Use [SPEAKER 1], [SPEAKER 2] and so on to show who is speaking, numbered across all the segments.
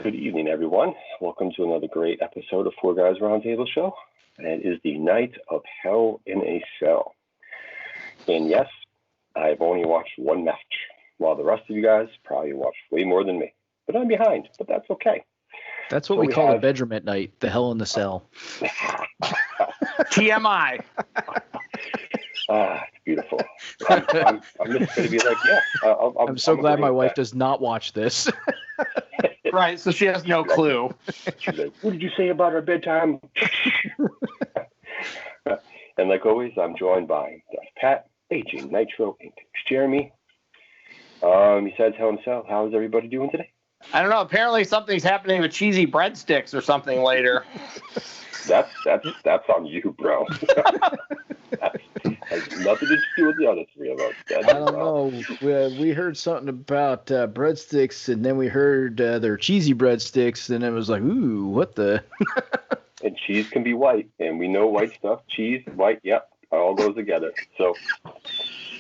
[SPEAKER 1] Good evening, everyone. Welcome to another great episode of Four Guys Roundtable Show. And it is the night of Hell in a Cell. And yes, I've only watched one match, while the rest of you guys probably watched way more than me. But I'm behind, but that's okay.
[SPEAKER 2] That's what we call a bedroom at night, the Hell in the Cell.
[SPEAKER 3] TMI.
[SPEAKER 1] It's beautiful. I'm just going to be like, yeah.
[SPEAKER 2] I'm so glad my wife does not watch this.
[SPEAKER 3] Right, so she has no clue.
[SPEAKER 1] She's like, what did you say about our bedtime? And like always, I'm joined by Pat, Aging Nitro, and Jeremy. Besides Hell in a Cell, how is everybody doing today?
[SPEAKER 3] I don't know. Apparently something's happening with cheesy breadsticks or something later.
[SPEAKER 1] That's on you, bro. That has nothing to do with the other three of us.
[SPEAKER 2] I don't know. We heard something about breadsticks, and then we heard they're cheesy breadsticks, and it was like, ooh, what the?
[SPEAKER 1] And cheese can be white, and we know white stuff. Cheese, white, yep, all goes together. So.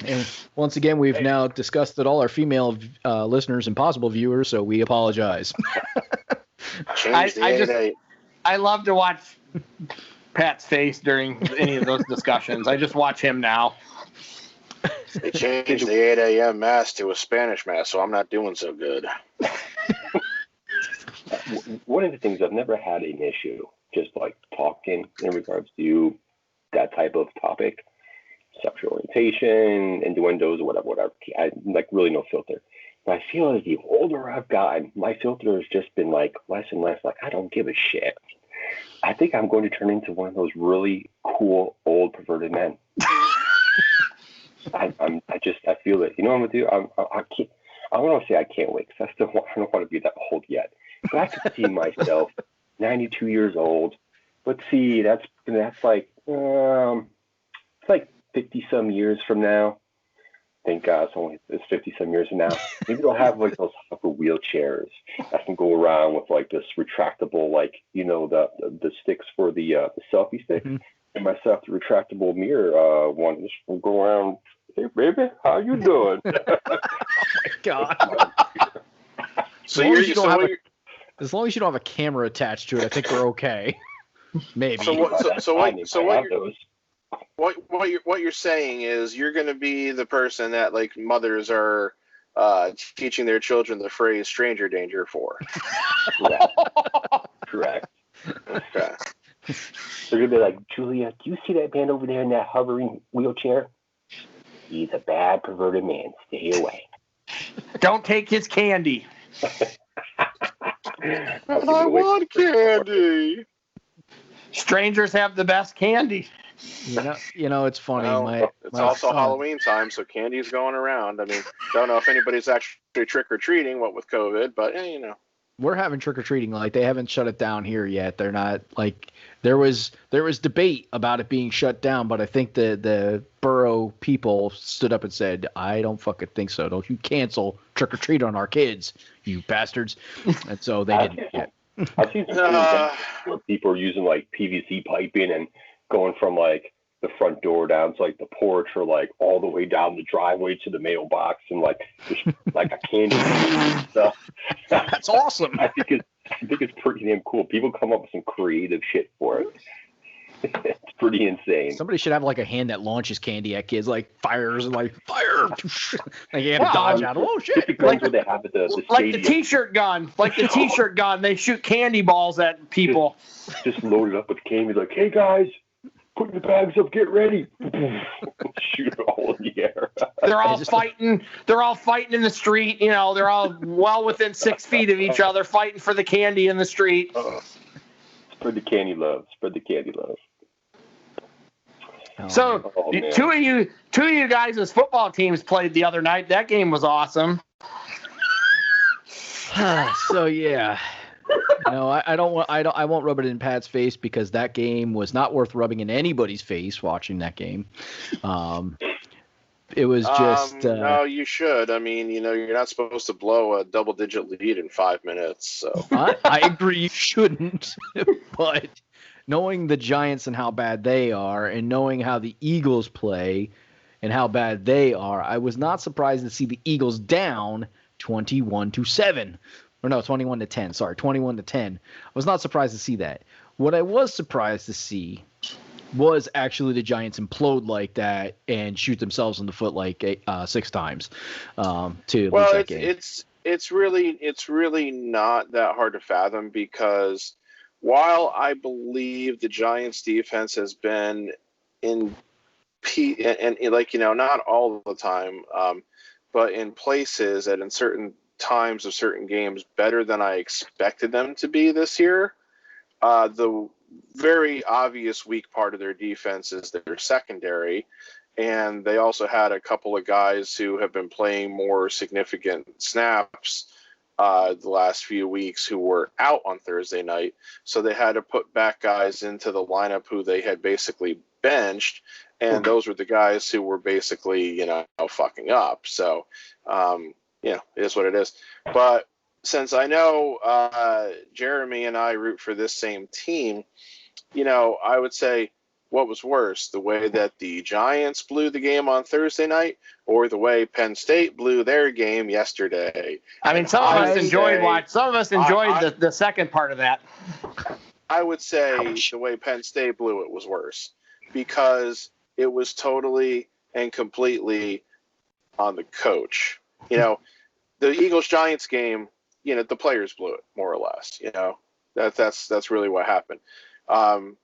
[SPEAKER 2] And once again, we've now discussed that all our female listeners and possible viewers, so we apologize.
[SPEAKER 3] I love to watch Pat's face during any of those discussions. I just watch him now.
[SPEAKER 4] They changed the 8 a.m. mass to a Spanish mass, so I'm not doing so good.
[SPEAKER 1] One of the things I've never had an issue, just like talking in regards to that type of topic, sexual orientation, innuendos, or whatever. I like really no filter. But I feel like the older I've gotten, my filter has just been like less and less. Like I don't give a shit. I think I'm going to turn into one of those really cool old perverted men. I feel it. You know what I'm gonna do? I can't. I want to say I can't wait because I don't want to be that old yet. But I could see myself 92 years old. Let's see, that's like it's like 50 some years from now. Thank God it's 50 some years from now. Maybe they'll have like those upper wheelchairs that can go around with like this retractable, like, you know, the sticks for the selfie stick.
[SPEAKER 2] Mm-hmm.
[SPEAKER 1] And myself the retractable mirror one just will go around. Hey baby, how you doing?
[SPEAKER 2] Oh my God.
[SPEAKER 4] As
[SPEAKER 2] long as you don't have a camera attached to it, I think we're okay. Maybe.
[SPEAKER 4] What you're saying is you're going to be the person that like mothers are teaching their children the phrase "stranger danger" for.
[SPEAKER 1] Correct. Okay. They're gonna be like, Julia, do you see that man over there in that hovering wheelchair? He's a bad perverted man. Stay away.
[SPEAKER 3] Don't take his candy.
[SPEAKER 4] I want candy.
[SPEAKER 3] Strangers have the best candy.
[SPEAKER 2] You know, it's funny.
[SPEAKER 4] Well, it's also Halloween time, so candy's going around. I mean, don't know if anybody's actually trick-or-treating, what with COVID, but, you know.
[SPEAKER 2] We're having trick-or-treating. Like, they haven't shut it down here yet. They're not, like, there was debate about it being shut down, but I think the borough people stood up and said, I don't fucking think so. Don't you cancel trick-or-treat on our kids, you bastards. And so they didn't yet.
[SPEAKER 1] I've seen some where people are using, like, PVC piping and going from like the front door down to like the porch or like all the way down the driveway to the mailbox and like just like a candy stuff.
[SPEAKER 2] That's awesome.
[SPEAKER 1] I think it's pretty damn cool. People come up with some creative shit for it. It's pretty insane.
[SPEAKER 2] Somebody should have like a hand that launches candy at kids, like fires and like fire. Like you have to dodge out. Oh shit!
[SPEAKER 1] Like they have
[SPEAKER 3] like the t-shirt gun. Like the t-shirt gun. They shoot candy balls at people.
[SPEAKER 1] Just loaded up with candy. Like, hey guys, put your bags up. Get ready. Shoot it all in the air.
[SPEAKER 3] They're all fighting. They're all fighting in the street. You know, they're all well within 6 feet of each other, fighting for the candy in the street.
[SPEAKER 1] Spread the candy love. Spread the candy love.
[SPEAKER 3] So two of you guys' football teams played the other night. That game was awesome.
[SPEAKER 2] So yeah, no, I won't rub it in Pat's face because that game was not worth rubbing in anybody's face. Watching that game, it was just.
[SPEAKER 4] No, you should. I mean, you know, you're not supposed to blow a double-digit lead in 5 minutes. So
[SPEAKER 2] I agree, you shouldn't, but. Knowing the Giants and how bad they are, and knowing how the Eagles play and how bad they are, I was not surprised to see the Eagles down 21-7. or no, 21-10. Sorry, 21-10. I was not surprised to see that. What I was surprised to see was actually the Giants implode like that and shoot themselves in the foot like 6 times to lose that game.
[SPEAKER 4] It's really not that hard to fathom, because while I believe the Giants defense has been in and like, not all the time, but in places and in certain times of certain games better than I expected them to be this year. The very obvious weak part of their defense is their secondary, and they also had a couple of guys who have been playing more significant snaps the last few weeks who were out on Thursday night, so they had to put back guys into the lineup who they had basically benched, and those were the guys who were basically, fucking up. So, it is what it is. But since I know Jeremy and I root for this same team, I would say, what was worse, the way that the Giants blew the game on Thursday night, or the way Penn State blew their game yesterday?
[SPEAKER 3] I mean, some of us enjoyed the second part of that.
[SPEAKER 4] I would say the way Penn State blew it was worse, because it was totally and completely on the coach. The Eagles-Giants game, the players blew it, more or less. That's really what happened.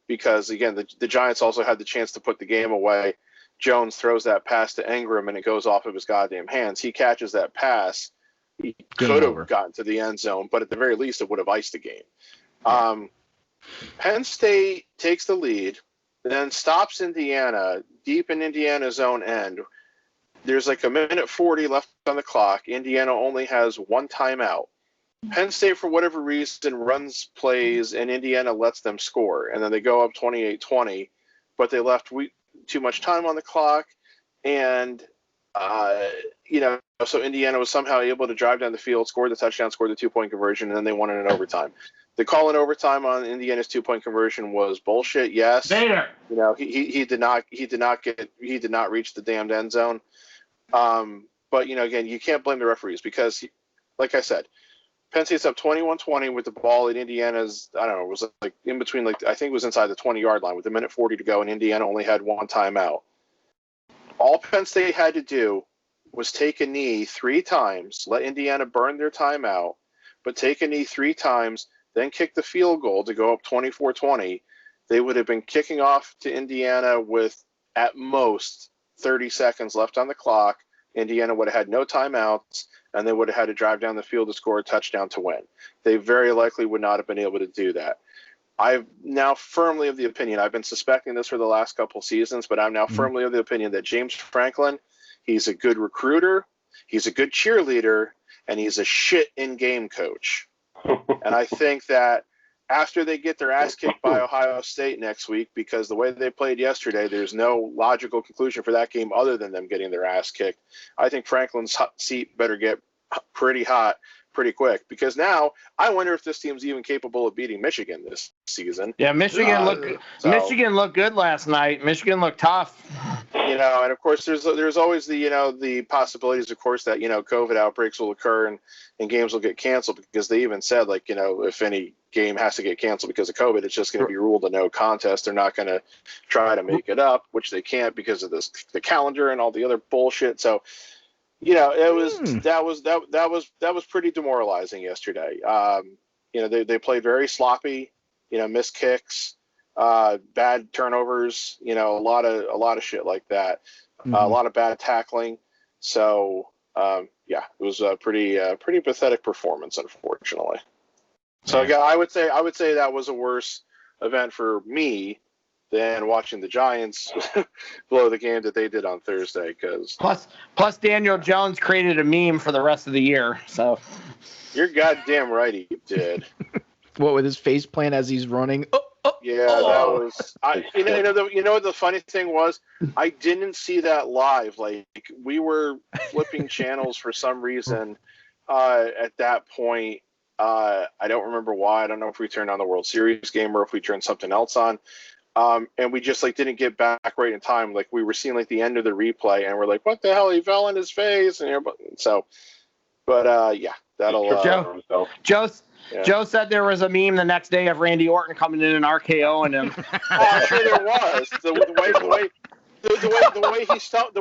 [SPEAKER 4] Because, again, the Giants also had the chance to put the game away. Jones throws that pass to Ingram, and it goes off of his goddamn hands. He catches that pass. He could have gotten to the end zone, but at the very least, it would have iced the game. Penn State takes the lead, then stops Indiana deep in Indiana's own end. There's like 1:40 left on the clock. Indiana only has one timeout. Penn State, for whatever reason, runs plays, and Indiana lets them score. And then they go up 28-20, but they left too much time on the clock. And, so Indiana was somehow able to drive down the field, score the touchdown, score the 2-point conversion, and then they won it in overtime. The call in overtime on Indiana's 2-point conversion was bullshit. Yes, he did not reach the damned end zone. But again, you can't blame the referees, because, like I said, Penn State's up 21-20 with the ball at Indiana's, I don't know, it was like in between, I think it was inside the 20-yard line with 1:40 to go, and Indiana only had one timeout. All Penn State had to do was take a knee 3 times, let Indiana burn their timeout, but take a knee 3 times, then kick the field goal to go up 24-20. They would have been kicking off to Indiana with, at most, 30 seconds left on the clock. Indiana would have had no timeouts, and they would have had to drive down the field to score a touchdown to win. They very likely would not have been able to do that. I'm now firmly of the opinion, I've been suspecting this for the last couple seasons, but I'm now firmly of the opinion that James Franklin, he's a good recruiter, he's a good cheerleader, and he's a shit in-game coach. And I think that after they get their ass kicked by Ohio State next week, because the way they played yesterday, there's no logical conclusion for that game other than them getting their ass kicked. I think Franklin's seat better get pretty hot pretty quick, because now I wonder if this team's even capable of beating Michigan this season.
[SPEAKER 3] Yeah, Michigan looked good last night. Michigan looked tough.
[SPEAKER 4] And of course there's always the possibilities, of course, that COVID outbreaks will occur and games will get canceled, because they even said, if any game has to get canceled because of COVID, it's just going to be ruled a no contest. They're not going to try to make it up, which they can't because of the calendar and all the other bullshit. So that was pretty demoralizing yesterday. They played very sloppy, missed kicks, bad turnovers, a lot of shit like that, a lot of bad tackling. So it was a pretty pathetic performance, unfortunately. So yeah, I would say that was a worse event for me than watching the Giants blow the game that they did on Thursday.
[SPEAKER 3] Plus Daniel Jones created a meme for the rest of the year. So
[SPEAKER 4] you're goddamn right he did.
[SPEAKER 2] What, with his face plant as he's running?
[SPEAKER 4] Yeah, that was. You know what the funny thing was? I didn't see that live. We were flipping channels for some reason at that point. I don't remember why. I don't know if we turned on the World Series game or if we turned something else on. And we just didn't get back right in time. We were seeing the end of the replay, and we're like, "What the hell? He fell in his face!" And but But yeah, that'll.
[SPEAKER 3] Joe said there was a meme the next day of Randy Orton coming in and RKOing him.
[SPEAKER 4] Oh, I'm sure there was. The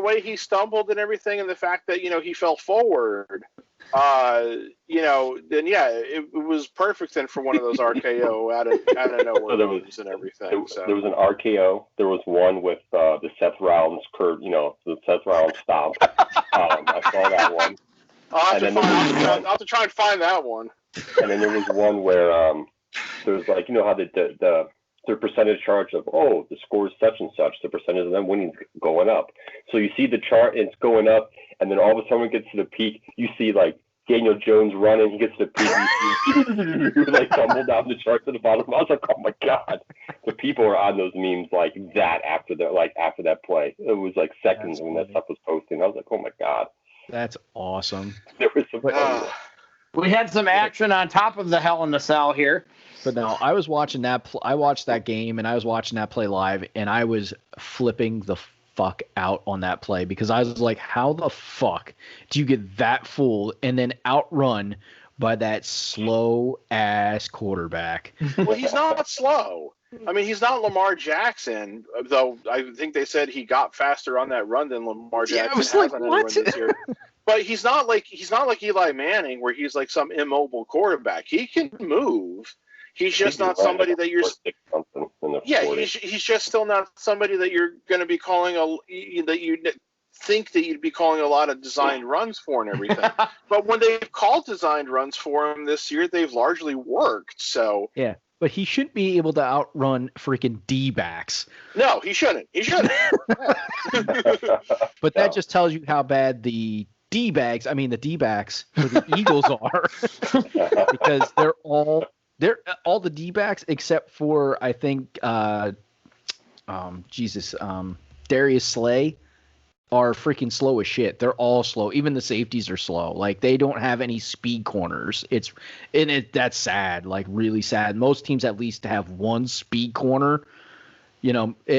[SPEAKER 4] way he stumbled and everything, and the fact that he fell forward. Then yeah, it was perfect then for one of those RKO out of nowhere moves and everything.
[SPEAKER 1] There was an RKO. There was one with the Seth Rollins curve, the Seth Rollins stomp. I saw that one.
[SPEAKER 4] I'll have to try and find that one.
[SPEAKER 1] And then there was one where there was like, how their percentage chart of, the score is such and such, the percentage of them winning is going up. So you see the chart, and it's going up, and then all of a sudden it gets to the peak, you see like Daniel Jones running, he gets to the peak, you like tumble down the chart to the bottom. I was like, oh my God. The people are on those memes like that after that play. It was like seconds when that stuff was posting. I was like, oh my God.
[SPEAKER 2] That's awesome.
[SPEAKER 1] There was some
[SPEAKER 3] we had some action on top of the Hell in the Cell here.
[SPEAKER 2] But no, I was watching that. I watched that game, and I was watching that play live, and I was flipping the fuck out on that play because I was like, how the fuck do you get that full and then outrun by that slow ass quarterback?
[SPEAKER 4] Well, he's not slow. I mean, he's not Lamar Jackson, though I think they said he got faster on that run than Lamar Jackson has on any run this year. But he's not like Eli Manning, where he's like some immobile quarterback. He can move. He's just not somebody that you're. Yeah, he's just still not somebody that you're going to be calling that you think that you'd be calling a lot of designed runs for and everything. But when they've called designed runs for him this year, they've largely worked. So
[SPEAKER 2] yeah. But he shouldn't be able to outrun freaking D-backs.
[SPEAKER 4] No, he shouldn't.
[SPEAKER 2] But that just tells you how bad the D-backs for the Eagles are. Because they're all the D-backs except for, I think, Darius Slay are freaking slow as shit. They're all slow. Even the safeties are slow. Like, they don't have any speed corners. That's sad, like really sad. Most teams at least have one speed corner,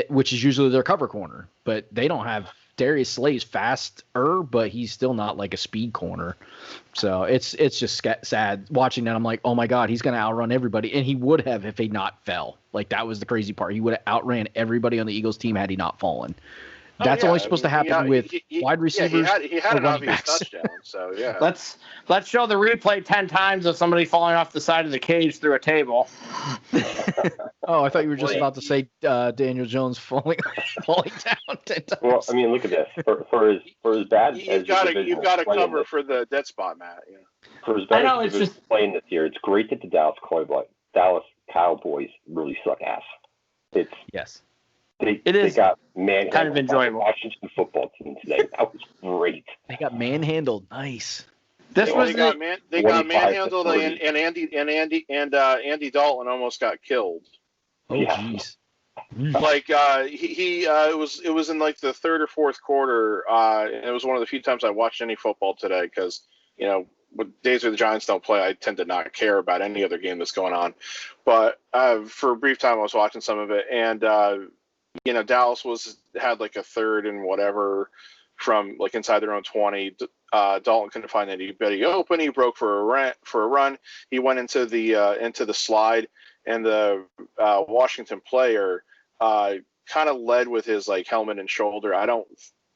[SPEAKER 2] which is usually their cover corner. But they don't have. Darius Slay's faster, but he's still not like a speed corner. So it's just sad watching that. I'm like, oh my God, he's going to outrun everybody. And he would have if he not fell. Like, that was the crazy part. He would have outran everybody on the Eagles team had he not fallen. That's only supposed to happen with wide receivers.
[SPEAKER 4] Yeah, he had an obvious touchdown. So yeah.
[SPEAKER 3] Let's show the replay 10 times of somebody falling off the side of the cage through a table.
[SPEAKER 2] Oh, I thought you were just about to say Daniel Jones falling down 10 times.
[SPEAKER 1] Well, I mean, look at this. For as bad
[SPEAKER 4] you've got to cover for the dead spot, Matt. Yeah.
[SPEAKER 1] For as bad as he's playing this year, it's great that the Dallas Cowboys really suck ass.
[SPEAKER 2] Yes.
[SPEAKER 1] They got manhandled
[SPEAKER 3] kind of enjoyable.
[SPEAKER 1] By the Washington football team today. That was great.
[SPEAKER 2] They got manhandled. Nice.
[SPEAKER 4] They got manhandled, and Andy Dalton almost got killed.
[SPEAKER 2] Oh, jeez.
[SPEAKER 4] Like it was in like the third or fourth quarter. And it was one of the few times I watched any football today because when days where the Giants don't play, I tend to not care about any other game that's going on. But for a brief time, I was watching some of it, and Dallas had like a third and whatever from like inside their own 20. Dalton couldn't find anybody open. He broke for a run. He went into the slide, and the Washington player kind of led with his like helmet and shoulder. I don't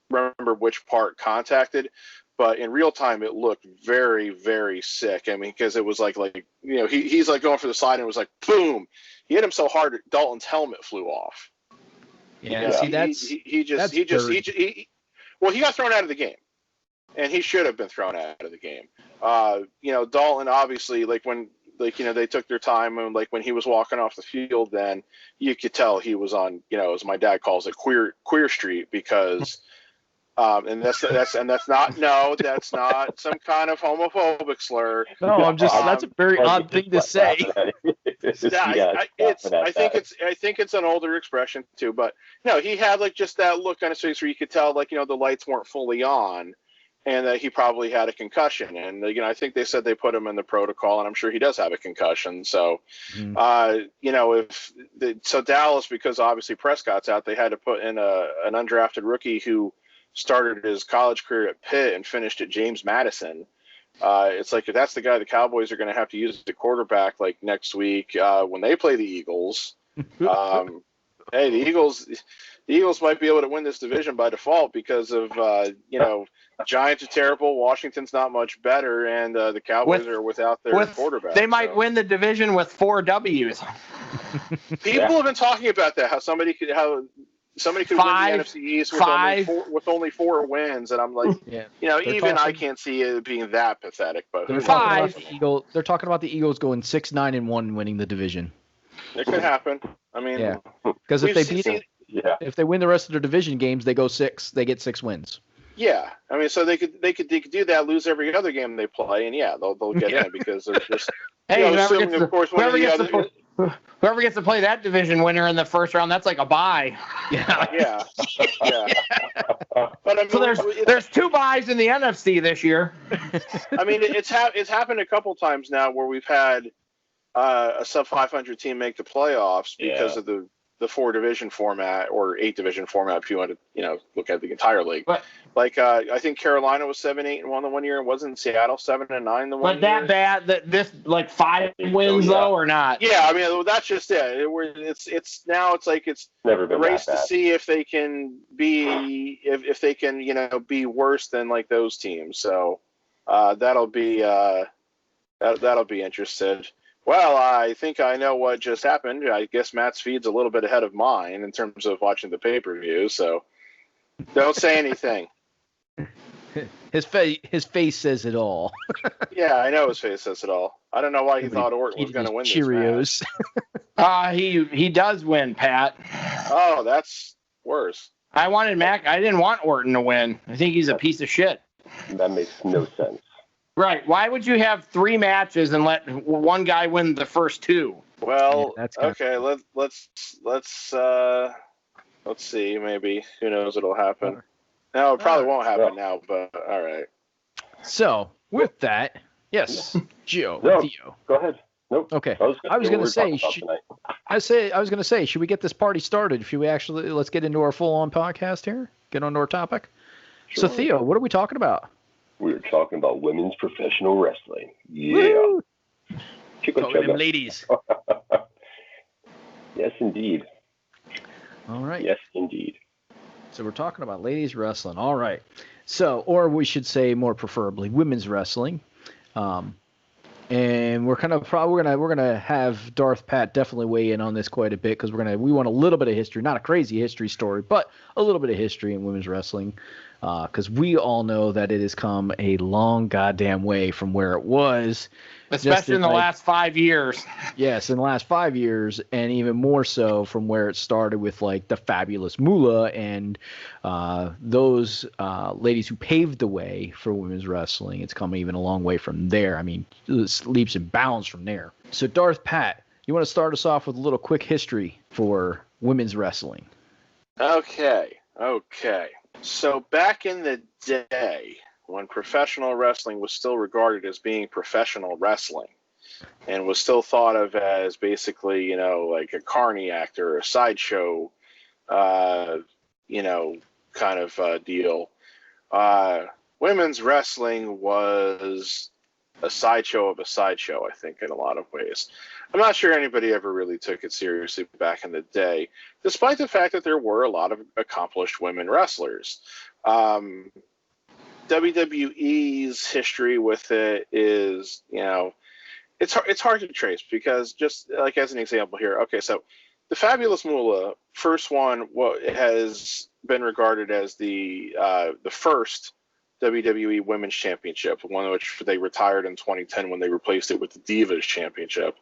[SPEAKER 4] remember which part contacted, but in real time it looked very, very sick. I mean, because it was like he's like going for the slide, and it was like boom. He hit him so hard Dalton's helmet flew off.
[SPEAKER 2] Yeah, see,
[SPEAKER 4] he got thrown out of the game, and he should have been thrown out of the game. Dalton obviously, like when they took their time, and like when he was walking off the field, then you could tell he was on, as my dad calls it, queer street, because that's not some kind of homophobic slur.
[SPEAKER 2] No, that's a very odd thing to say.
[SPEAKER 4] I think it's an older expression too, but he had like just that look on his face where you could tell like the lights weren't fully on, and that he probably had a concussion. And I think they said they put him in the protocol, and I'm sure he does have a concussion. So so Dallas, because obviously Prescott's out, they had to put in an undrafted rookie who started his college career at Pitt and finished at James Madison It's like if that's the guy the Cowboys are going to have to use the quarterback like next week when they play the Eagles. Hey, the Eagles might be able to win this division by default because of Giants are terrible, Washington's not much better, and the Cowboys are without their quarterback.
[SPEAKER 3] They might win the division with 4 W's.
[SPEAKER 4] People have been talking about that. How somebody could win the NFC East with only 4 wins, and I'm like, I can't see it being that pathetic. But
[SPEAKER 2] they're talking about the Eagles going 6-9-1, winning the division.
[SPEAKER 4] It could happen. I mean,
[SPEAKER 2] because if they win the rest of their division games, they go 6. They get 6 wins.
[SPEAKER 4] Yeah, I mean, so they could do that, lose every other game they play, and they'll get in because they're just.
[SPEAKER 3] Whoever gets to play that division winner in the first round, that's like a bye.
[SPEAKER 4] Yeah. But I mean,
[SPEAKER 3] so there's 2 byes in the NFC this year.
[SPEAKER 4] I mean, it's happened a couple times now where we've had a sub 500 team make the playoffs because of the 4 division format or 8 division format if you want to look at the entire league. But I think Carolina was 7-8-1 the one year, and wasn't Seattle 7-9 the one year?
[SPEAKER 3] But that bad that this 5 wins though or not?
[SPEAKER 4] Yeah, I mean that's just it. It's never been a race to see if they can be if they can be worse than like those teams. So that'll be interesting. Well, I think I know what just happened. I guess Matt's feed's a little bit ahead of mine in terms of watching the pay-per-view, so don't say anything.
[SPEAKER 2] His face says it all.
[SPEAKER 4] Yeah, I know his face says it all. I don't know why he thought Orton was going to win
[SPEAKER 2] Cheerios.
[SPEAKER 4] this match.
[SPEAKER 3] He does win, Pat.
[SPEAKER 4] Oh, that's worse.
[SPEAKER 3] I didn't want Orton to win. I think he's a piece of shit.
[SPEAKER 1] That makes no sense.
[SPEAKER 3] Right. Why would you have 3 matches and let one guy win the first 2?
[SPEAKER 4] Well, okay. Let's see. Maybe who knows what'll happen. No, it probably won't happen now. But all right.
[SPEAKER 2] So with that, yes, Theo.
[SPEAKER 1] Go ahead. Nope.
[SPEAKER 2] Okay. I was going to say, should we get this party started? Should we let's get into our full-on podcast here? Get onto our topic. Sure. So Theo, what are we talking about?
[SPEAKER 1] We're talking about women's professional wrestling. Yeah.
[SPEAKER 2] Talking them ladies.
[SPEAKER 1] Yes, indeed.
[SPEAKER 2] All right.
[SPEAKER 1] Yes, indeed.
[SPEAKER 2] So we're talking about ladies wrestling. All right. So, or we should say more preferably women's wrestling. And we're gonna have Darth Pat definitely weigh in on this quite a bit because we want a little bit of history, not a crazy history story, but a little bit of history in women's wrestling. Because we all know that it has come a long goddamn way from where it was.
[SPEAKER 3] Especially in the last 5 years.
[SPEAKER 2] Yes, in the last 5 years, and even more so from where it started with like the Fabulous Moolah and those ladies who paved the way for women's wrestling. It's come even a long way from there. I mean, leaps and bounds from there. So Darth Pat, you want to start us off with a little quick history for women's wrestling?
[SPEAKER 4] Okay. So back in the day, when professional wrestling was still regarded as being professional wrestling and was still thought of as basically, like a carny act or a sideshow, kind of deal, women's wrestling was a sideshow of a sideshow, I think, in a lot of ways. I'm not sure anybody ever really took it seriously back in the day, despite the fact that there were a lot of accomplished women wrestlers. WWE's history with it is, it's hard to trace because just like as an example here, okay, so the Fabulous Moolah first won what has been regarded as the first WWE Women's Championship, one of which they retired in 2010 when they replaced it with the Divas Championship.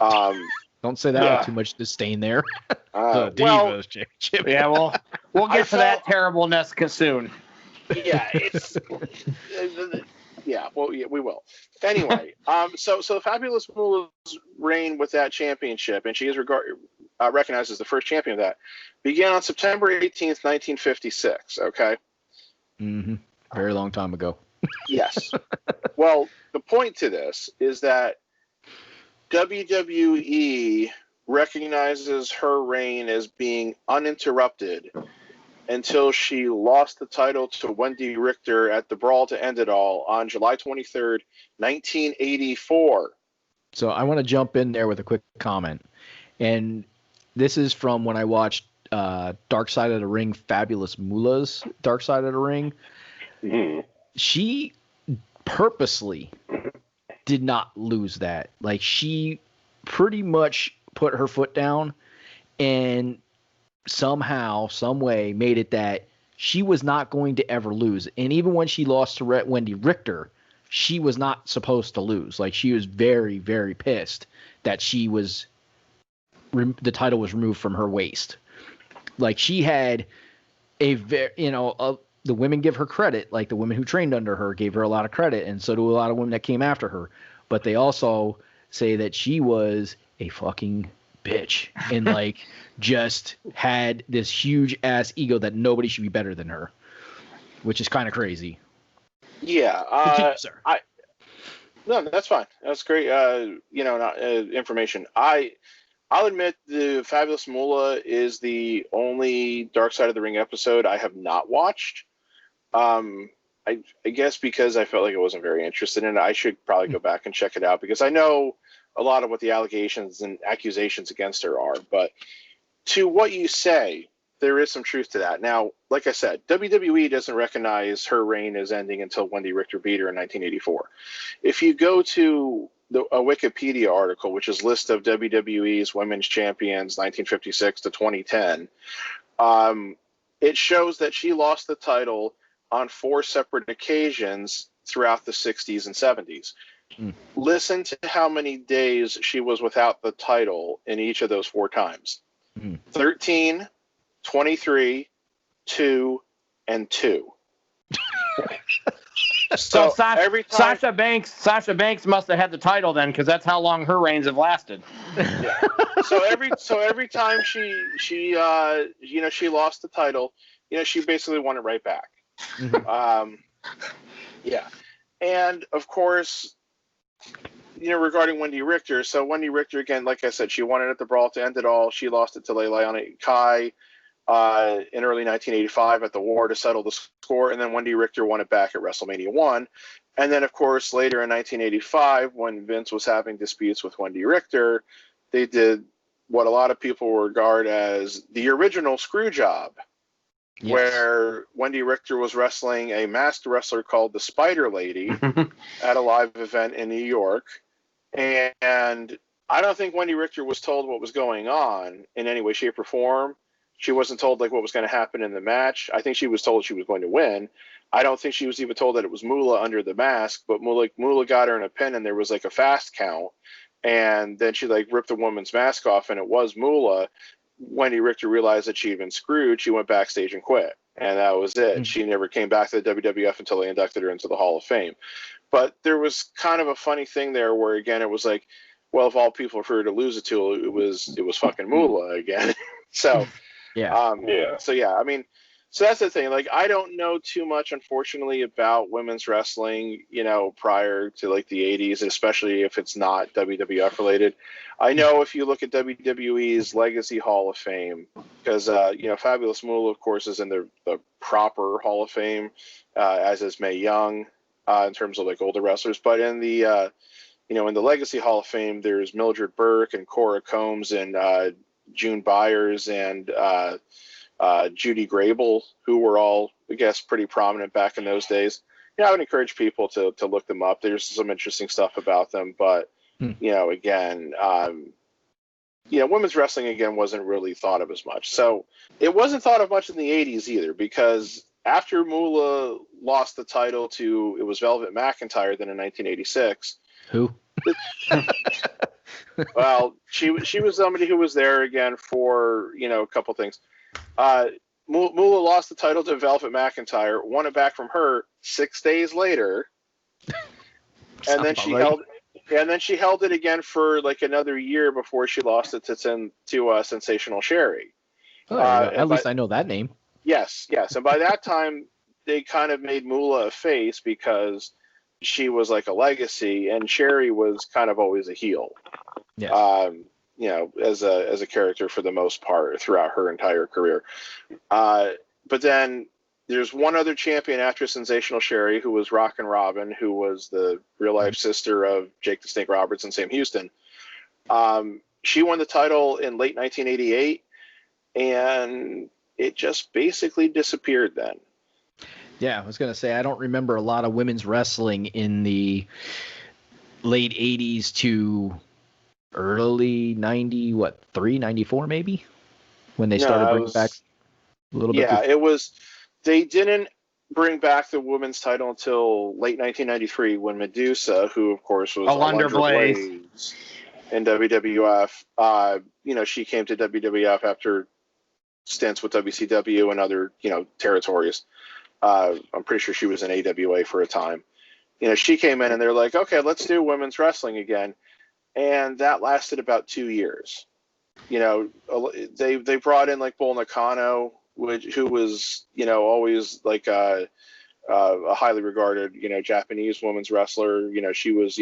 [SPEAKER 2] Don't say that with too much disdain there.
[SPEAKER 3] The Divas Championship. Yeah, well, we'll get to that terribleness soon.
[SPEAKER 4] Yeah, we will. Anyway, so Fabulous Moolah's reign with that championship, and she is recognized as the first champion of that, began on September 18th, 1956. Okay.
[SPEAKER 2] Mm-hmm. Very long time ago.
[SPEAKER 4] Yes. Well, the point to this is that WWE recognizes her reign as being uninterrupted until she lost the title to Wendy Richter at the Brawl to End It All on July 23rd, 1984.
[SPEAKER 2] So I want to jump in there with a quick comment. And this is from when I watched Dark Side of the Ring, Fabulous Moolah's Dark Side of the Ring.
[SPEAKER 1] Mm-hmm.
[SPEAKER 2] She purposely did not lose that. Like, she pretty much put her foot down and somehow, some way made it that she was not going to ever lose. And even when she lost to Wendy Richter, she was not supposed to lose. Like, she was very, very pissed that she was the title was removed from her waist. Like, she had a very, the women give her credit. Like, the women who trained under her gave her a lot of credit, and so do a lot of women that came after her. But they also say that she was a fucking bitch and like just had this huge ass ego that nobody should be better than her, which is kind of crazy.
[SPEAKER 4] Yeah,
[SPEAKER 2] Continue, sir.
[SPEAKER 4] No, that's fine. That's great. Information. I'll admit the Fabulous Moolah is the only Dark Side of the Ring episode I have not watched. I guess because I felt like I wasn't very interested in it. I should probably go back and check it out because I know a lot of what the allegations and accusations against her are. But to what you say, there is some truth to that. Now, like I said, WWE doesn't recognize her reign as ending until Wendy Richter beat her in 1984. If you go to a Wikipedia article, which is list of WWE's women's champions 1956 to 2010, it shows that she lost the title on 4 separate occasions throughout the 60s and 70s. Listen to how many days she was without the title in each of those 4 times. 13, 23, 2, and 2.
[SPEAKER 3] So
[SPEAKER 4] every time,
[SPEAKER 3] Sasha Banks must have had the title then, because that's how long her reigns have lasted.
[SPEAKER 4] Yeah. So every time she lost the title, she basically won it right back. Yeah, and of course, regarding Wendy Richter. So Wendy Richter, again, like I said, she won it at the Brawl to End It All. She lost it to Leilani Kai in early 1985 at the War to settle the score, and then Wendy Richter won it back at WrestleMania 1. And then, of course, later in 1985, when Vince was having disputes with Wendy Richter, they did what a lot of people regard as the original screw job, where Wendy Richter was wrestling a masked wrestler called the Spider Lady at a live event in New York. And I don't think Wendy Richter was told what was going on in any way, shape, or form. She wasn't told what was going to happen in the match. I think she was told she was going to win. I don't think she was even told that it was Moolah under the mask, but Moolah got her in a pin and there was a fast count. And then she ripped the woman's mask off and it was Moolah. Wendy Richter realized that she had been screwed. She went backstage and quit. And that was it. She never came back to the WWF until they inducted her into the Hall of Fame. But there was kind of a funny thing there where, again, it was well, of all people for her to lose it to, it was fucking Moolah again. So, so that's the thing. I don't know too much, unfortunately, about women's wrestling, prior to the 80s, especially if it's not WWF related. I know if you look at WWE's Legacy Hall of Fame, because, Fabulous Moolah, of course, is in the proper Hall of Fame, as is Mae Young, in terms of older wrestlers. But in the, in the Legacy Hall of Fame, there's Mildred Burke and Cora Combs and June Byers and Judy Grable, who were all, I guess, pretty prominent back in those days. I would encourage people to look them up. There's some interesting stuff about them, but again, women's wrestling again wasn't really thought of as much. So it wasn't thought of much in the 80s either, because after Moolah lost the title to, it was Velvet McIntyre then in 1986.
[SPEAKER 2] Who?
[SPEAKER 4] Well, she was somebody who was there again for a couple things. Moolah lost the title to Velvet McIntyre, won it back from her 6 days later, and then she held it again for another year before she lost it to Sensational Sherry.
[SPEAKER 2] Oh, at least I know that name.
[SPEAKER 4] Yes, and by that time they kind of made Moolah a face because she was a legacy, and Sherry was kind of always a heel. Yes. As a character for the most part throughout her entire career. but then there's one other champion after Sensational Sherry, who was Rockin' Robin, who was the real life sister of Jake the Snake Roberts and Sam Houston. She won the title in late 1988, and it just basically disappeared then.
[SPEAKER 2] Yeah, I was going to say, I don't remember a lot of women's wrestling in the late 80s to early 94 maybe? When they started bringing back a little bit.
[SPEAKER 4] Yeah, it was, they didn't bring back the women's title until late 1993 when Medusa, who of course was
[SPEAKER 3] Alundra Blaze
[SPEAKER 4] in WWF, she came to WWF after stints with WCW and other, territories. I'm pretty sure she was in AWA for a time. She came in and they're like, okay, let's do women's wrestling again. And that lasted about 2 years. They brought in like Bull Nakano, who was, always like a highly regarded, Japanese women's wrestler. She was,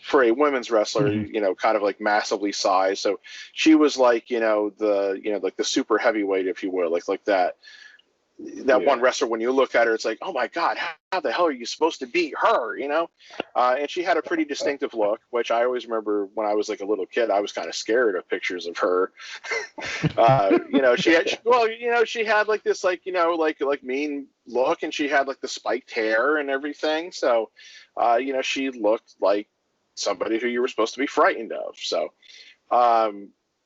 [SPEAKER 4] for a women's wrestler, kind of like massively sized. So she was like, like the super heavyweight, if you will, like that. One wrestler, when you look at her, it's like, oh my God, how the hell are you supposed to beat her? And she had a pretty distinctive look, which I always remember when I was like a little kid. I was kind of scared of pictures of her. She had like this, like mean look, and she had like the spiked hair and everything. So, she looked like somebody who you were supposed to be frightened of. So,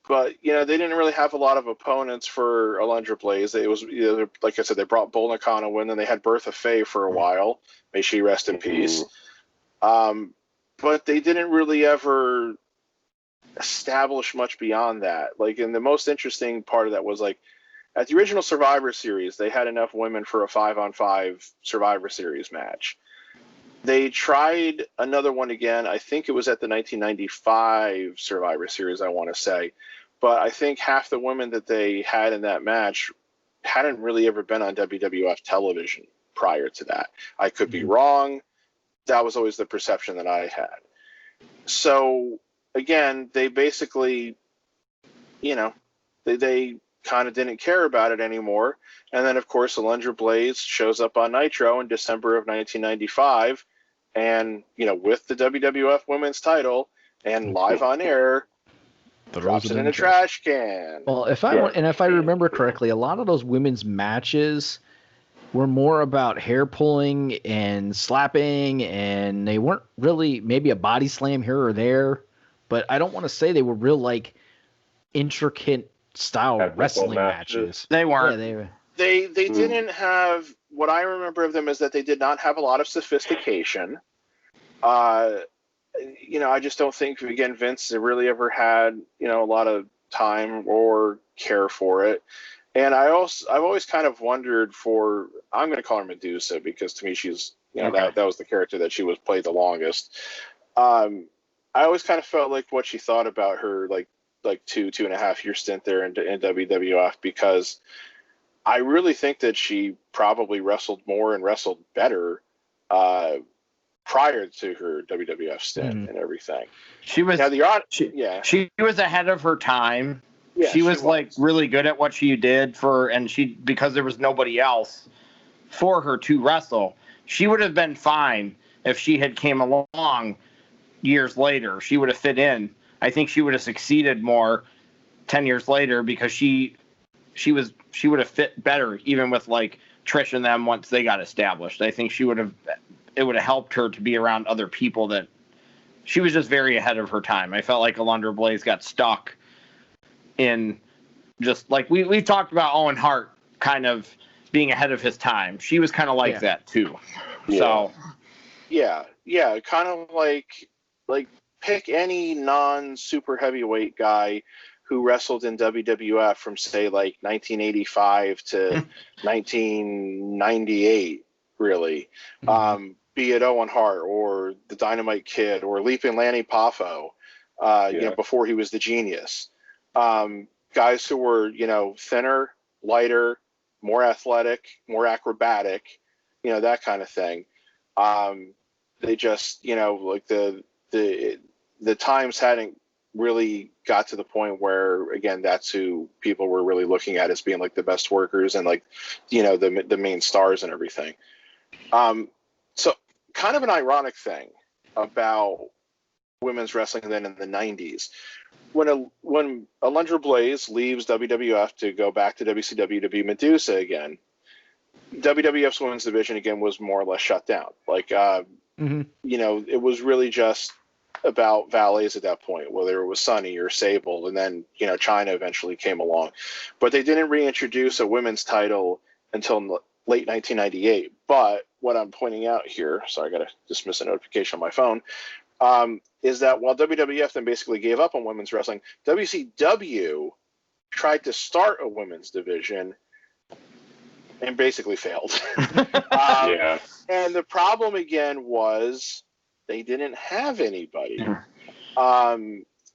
[SPEAKER 4] but they didn't really have a lot of opponents for Alundra Blaze. It was, like I said, they brought Bull Nakano in, and they had Bertha Faye for a while. May she rest in peace. But they didn't really ever establish much beyond that. Like, and the most interesting part of that was like at the original Survivor Series, they had enough women for a 5-on-5 Survivor Series match. They tried another one again. I think it was at the 1995 Survivor Series, I want to say. But I think half the women that they had in that match hadn't really ever been on WWF television prior to that. I could be wrong. That was always the perception that I had. So, again, they basically, they kind of didn't care about it anymore. And then, of course, Alundra Blaze shows up on Nitro in December of 1995. And, with the WWF Women's title and live on air, drops it in a trash can.
[SPEAKER 2] Well, if I remember correctly, a lot of those women's matches were more about hair pulling and slapping, and they weren't really maybe a body slam here or there. But I don't want to say they were real like intricate style wrestling matches.
[SPEAKER 3] They weren't.
[SPEAKER 2] Yeah,
[SPEAKER 4] They didn't have, what I remember of them is that they did not have a lot of sophistication. I just don't think, again, Vince really ever had, a lot of time or care for it. And I've always kind of wondered I'm going to call her Medusa because to me she's, that was the character that she was played the longest. I always kind of felt like what she thought about her, like 2.5 year stint there in WWF, because I really think that she probably wrestled more and wrestled better prior to her WWF stint and everything.
[SPEAKER 3] She was she was ahead of her time. Yeah, she was like really good at what she did because there was nobody else for her to wrestle. She would have been fine if she had came along years later. She would have fit in. I think she would have succeeded more 10 years later because she would have fit better even with like Trish and them once they got established. I think it would have helped her to be around other people that she was just very ahead of her time. I felt like Alundra Blaze got stuck in just like we've talked about Owen Hart kind of being ahead of his time. She was kind of like that too.
[SPEAKER 4] Yeah.
[SPEAKER 3] So
[SPEAKER 4] yeah, kind of like pick any non-super heavyweight guy who wrestled in WWF from say like 1985 to 1998, really. Be it Owen Hart or the Dynamite Kid or Leaping Lanny Poffo, before he was the Genius. Guys who were, thinner, lighter, more athletic, more acrobatic, that kind of thing. They just, like the times hadn't really got to the point where, again, that's who people were really looking at as being like the best workers and like, the main stars and everything. So kind of an ironic thing about women's wrestling then in the 90s. When Alundra Blaze leaves WWF to go back to WCW to be Medusa again, WWF's women's division again was more or less shut down. Like, it was really just about valets at that point, whether it was Sunny or Sable, and then Chyna eventually came along, but they didn't reintroduce a women's title until late 1998. But what I'm pointing out here, sorry, I got to dismiss a notification on my phone, is that while WWF then basically gave up on women's wrestling, WCW tried to start a women's division and basically failed.
[SPEAKER 1] Yeah.
[SPEAKER 4] And the problem again was they didn't have anybody.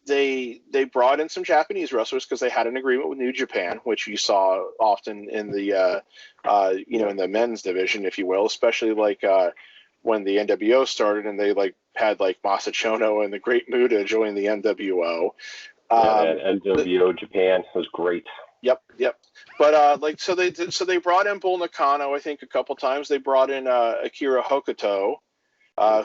[SPEAKER 4] They brought in some Japanese wrestlers because they had an agreement with New Japan, which you saw often in the in the men's division, if you will, especially like when the NWO started and they like had like Masa Chono and the Great Muta join the NWO.
[SPEAKER 1] And NWO Japan was great.
[SPEAKER 4] Yep. But so they brought in Bull Nakano, I think, a couple times. They brought in Akira Hokuto,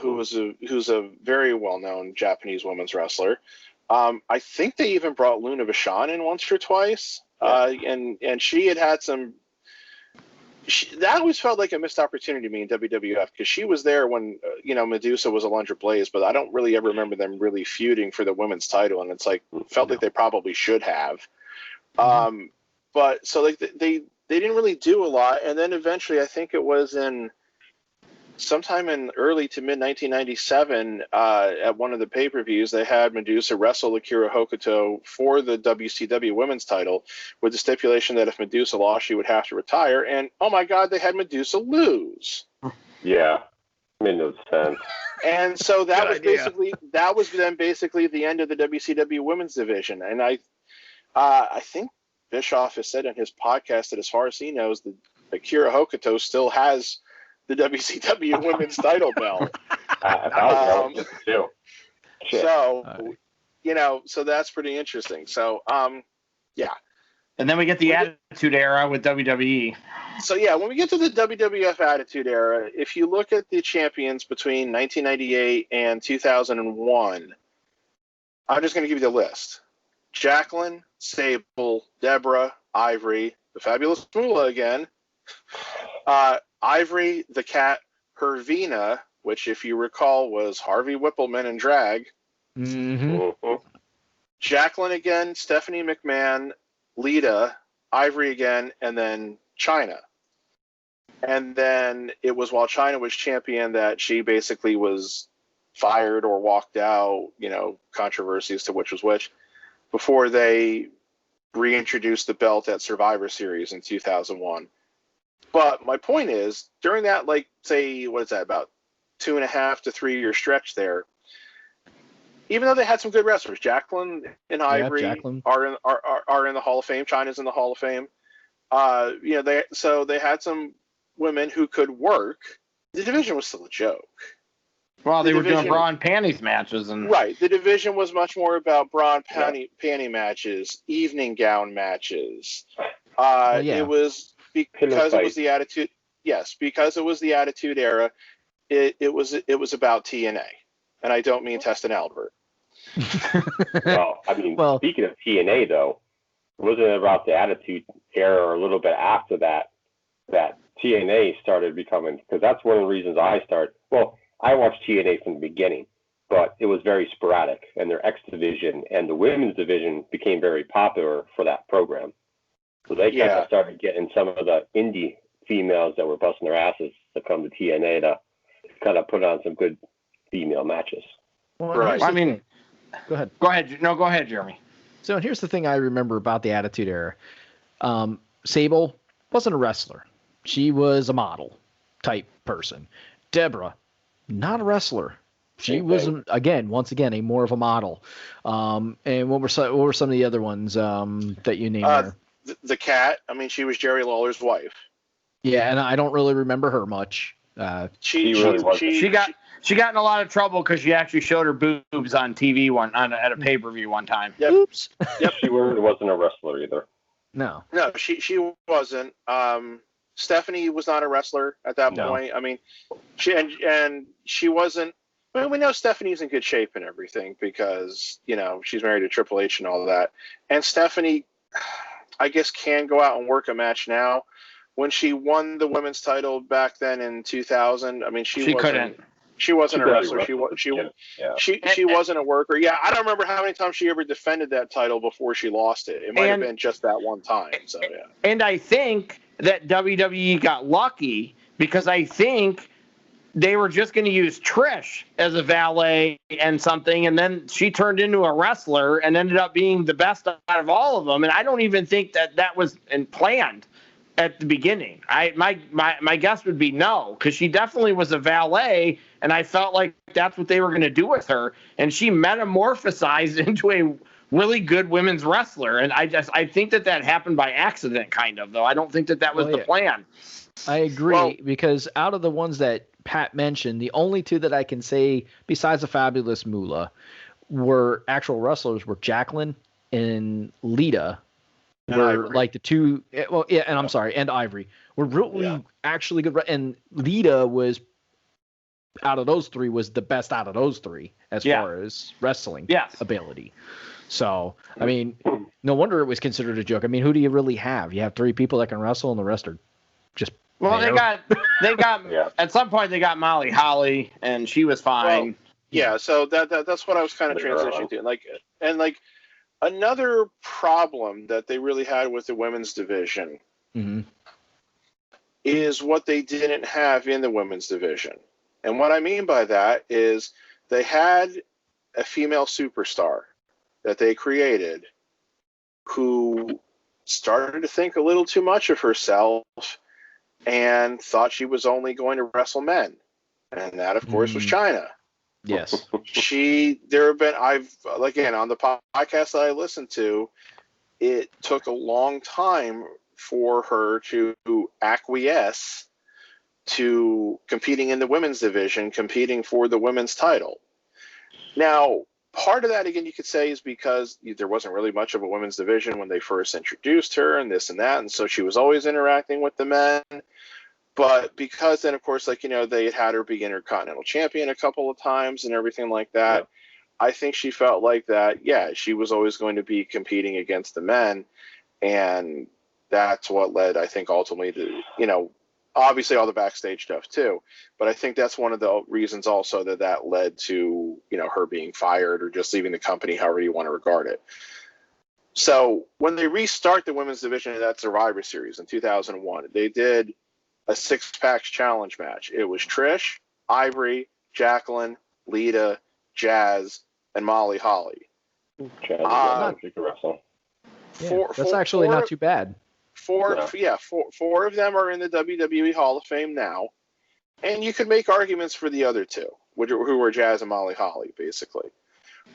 [SPEAKER 4] who's a very well-known Japanese women's wrestler. I think they even brought Luna Vachon in once or twice. And she had some. That always felt like a missed opportunity to me in WWF because she was there when Medusa was Alundra Blaze, but I don't really ever remember them really feuding for the women's title, and it's like felt like they probably should have. But so like they didn't really do a lot, and then eventually I think it was in sometime in early to mid 1997 at one of the pay-per-views they had Medusa wrestle Akira Hokuto for the WCW women's title with the stipulation that if Medusa lost she would have to retire, and oh my god, they had Medusa lose.
[SPEAKER 1] Yeah, made no sense.
[SPEAKER 4] And so that was basically the end of the WCW women's division. And I think Bischoff has said in his podcast that as far as he knows, that Akira Hokuto still has the WCW women's title belt. So that's pretty interesting. So, yeah.
[SPEAKER 3] And then we get the Attitude Era with WWE.
[SPEAKER 4] So, yeah, when we get to the WWF Attitude Era, if you look at the champions between 1998 and 2001, I'm just going to give you the list. Jacqueline, Sable, Deborah, Ivory, the Fabulous Moolah again, Ivory, the Cat, Hervina, which, if you recall, was Harvey Whippleman in drag. Jacqueline again, Stephanie McMahon, Lita, Ivory again, and then Chyna. And then it was while Chyna was champion that she basically was fired or walked out, controversy as to which was which, before they reintroduced the belt at Survivor Series in 2001. But my point is, during that, like, say, what is that, about 2.5 to 3 year stretch there, even though they had some good wrestlers, Jacqueline and Ivory are in the Hall of Fame. Chyna's in the Hall of Fame. They had some women who could work. The division was still a joke.
[SPEAKER 3] Well, they were doing bra and panties matches, and
[SPEAKER 4] right. The division was much more about bra and panty matches, evening gown matches. It was because it was the attitude. Yes, because it was the Attitude Era. It was about TNA, and I don't mean Test and Albert.
[SPEAKER 1] Speaking of TNA, though, wasn't it about the Attitude Era or a little bit after that TNA started becoming? Because that's one of the reasons I started. Well, I watched TNA from the beginning, but it was very sporadic, and their X division and the women's division became very popular for that program. So they kind of started getting some of the indie females that were busting their asses to come to TNA to kind of put on some good female matches.
[SPEAKER 2] Well,
[SPEAKER 4] right.
[SPEAKER 3] I mean,
[SPEAKER 2] go ahead.
[SPEAKER 3] Go ahead. No, go ahead, Jeremy.
[SPEAKER 2] So here's the thing I remember about the Attitude Era. Sable wasn't a wrestler. She was a model type person. Deborah, not a wrestler. She was, once again, a more of a model. And what were some of the other ones that you named there?
[SPEAKER 4] The Cat. I mean, she was Jerry Lawler's wife.
[SPEAKER 2] Yeah, and I don't really remember her much.
[SPEAKER 3] She She got in a lot of trouble because she actually showed her boobs on TV at a pay-per-view one time.
[SPEAKER 1] Yep.
[SPEAKER 2] Oops.
[SPEAKER 1] Yep. She wasn't a wrestler either.
[SPEAKER 2] No,
[SPEAKER 4] she wasn't. Stephanie was not a wrestler at that point. I mean, she wasn't. I mean, we know Stephanie's in good shape and everything because she's married to Triple H and all that. And Stephanie, I guess, can go out and work a match now. When she won the women's title back then in 2000, I mean, she couldn't. She wasn't a wrestler. She wasn't a worker. Yeah, I don't remember how many times she ever defended that title before she lost it. It might have been just that one time. So yeah.
[SPEAKER 3] And I think that WWE got lucky because I think they were just going to use Trish as a valet and something, and then she turned into a wrestler and ended up being the best out of all of them. And I don't even think that was planned at the beginning. My guess would be no, because she definitely was a valet, and I felt like that's what they were going to do with her. And she metamorphosized into a really good women's wrestler. And I think that happened by accident, kind of, though. I don't think that was the plan.
[SPEAKER 2] I agree, because out of the ones that Pat mentioned, the only two that I can say, besides the Fabulous Moolah, were actual wrestlers were Jacqueline and Lita. Were like the two, and I'm sorry, and Ivory were really actually good. And Lita was, out of those three, was the best out of those three as far as wrestling ability. So, I mean, no wonder it was considered a joke. I mean, who do you really have? You have three people that can wrestle, and the rest are just.
[SPEAKER 3] Well, they got at some point they got Molly Holly, and she was fine.
[SPEAKER 4] Well, so that's what I was kind of transitioning to, another problem that they really had with the women's division is what they didn't have in the women's division. And what I mean by that is they had a female superstar that they created who started to think a little too much of herself and thought she was only going to wrestle men. And that, of course, was Chyna.
[SPEAKER 2] Yes.
[SPEAKER 4] On the podcast that I listened to, it took a long time for her to acquiesce to competing in the women's division, competing for the women's title. Now, part of that, again, you could say is because there wasn't really much of a women's division when they first introduced her and this and that, and so she was always interacting with the men. But because then, of course, they had her be Intercontinental Champion a couple of times and everything like that, I think she felt like that, she was always going to be competing against the men. And that's what led, I think, ultimately to, obviously all the backstage stuff too. But I think that's one of the reasons also that led to, her being fired or just leaving the company, however you want to regard it. So when they restart the women's division in that Survivor Series in 2001, they did a six-pack challenge match. It was Trish, Ivory, Jacqueline, Lita, Jazz, and Molly Holly.
[SPEAKER 1] Jazz is a wrestler.
[SPEAKER 2] That's actually not too bad.
[SPEAKER 4] Four of them are in the WWE Hall of Fame now, and you could make arguments for the other two, who were Jazz and Molly Holly, basically.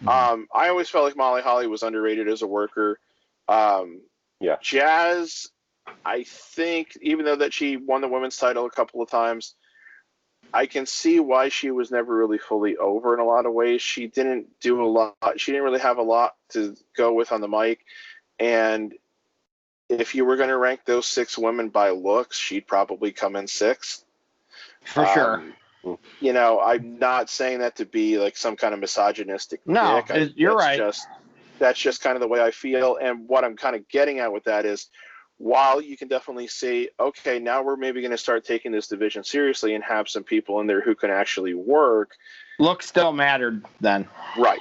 [SPEAKER 4] I always felt like Molly Holly was underrated as a worker. Jazz, I think, even though that she won the women's title a couple of times, I can see why she was never really fully over in a lot of ways. She didn't do a lot. She didn't really have a lot to go with on the mic. And if you were going to rank those six women by looks, she'd probably come in sixth.
[SPEAKER 3] For sure.
[SPEAKER 4] I'm not saying that to be like some kind of misogynistic.
[SPEAKER 3] No, you're right.
[SPEAKER 4] That's just kind of the way I feel. And what I'm kind of getting at with that is, while you can definitely see, okay, now we're maybe going to start taking this division seriously and have some people in there who can actually work.
[SPEAKER 3] Look still mattered then.
[SPEAKER 4] Right.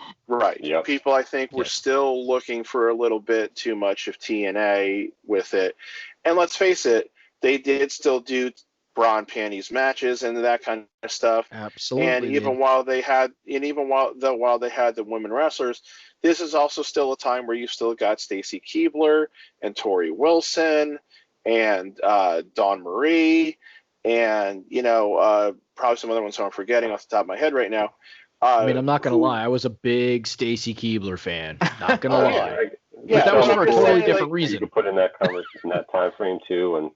[SPEAKER 1] Yep.
[SPEAKER 4] People, I think, were still looking for a little bit too much of TNA with it. And let's face it, they did still do bra and panties matches and that kind of stuff.
[SPEAKER 2] Absolutely.
[SPEAKER 4] And even while they had the women wrestlers, this is also still a time where you've still got Stacy Keibler and Tori Wilson and Dawn Marie and probably some other ones who I'm forgetting off the top of my head right now.
[SPEAKER 2] I'm not gonna lie, I was a big Stacy Keibler fan. Not gonna lie.
[SPEAKER 1] But
[SPEAKER 2] that was for a totally different reason.
[SPEAKER 1] You could put in that conversation, that time frame too, and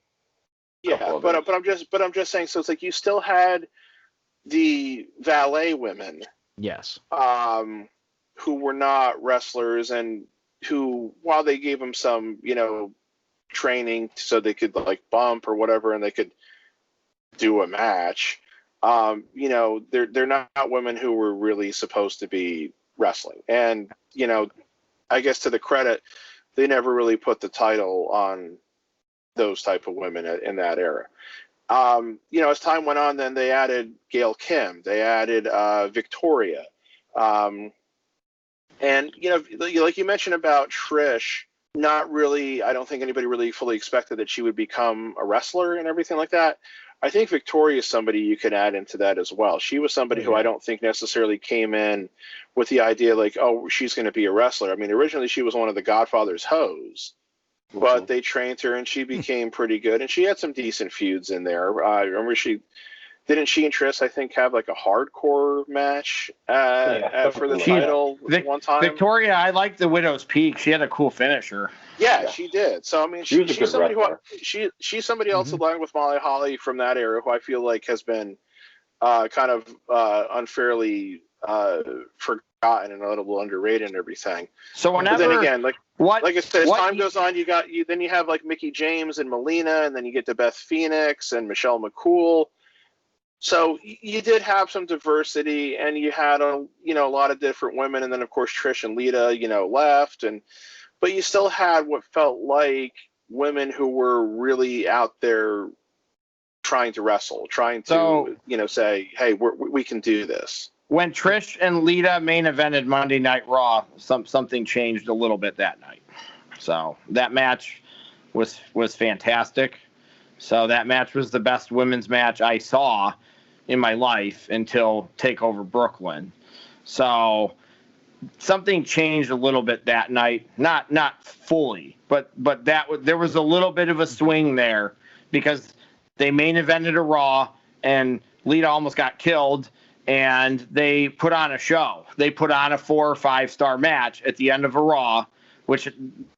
[SPEAKER 4] but I'm just saying. So it's like you still had the valet women.
[SPEAKER 2] Yes.
[SPEAKER 4] Who were not wrestlers and who, while they gave them some, training so they could like bump or whatever and they could do a match, they're not women who were really supposed to be wrestling. And, I guess to the credit, they never really put the title on those type of women in that era. As time went on, then they added Gail Kim, they added Victoria. And, like you mentioned about Trish, not really, I don't think anybody really fully expected that she would become a wrestler and everything like that. I think Victoria is somebody you can add into that as well. She was somebody who I don't think necessarily came in with the idea like, oh, she's going to be a wrestler. I mean, originally she was one of the Godfather's hoes, but they trained her and she became pretty good. And she had some decent feuds in there. I remember Didn't she and Trish, I think, have like a hardcore match for the title one time?
[SPEAKER 3] Victoria, I like the Widow's Peak. She had a cool finisher.
[SPEAKER 4] Yeah, she did. So I mean, she's somebody she's somebody else along with Molly Holly from that era who I feel like has been kind of unfairly forgotten and a little underrated and everything.
[SPEAKER 3] So whenever,
[SPEAKER 4] but then again, like I said, as time goes on, then you have like Mickie James and Melina, and then you get to Beth Phoenix and Michelle McCool. So you did have some diversity, and you had a lot of different women, and then of course Trish and Lita, left, but you still had what felt like women who were really out there trying to wrestle, trying to say, hey, we can do this.
[SPEAKER 3] When Trish and Lita main evented Monday Night Raw, something changed a little bit that night. So that match was fantastic. So that match was the best women's match I saw in my life until TakeOver Brooklyn. So something changed a little bit that night, not fully, but there was a little bit of a swing there because they main evented a Raw and Lita almost got killed, and they put on a show. They put on a 4 or 5 star match at the end of a Raw, which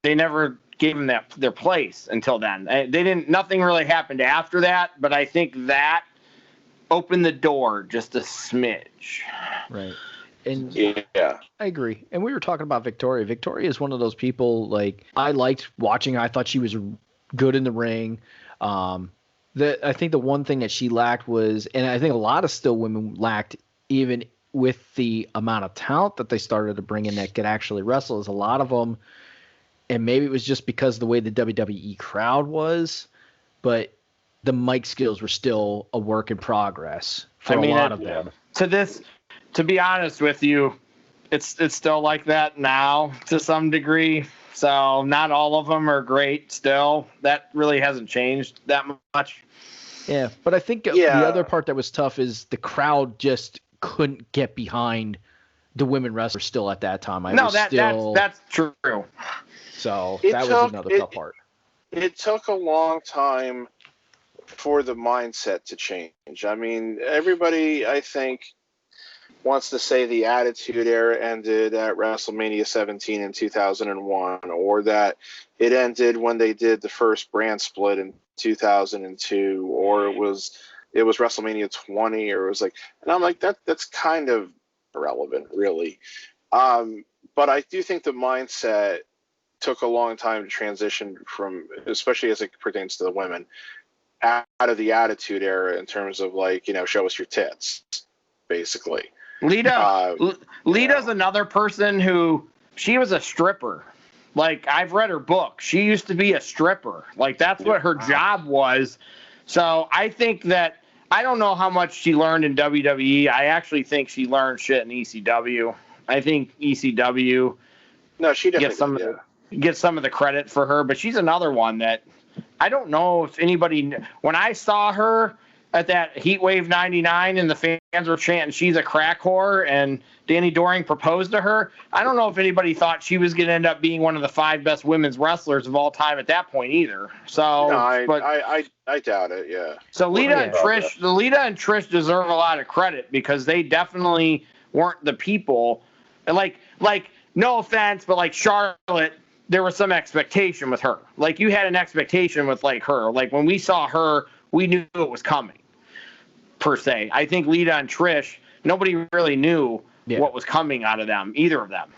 [SPEAKER 3] they never gave them their place until then. Nothing really happened after that, but I think that opened the door just a smidge.
[SPEAKER 2] Right. And
[SPEAKER 1] yeah,
[SPEAKER 2] I agree. And we were talking about Victoria. Victoria is one of those people, like, I liked watching her. I thought she was good in the ring. I think the one thing that she lacked was, and I think a lot of still women lacked, even with the amount of talent that they started to bring in that could actually wrestle, is a lot of them, and maybe it was just because of the way the WWE crowd was, but the mic skills were still a work in progress for a lot of them.
[SPEAKER 3] To be honest with you, it's still like that now to some degree. So not all of them are great still. That really hasn't changed that much.
[SPEAKER 2] Yeah, but I think the other part that was tough is the crowd just couldn't get behind the women wrestlers still at that time.
[SPEAKER 3] That's true.
[SPEAKER 2] So that was another tough part.
[SPEAKER 4] It took a long time for the mindset to change. I mean, everybody, I think, wants to say the Attitude Era ended at WrestleMania 17 in 2001, or that it ended when they did the first brand split in 2002, or it was WrestleMania 20, or it was like, and I'm like, that's kind of irrelevant, really. But I do think the mindset took a long time to transition from, especially as it pertains to the women, out of the Attitude Era in terms of like, show us your tits, basically.
[SPEAKER 3] Lita's another person who, she was a stripper. Like, I've read her book. She used to be a stripper. Like, that's what her job was. So I think that, I don't know how much she learned in WWE. I actually think she learned shit in ECW. I think ECW
[SPEAKER 4] she definitely
[SPEAKER 3] gets some of the credit for her, but she's another one that I don't know if anybody, when I saw her at that Heatwave 99 and the fans were chanting, she's a crack whore, and Danny Doring proposed to her, I don't know if anybody thought she was going to end up being one of the 5 best women's wrestlers of all time at that point either. So,
[SPEAKER 4] no, I doubt it. Yeah.
[SPEAKER 3] So Lita and Trish deserve a lot of credit because they definitely weren't the people. Like no offense, but like Charlotte, there was some expectation with her. Like, you had an expectation with like her. Like, when we saw her, we knew it was coming. per se. I think Lita and Trish, nobody really knew what was coming out of them, either of them.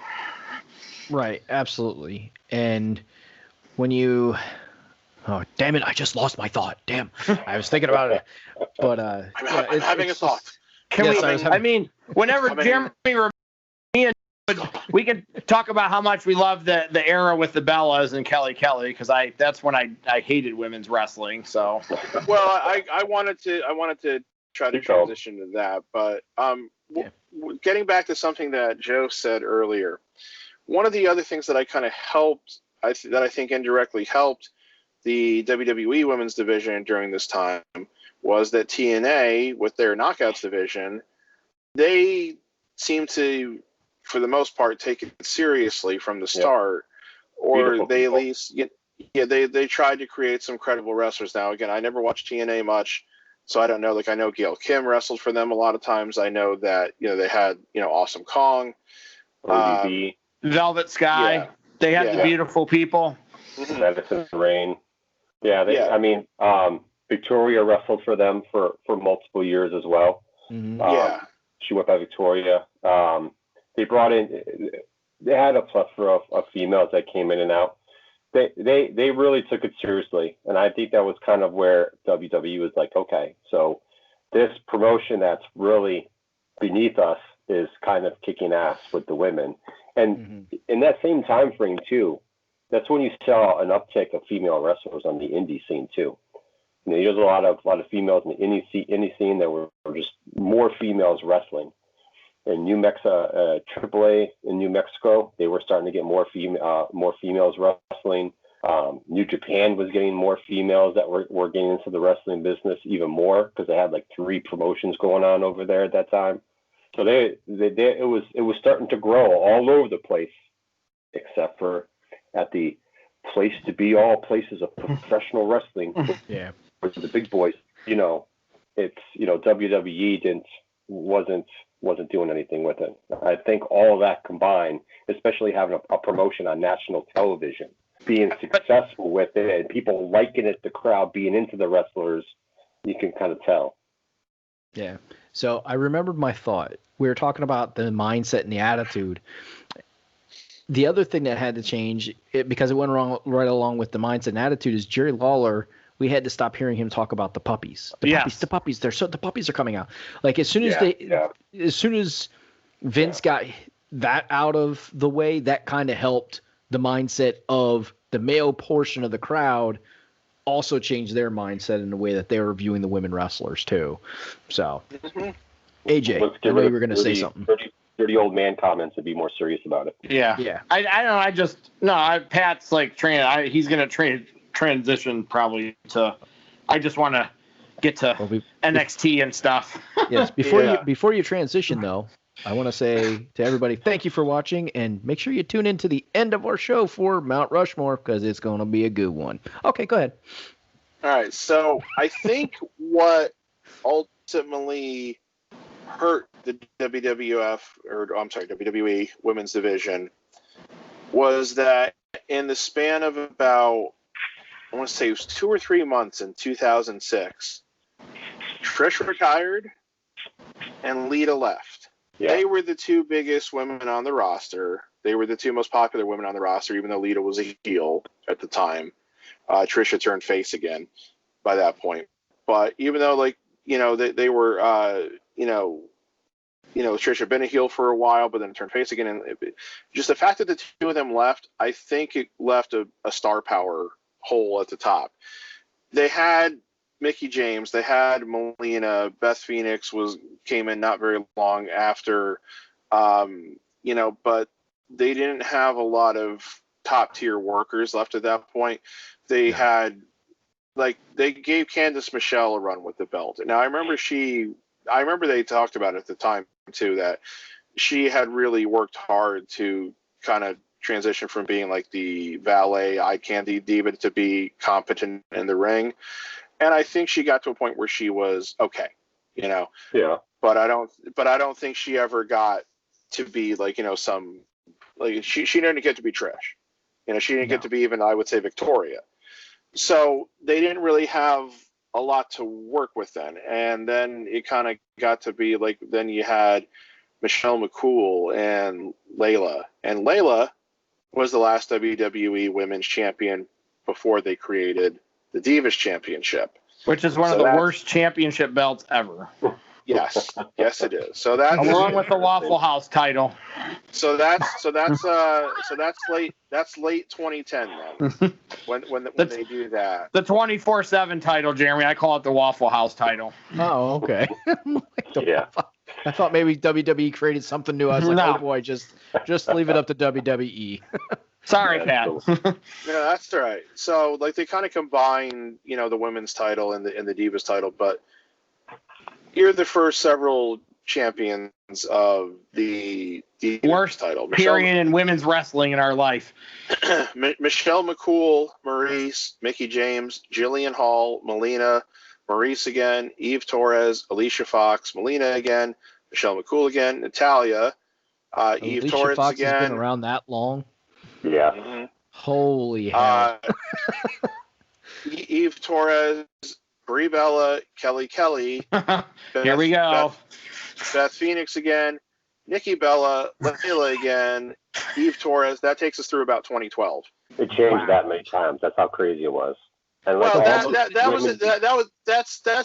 [SPEAKER 2] Right, absolutely. And when you, oh damn it, I just lost my thought. Damn, I was thinking about it, but
[SPEAKER 4] I'm having a thought.
[SPEAKER 3] Whenever Jeremy, me and we can talk about how much we love the era with the Bellas and Kelly, because that's when I hated women's wrestling. So,
[SPEAKER 4] well, I wanted to try to transition to that, but getting back to something that Joe said earlier, one of the other things that I kind of helped, that I think indirectly helped the WWE women's division during this time, was that TNA, with their Knockouts division, they seemed to, for the most part, take it seriously from the start, or they at least, they tried to create some credible wrestlers. Now, again, I never watched TNA much, so I don't know. Like, I know Gail Kim wrestled for them a lot of times. I know that, they had, Awesome Kong.
[SPEAKER 3] Velvet Sky. Yeah. They had the beautiful people.
[SPEAKER 1] Madison Rain. I mean, Victoria wrestled for them for multiple years as well. She went by Victoria. They brought in, they had a plethora of females that came in and out. They really took it seriously, and I think that was kind of where WWE was like, okay, so this promotion that's really beneath us is kind of kicking ass with the women. And in that same time frame too, that's when you saw an uptick of female wrestlers on the indie scene too. There's a lot of females in the indie scene. There were just more females wrestling. In New Mexico, AAA in New Mexico, they were starting to get more females wrestling. New Japan was getting more females that were getting into the wrestling business even more, because they had like 3 promotions going on over there at that time. So it was starting to grow all over the place, except for at the place to be all places of professional wrestling.
[SPEAKER 2] Yeah,
[SPEAKER 1] with the big boys. It's WWE wasn't doing anything with it. I think all of that combined, especially having a promotion on national television, being successful with it, and people liking it, the crowd being into the wrestlers, you can kind of tell.
[SPEAKER 2] Yeah. So I remembered my thought. We were talking about the mindset and the attitude. The other thing that had to change, because it went wrong right along with the mindset and attitude, is Jerry Lawler. We had to stop hearing him talk about the puppies. The puppies. The puppies are coming out. Like as soon as Vince got that out of the way, that kind of helped the mindset of the male portion of the crowd also change their mindset in the way that they were viewing the women wrestlers too. So, AJ, I know you were going to say something.
[SPEAKER 1] Dirty old man comments and be more serious about it.
[SPEAKER 3] Yeah. I don't know. Pat's like training. He's going to transition probably to. I just want to get to NXT and stuff.
[SPEAKER 2] Yes. Before you transition though, I want to say to everybody, thank you for watching, and make sure you tune in to the end of our show for Mount Rushmore, because it's going to be a good one. Okay, go ahead.
[SPEAKER 4] All right. So I think what ultimately hurt the WWE women's division was that in the span of about, I want to say it was 2 or 3 months in 2006, Trish retired and Lita left. Yeah. They were the 2 biggest women on the roster. They were the 2 most popular women on the roster, even though Lita was a heel at the time. Trish had turned face again by that point. But even though, they were, Trish had been a heel for a while, but then turned face again. And just the fact that the 2 of them left, I think it left a star power hole at the top. They had Mickie James, they had Melina, Beth Phoenix came in not very long after, but they didn't have a lot of top tier workers left at that point. They had, they gave Candice Michelle a run with the belt. Now I remember they talked about it at the time too, that she had really worked hard to kind of transition from being like the valet eye candy diva to be competent in the ring. And I think she got to a point where she was okay, Yeah. But I don't think she ever got to be she didn't get to be Trish. She didn't get to be even, I would say, Victoria. So they didn't really have a lot to work with then. And then it kind of got to be like, then you had Michelle McCool and Layla. And Layla was the last WWE Women's Champion before they created the Divas Championship.
[SPEAKER 3] Which is one of the worst championship belts ever.
[SPEAKER 4] Yes, yes, it is. So that's
[SPEAKER 3] along with the Waffle House title.
[SPEAKER 4] So that's late 2010 then. when they do that.
[SPEAKER 3] The 24/7 title, Jeremy. I call it the Waffle House title.
[SPEAKER 2] Oh, okay.
[SPEAKER 1] Yeah.
[SPEAKER 2] I thought maybe WWE created something new. I was like, oh boy, just leave it up to WWE.
[SPEAKER 3] Sorry, Pat.
[SPEAKER 4] Yeah, that's all right. So like they kind of combine, the women's title and the Divas title, but you're the first several champions of the
[SPEAKER 3] worst
[SPEAKER 4] title.
[SPEAKER 3] Period in women's wrestling in our life.
[SPEAKER 4] Michelle McCool, Maurice, Mickie James, Jillian Hall, Melina, Maurice again, Eve Torres, Alicia Fox, Melina again, Michelle McCool again, Natalia, Eve
[SPEAKER 2] Alicia
[SPEAKER 4] Torres
[SPEAKER 2] Fox
[SPEAKER 4] again.
[SPEAKER 2] Has been around that long.
[SPEAKER 1] Yeah.
[SPEAKER 4] Mm-hmm.
[SPEAKER 2] Holy hell.
[SPEAKER 4] Eve Torres, Brie Bella, Kelly.
[SPEAKER 3] Here we go.
[SPEAKER 4] Beth Phoenix again, Nikki Bella, Layla again, Eve Torres. That takes us through about 2012.
[SPEAKER 1] It changed that many times. That's how crazy it was. And
[SPEAKER 4] well, that's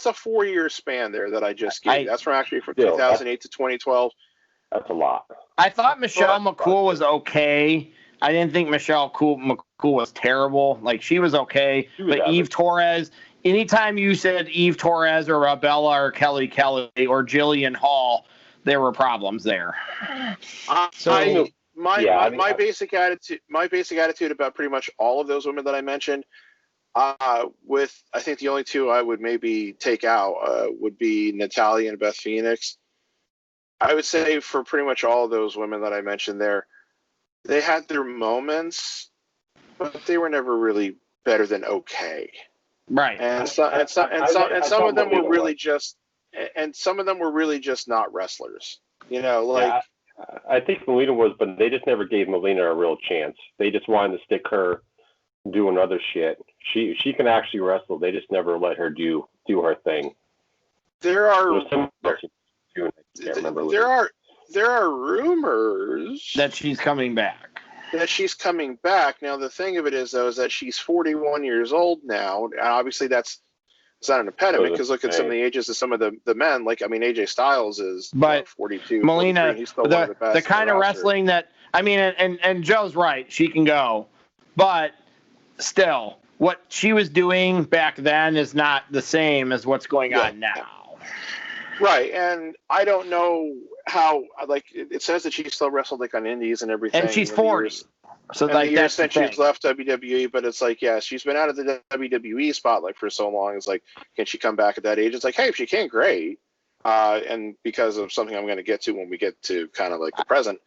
[SPEAKER 4] a 4-year span there that I just gave. That's from 2008 to 2012.
[SPEAKER 1] That's a lot.
[SPEAKER 3] I thought Michelle McCool was okay. I didn't think Michelle McCool was terrible. Like, she was okay. But Eve Torres, anytime you said Eve Torres or Bella or Kelly or Jillian Hall, there were problems there.
[SPEAKER 4] My basic attitude about pretty much all of those women that I mentioned, with I think the only two I would maybe take out would be Natalia and Beth Phoenix. I would say for pretty much all of those women that I mentioned there, they had their moments, but they were never really better than okay.
[SPEAKER 3] Right.
[SPEAKER 4] And some of them were really just not wrestlers.
[SPEAKER 1] I think Melina was, but they just never gave Melina a real chance. They just wanted to stick her doing other shit. She can actually wrestle. They just never let her do her thing.
[SPEAKER 4] There are rumors
[SPEAKER 3] that she's coming back.
[SPEAKER 4] Now the thing of it is though is that she's 41 years old now, and obviously it's not an impediment because look at some of the ages of some of the men. Like AJ Styles is 42.
[SPEAKER 3] Melina,
[SPEAKER 4] he's still one of the best.
[SPEAKER 3] The kind of wrestling that and Joe's right, she can go, but still, what she was doing back then is not the same as what's going on now.
[SPEAKER 4] Right, and I don't know how. Like it says that she still wrestled like on indies and everything,
[SPEAKER 3] and she's 40. So
[SPEAKER 4] like that's since she's left WWE, but it's like she's been out of the WWE spotlight for so long. It's like, can she come back at that age? It's like, hey, if she can, great. And because of something I'm going to get to when we get to kind of like the present.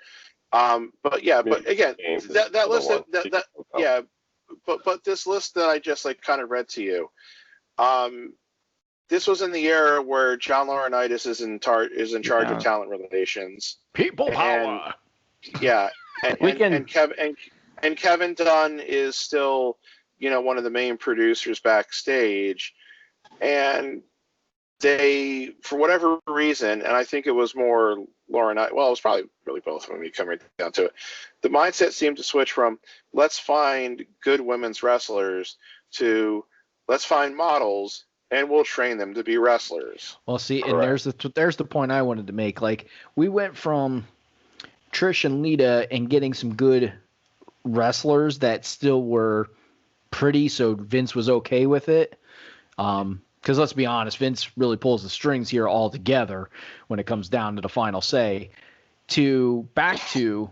[SPEAKER 4] But again, that list but this list that I just like kind of read to you. This was in the era where John Laurinaitis is in charge of talent relations.
[SPEAKER 2] People power.
[SPEAKER 4] And Kevin Dunn is still, one of the main producers backstage, and they, for whatever reason, and I think it was more Laurinaitis. Well, it was probably really both of them. You come right down to it. The mindset seemed to switch from let's find good women's wrestlers to let's find models. And we'll train them to be wrestlers.
[SPEAKER 2] Well, see, correct. And there's the point I wanted to make. Like, we went from Trish and Lita and getting some good wrestlers that still were pretty, so Vince was okay with it. Because let's be honest, Vince really pulls the strings here altogether when it comes down to the final say. Back to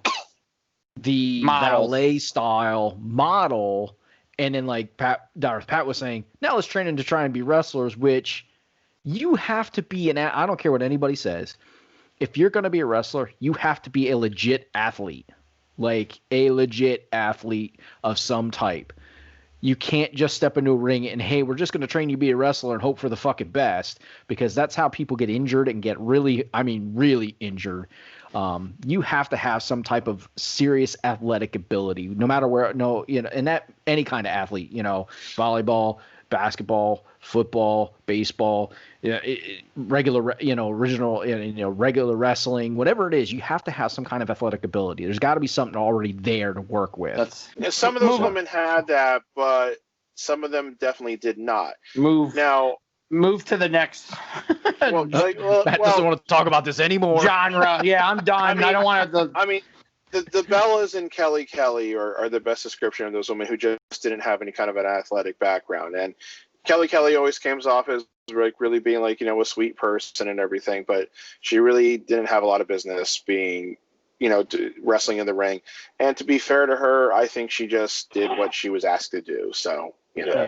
[SPEAKER 2] the ballet style model. And then, like Pat was saying, now let's train them to try and be wrestlers, which you have to be I don't care what anybody says. If you're going to be a wrestler, you have to be a legit athlete, like a legit athlete of some type. You can't just step into a ring and, hey, we're just going to train you to be a wrestler and hope for the fucking best, because that's how people get injured and get really injured. You have to have some type of serious athletic ability, no matter where. And that any kind of athlete, volleyball, basketball, football, baseball, regular wrestling, whatever it is, you have to have some kind of athletic ability. There's got to be something already there to work with.
[SPEAKER 4] Some of those women had that, but some of them definitely did not.
[SPEAKER 3] Move to the next.
[SPEAKER 2] Matt doesn't want to talk about this anymore.
[SPEAKER 3] Genre. Yeah, I'm done. I don't want to.
[SPEAKER 4] I mean, the Bellas and Kelly are the best description of those women who just didn't have any kind of an athletic background. And Kelly always comes off as like really being like, a sweet person and everything, but she really didn't have a lot of business being, wrestling in the ring. And to be fair to her, I think she just did what she was asked to do. So,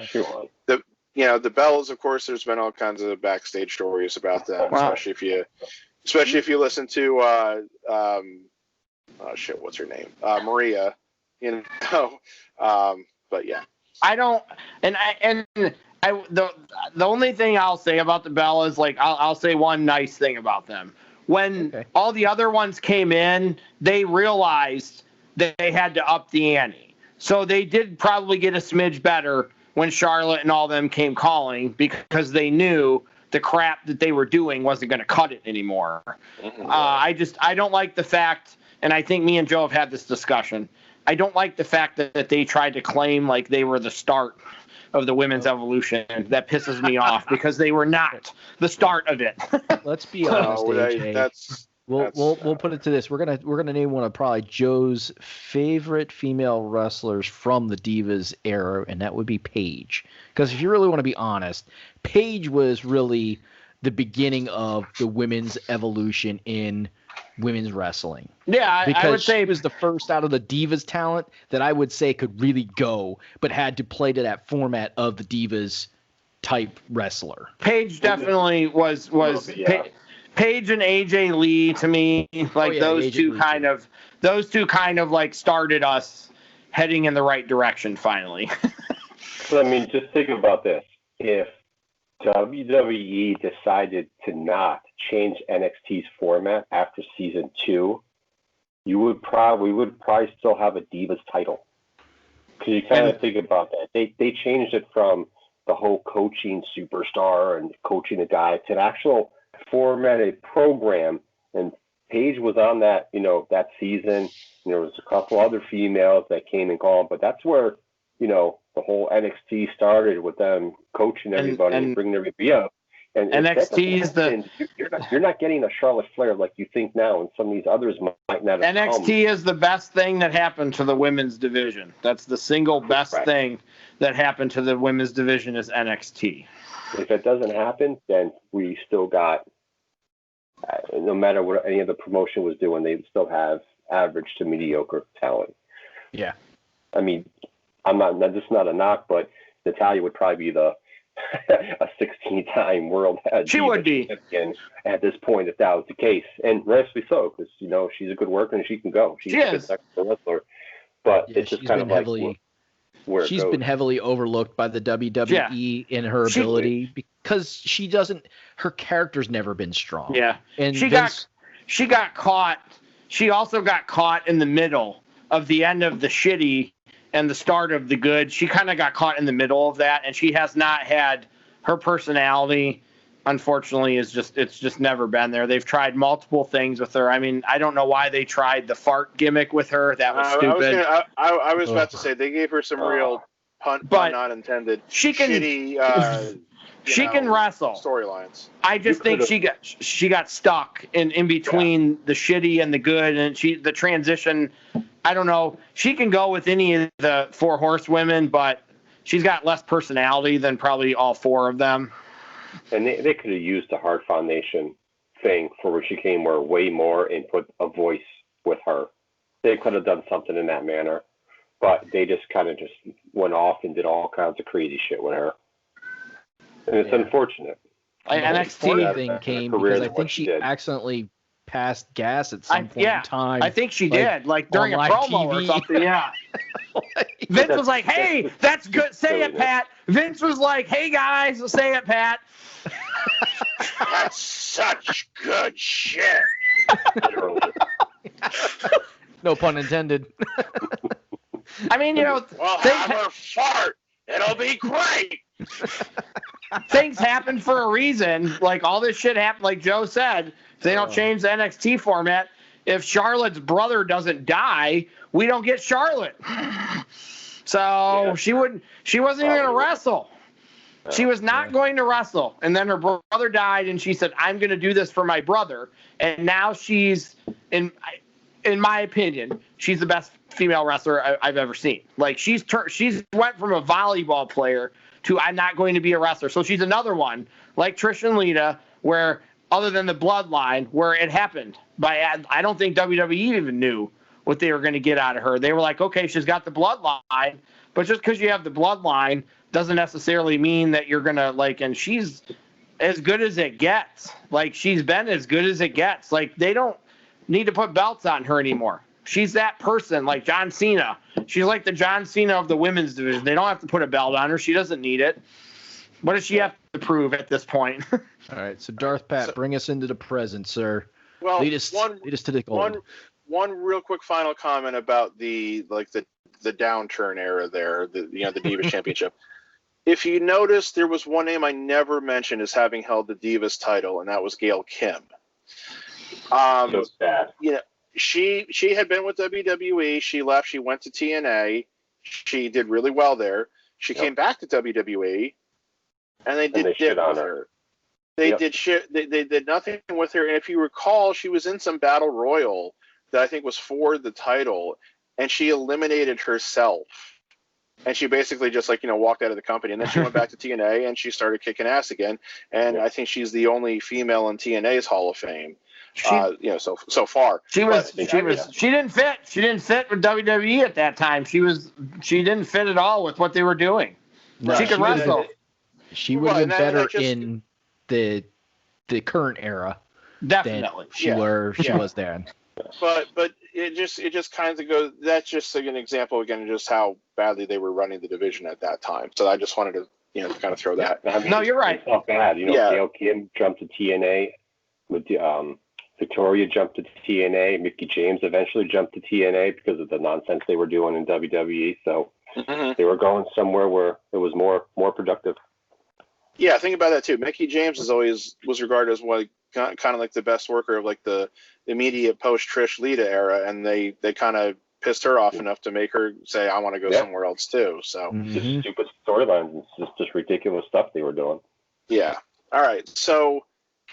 [SPEAKER 1] Sure.
[SPEAKER 4] The Bellas, of course, there's been all kinds of backstage stories about them, especially if you listen to what's her name? Maria, but yeah.
[SPEAKER 3] The only thing I'll say about the Bellas, like I'll say one nice thing about them. When all the other ones came in, they realized that they had to up the ante. So they did probably get a smidge better when Charlotte and all them came calling, because they knew the crap that they were doing wasn't going to cut it anymore. Mm-hmm. I don't like the fact, and I think me and Joe have had this discussion, I don't like the fact that they tried to claim like they were the start of the women's evolution. That pisses me off, because they were not the start of it.
[SPEAKER 2] Let's be honest, AJ. We'll put it to this. We're gonna name one of probably Joe's favorite female wrestlers from the Divas era, and that would be Paige. Because if you really want to be honest, Paige was really the beginning of the women's evolution in women's wrestling.
[SPEAKER 3] Yeah, I would say
[SPEAKER 2] she was the first out of the Divas talent that I would say could really go, but had to play to that format of the Divas type wrestler.
[SPEAKER 3] Paige definitely was. Paige and AJ Lee, to me, those two kind of like started us heading in the right direction finally.
[SPEAKER 1] So, just think about this. If WWE decided to not change NXT's format after season 2, we would probably still have a Divas title. Because you kind of think about that. They changed it from the whole coaching superstar and coaching a guy to an actual formatted program, and Paige was on that, that season. There was a couple other females that came and gone, but that's where, the whole NXT started, with them coaching everybody and bringing everybody up. And
[SPEAKER 3] NXT is
[SPEAKER 1] you're not getting a Charlotte Flair like you think now, and some of these others might not have
[SPEAKER 3] NXT is the best thing that happened to the women's division. That's the single best thing that happened to the women's division is NXT.
[SPEAKER 1] If it doesn't happen, then we still got, no matter what any other promotion was doing, they still have average to mediocre talent.
[SPEAKER 2] Yeah.
[SPEAKER 1] This is not a knock, but Natalya would probably be a 16-time world
[SPEAKER 3] she would be
[SPEAKER 1] at this point if that was the case, and rightfully so, because she's a good worker and she can go. She's a good wrestler, but it's just kind of like
[SPEAKER 2] she's been heavily overlooked by the WWE in her ability, because her character's never been strong.
[SPEAKER 3] Yeah. And she got caught. She also got caught in the middle of the end of the shitty and the start of the good. She kind of got caught in the middle of that, and she has not had her personality. Unfortunately, it's just never been there. They've tried multiple things with her. I don't know why they tried the fart gimmick with her. That was stupid.
[SPEAKER 4] I was about to say they gave her some real pun not intended.
[SPEAKER 3] She can wrestle.
[SPEAKER 4] Storylines.
[SPEAKER 3] I just think she got stuck in between the shitty and the good, and the transition. I don't know. She can go with any of the 4 horsewomen, but she's got less personality than probably all 4 of them.
[SPEAKER 1] And they could have used the Hart Foundation thing for where she came way more and put a voice with her. They could have done something in that manner, but they just kind of went off and did all kinds of crazy shit with her. And it's unfortunate.
[SPEAKER 2] NXT thing came because I think she accidentally passed gas at some point in time.
[SPEAKER 3] I think she did, during a promo or something. Yeah. Vince was like, "Hey, that's good. Say it, Pat." Vince was like, "Hey guys, say it, Pat."
[SPEAKER 4] That's such good shit.
[SPEAKER 2] No pun intended.
[SPEAKER 4] We'll have her fart. It'll be great.
[SPEAKER 3] Things happen for a reason. Like, all this shit happened, like Joe said. If they don't change the NXT format, if Charlotte's brother doesn't die, we don't get Charlotte. So she wasn't even going to wrestle. She was not going to wrestle. And then her brother died, and she said, I'm going to do this for my brother. And now she's, in my opinion, she's the best female wrestler I've ever seen. Like, she's went from a volleyball player to I'm not going to be a wrestler. So she's another one, like Trish and Lita, where other than the bloodline, where it happened. I don't think WWE even knew what they were going to get out of her. They were like, okay, she's got the bloodline, but just because you have the bloodline doesn't necessarily mean that you're going to, like, and she's as good as it gets. Like, she's been as good as it gets. Like, they don't need to put belts on her anymore. She's that person, like John Cena. She's like the John Cena of the women's division. They don't have to put a belt on her. She doesn't need it. What does she have to prove at this point?
[SPEAKER 2] All right, so Darth Pat, bring us into the present, sir.
[SPEAKER 4] Well,
[SPEAKER 2] lead us to the gold.
[SPEAKER 4] One real quick final comment about the downturn era there, the Divas Championship. If you notice, there was one name I never mentioned as having held the Divas title, and that was Gail Kim.
[SPEAKER 1] So sad.
[SPEAKER 4] She had been with WWE. She left. She went to TNA. She did really well there. She came back to WWE, and they did shit on her. They did shit. They did nothing with her. And if you recall, she was in some battle royal that I think was for the title, and she eliminated herself. And she basically just walked out of the company. And then she went back to TNA and she started kicking ass again. And I think she's the only female in TNA's Hall of Fame. So far. She
[SPEAKER 3] didn't fit. She didn't fit with WWE at that time. She didn't fit at all with what they were doing. No, she could wrestle.
[SPEAKER 2] She would have been better in the current era.
[SPEAKER 3] Definitely.
[SPEAKER 2] Than she was then.
[SPEAKER 4] But it just kind of goes. That's just an example again of just how badly they were running the division at that time. So I just wanted to kind of throw that.
[SPEAKER 3] I mean, no, you're right.
[SPEAKER 1] It's not bad. Gail Kim jumped to TNA. Victoria jumped to TNA. Mickie James eventually jumped to TNA because of the nonsense they were doing in WWE. So they were going somewhere where it was more productive.
[SPEAKER 4] Yeah, think about that too. Mickie James was regarded as kind of like the best worker of like the immediate post Trish Lita era, and they kind of pissed her off enough to make her say, "I want to go somewhere else too." So
[SPEAKER 1] just stupid storylines, just ridiculous stuff they were doing.
[SPEAKER 4] Yeah. All right. So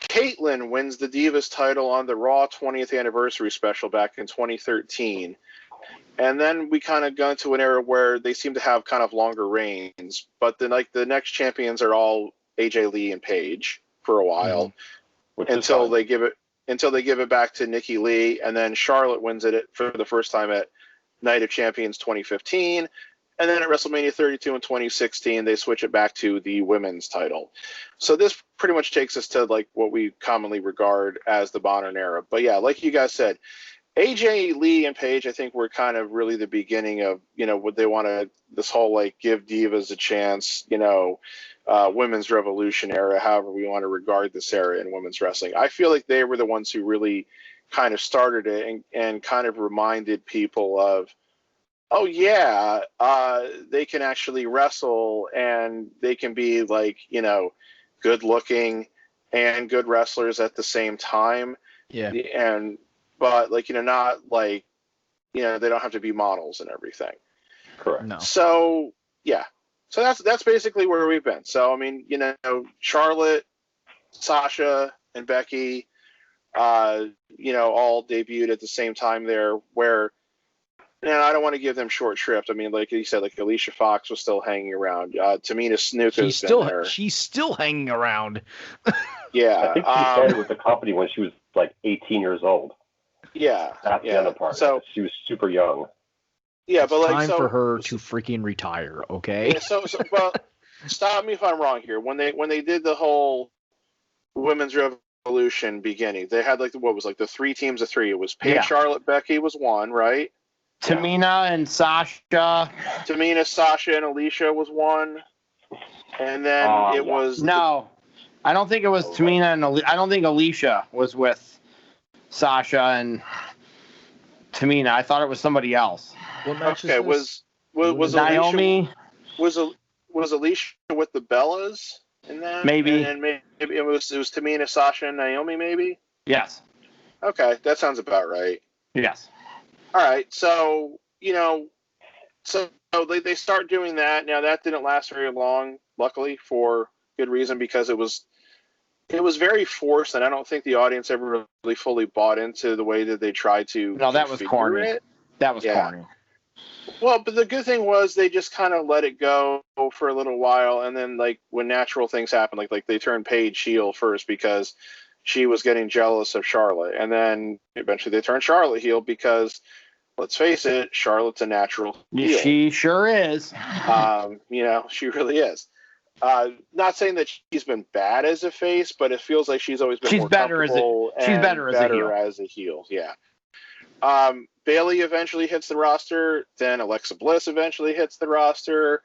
[SPEAKER 4] Caitlyn wins the Divas title on the Raw 20th anniversary special back in 2013. And then we kind of got into an era where they seem to have kind of longer reigns, but then the next champions are all AJ Lee and Paige for a while until they give it back to Nikki Lee, and then Charlotte wins it for the first time at Night of Champions 2015. And then at WrestleMania 32 in 2016, they switch it back to the women's title. So this pretty much takes us to what we commonly regard as the modern era. But yeah, like you guys said, AJ Lee and Paige, I think, were kind of really the beginning of, what they want to, this whole give divas a chance, women's revolution era, however we want to regard this era in women's wrestling. I feel like they were the ones who really kind of started it and kind of reminded people of, oh yeah, they can actually wrestle and they can be good looking and good wrestlers at the same time.
[SPEAKER 2] Yeah.
[SPEAKER 4] But not they don't have to be models and everything.
[SPEAKER 1] Correct.
[SPEAKER 2] No.
[SPEAKER 4] So yeah. So that's basically where we've been. So I mean, Charlotte, Sasha, and Becky, all debuted at the same time there. Where, I don't want to give them short shrift. I mean, like you said, Alicia Fox was still hanging around. Tamina Snuka's been there.
[SPEAKER 2] She's still hanging around.
[SPEAKER 4] Yeah.
[SPEAKER 1] I think she started with the company when she was 18 years old.
[SPEAKER 4] Yeah.
[SPEAKER 1] That's the other part. So she was super young.
[SPEAKER 4] Yeah,
[SPEAKER 2] it's
[SPEAKER 4] but
[SPEAKER 2] time for her to freaking retire, okay?
[SPEAKER 4] Yeah, so stop me if I'm wrong here. When they did the whole women's revolution beginning, they had the 3 teams of 3. It was Paige, Charlotte, Becky was one, right?
[SPEAKER 3] Tamina and Sasha.
[SPEAKER 4] Tamina, Sasha, and Alicia was one, and then it was
[SPEAKER 3] no. I don't think it was Tamina and I don't think Alicia was with Sasha and Tamina. I thought it was somebody else.
[SPEAKER 4] Okay, was
[SPEAKER 3] Naomi?
[SPEAKER 4] Was Alicia with the Bellas in that?
[SPEAKER 3] Maybe.
[SPEAKER 4] And maybe it was Tamina, Sasha, and Naomi, maybe?
[SPEAKER 3] Yes.
[SPEAKER 4] Okay, that sounds about right.
[SPEAKER 3] Yes.
[SPEAKER 4] All right, so, so they start doing that. Now, that didn't last very long, luckily, for good reason, because it was very forced, and I don't think the audience ever really fully bought into the way that they tried to.
[SPEAKER 3] No, that was corny. That was corny.
[SPEAKER 4] Well, but the good thing was they just kind of let it go for a little while, and then like when natural things happen, like they turned Paige heel first because she was getting jealous of Charlotte, and then eventually they turned Charlotte heel because, let's face it, Charlotte's a natural heel.
[SPEAKER 3] She sure is.
[SPEAKER 4] She really is. Not saying that she's been bad as a face, but it feels like she's always been more comfortable. She's better as a heel. Yeah. Bayley eventually hits the roster. Then Alexa Bliss eventually hits the roster,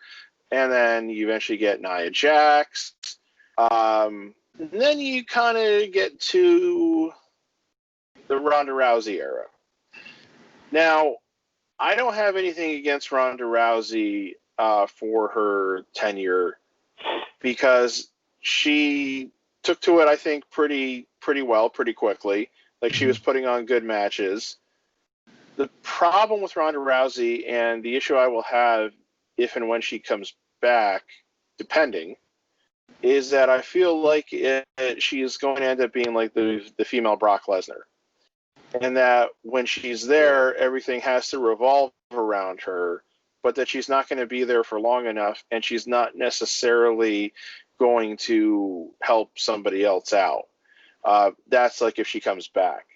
[SPEAKER 4] and then you eventually get Nia Jax. Then you kind of get to the Ronda Rousey era. Now, I don't have anything against Ronda Rousey for her tenure, because she took to it, I think, pretty well, pretty quickly. Like, she was putting on good matches. The problem with Ronda Rousey, and the issue I will have if and when she comes back, depending, is that I feel like she is going to end up being like the female Brock Lesnar. And that when she's there, everything has to revolve around her, but that she's not going to be there for long enough, and she's not necessarily going to help somebody else out. That's like if she comes back.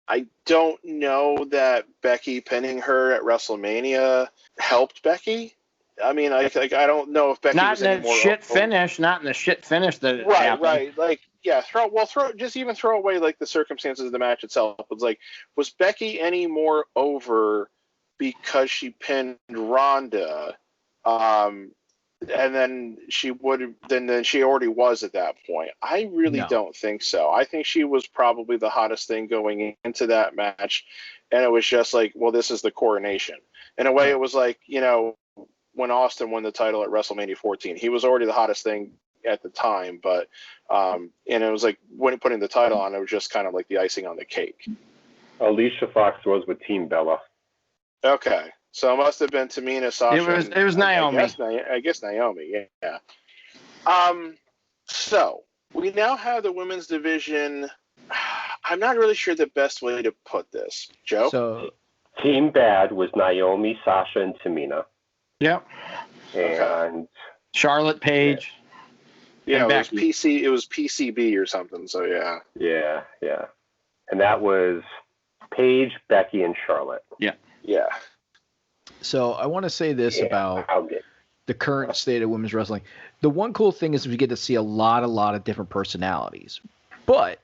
[SPEAKER 4] I don't know that Becky pinning her at WrestleMania helped Becky. I mean, I don't know if Becky was any more... Not in
[SPEAKER 3] the shit finish that
[SPEAKER 4] happened. Right. Like, yeah, throw away like the circumstances of the match itself. It was like, was Becky any more over because she pinned Ronda? And then she already was at that point. I really don't think so. I think she was probably the hottest thing going into that match, and it was just like, well, this is the coronation. In a way, it was like, when Austin won the title at WrestleMania 14, he was already the hottest thing at the time, but and it was like when putting the title on, it was just kind of like the icing on the cake.
[SPEAKER 1] Alicia Fox was with Team Bella.
[SPEAKER 4] Okay. So it must have been Tamina, Sasha.
[SPEAKER 3] It was Naomi.
[SPEAKER 4] I guess Naomi, yeah. So we now have the women's division. I'm not really sure the best way to put this. Joe?
[SPEAKER 2] So
[SPEAKER 1] Team Bad was Naomi, Sasha, and Tamina.
[SPEAKER 3] Yep.
[SPEAKER 1] And
[SPEAKER 3] Charlotte, Paige.
[SPEAKER 4] Yeah, it was PCB or something, so yeah.
[SPEAKER 1] Yeah. And that was Paige, Becky, and Charlotte.
[SPEAKER 3] Yeah.
[SPEAKER 4] Yeah.
[SPEAKER 2] So I want to say this about the current state of women's wrestling. The one cool thing is we get to see a lot of different personalities. But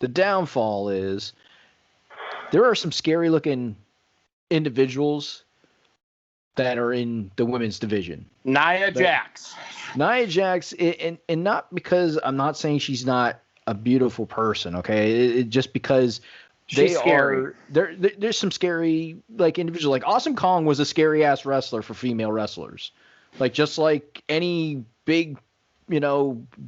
[SPEAKER 2] the downfall is there are some scary looking individuals that are in the women's division.
[SPEAKER 3] Nia Jax,
[SPEAKER 2] and not because I'm not saying she's not a beautiful person, okay? Just because
[SPEAKER 3] she's scary.
[SPEAKER 2] There's some scary like individuals. Like Awesome Kong was a scary ass wrestler for female wrestlers. Like just like any big,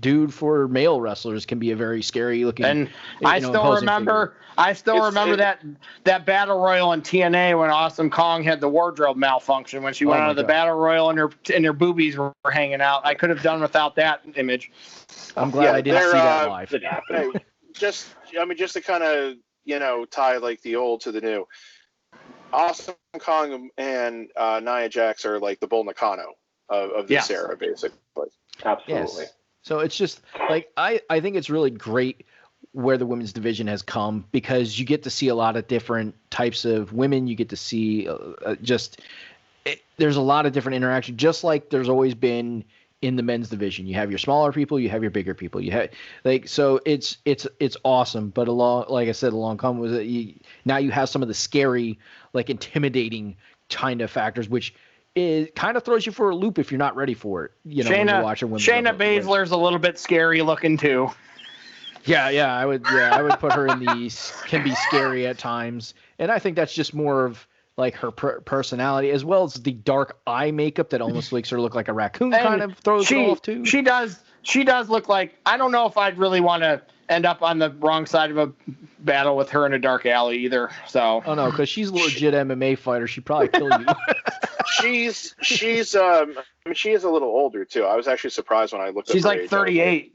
[SPEAKER 2] dude for male wrestlers can be a very scary looking.
[SPEAKER 3] And I still remember that battle royal in TNA when Awesome Kong had the wardrobe malfunction when she went out of the battle royal and her boobies were hanging out. I could have done without that image.
[SPEAKER 2] I'm glad I didn't see that live.
[SPEAKER 4] Hey, just to kind of tie like the old to the new. Awesome Kong and Nia Jax are like the Bull Nakano of this era, basically.
[SPEAKER 1] Absolutely.
[SPEAKER 2] Yes. So it's just like I think it's really great where the women's division has come because you get to see a lot of different types of women. You get to see there's a lot of different interaction, just like there's always been in the men's division. You have your smaller people, you have your bigger people. You have so it's awesome. But along come with it, now you have some of the scary, like intimidating kind of factors, which it kind of throws you for a loop if you're not ready for it. When you're watching women.
[SPEAKER 3] Shayna Baszler's a little bit scary looking too.
[SPEAKER 2] Yeah, I would put her in the can be scary at times, and I think that's just more of like her personality, as well as the dark eye makeup that almost makes her look like a raccoon, kind of throws it off too.
[SPEAKER 3] She does look like, I don't know if I'd really want to end up on the wrong side of a battle with her in a dark alley either. So.
[SPEAKER 2] Oh no, because she's a legit MMA fighter. She'd probably kill you.
[SPEAKER 4] She's she is a little older too. I was actually surprised when I looked.
[SPEAKER 3] She's like 38.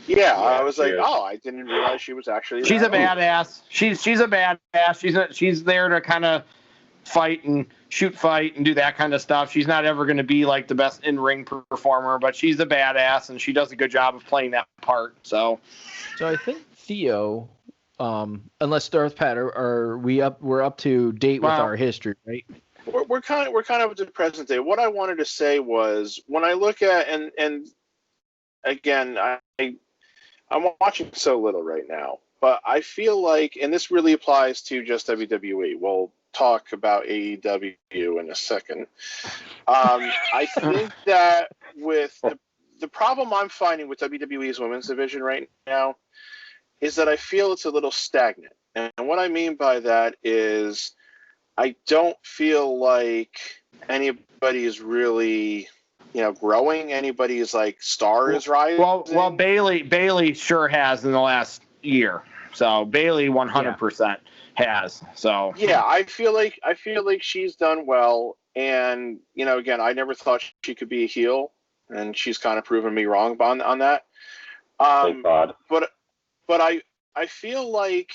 [SPEAKER 4] I was like, oh, I didn't realize she was actually.
[SPEAKER 3] She's a badass. She's a badass. She's there to kind of fight and do that kind of stuff. She's not ever going to be like the best in-ring performer, but she's a badass and she does a good job of playing that part. So
[SPEAKER 2] I think Theo, unless Darth Pat, we're up to date with our history, right?
[SPEAKER 4] We're kind of up to the present day. What I wanted to say was, when I look at and again, I'm watching so little right now, but I feel like, and this really applies to just WWE. We'll talk about AEW in a second. I think that with the problem I'm finding with WWE's women's division right now is that I feel it's a little stagnant. And what I mean by that is, I don't feel like anybody is really, growing. Anybody's like star is rising.
[SPEAKER 3] Well, Bailey sure has in the last year. So Bailey 100% has. So
[SPEAKER 4] yeah, I feel like she's done well. And again, I never thought she could be a heel, and she's kind of proven me wrong on that.
[SPEAKER 1] Thank God.
[SPEAKER 4] But I feel like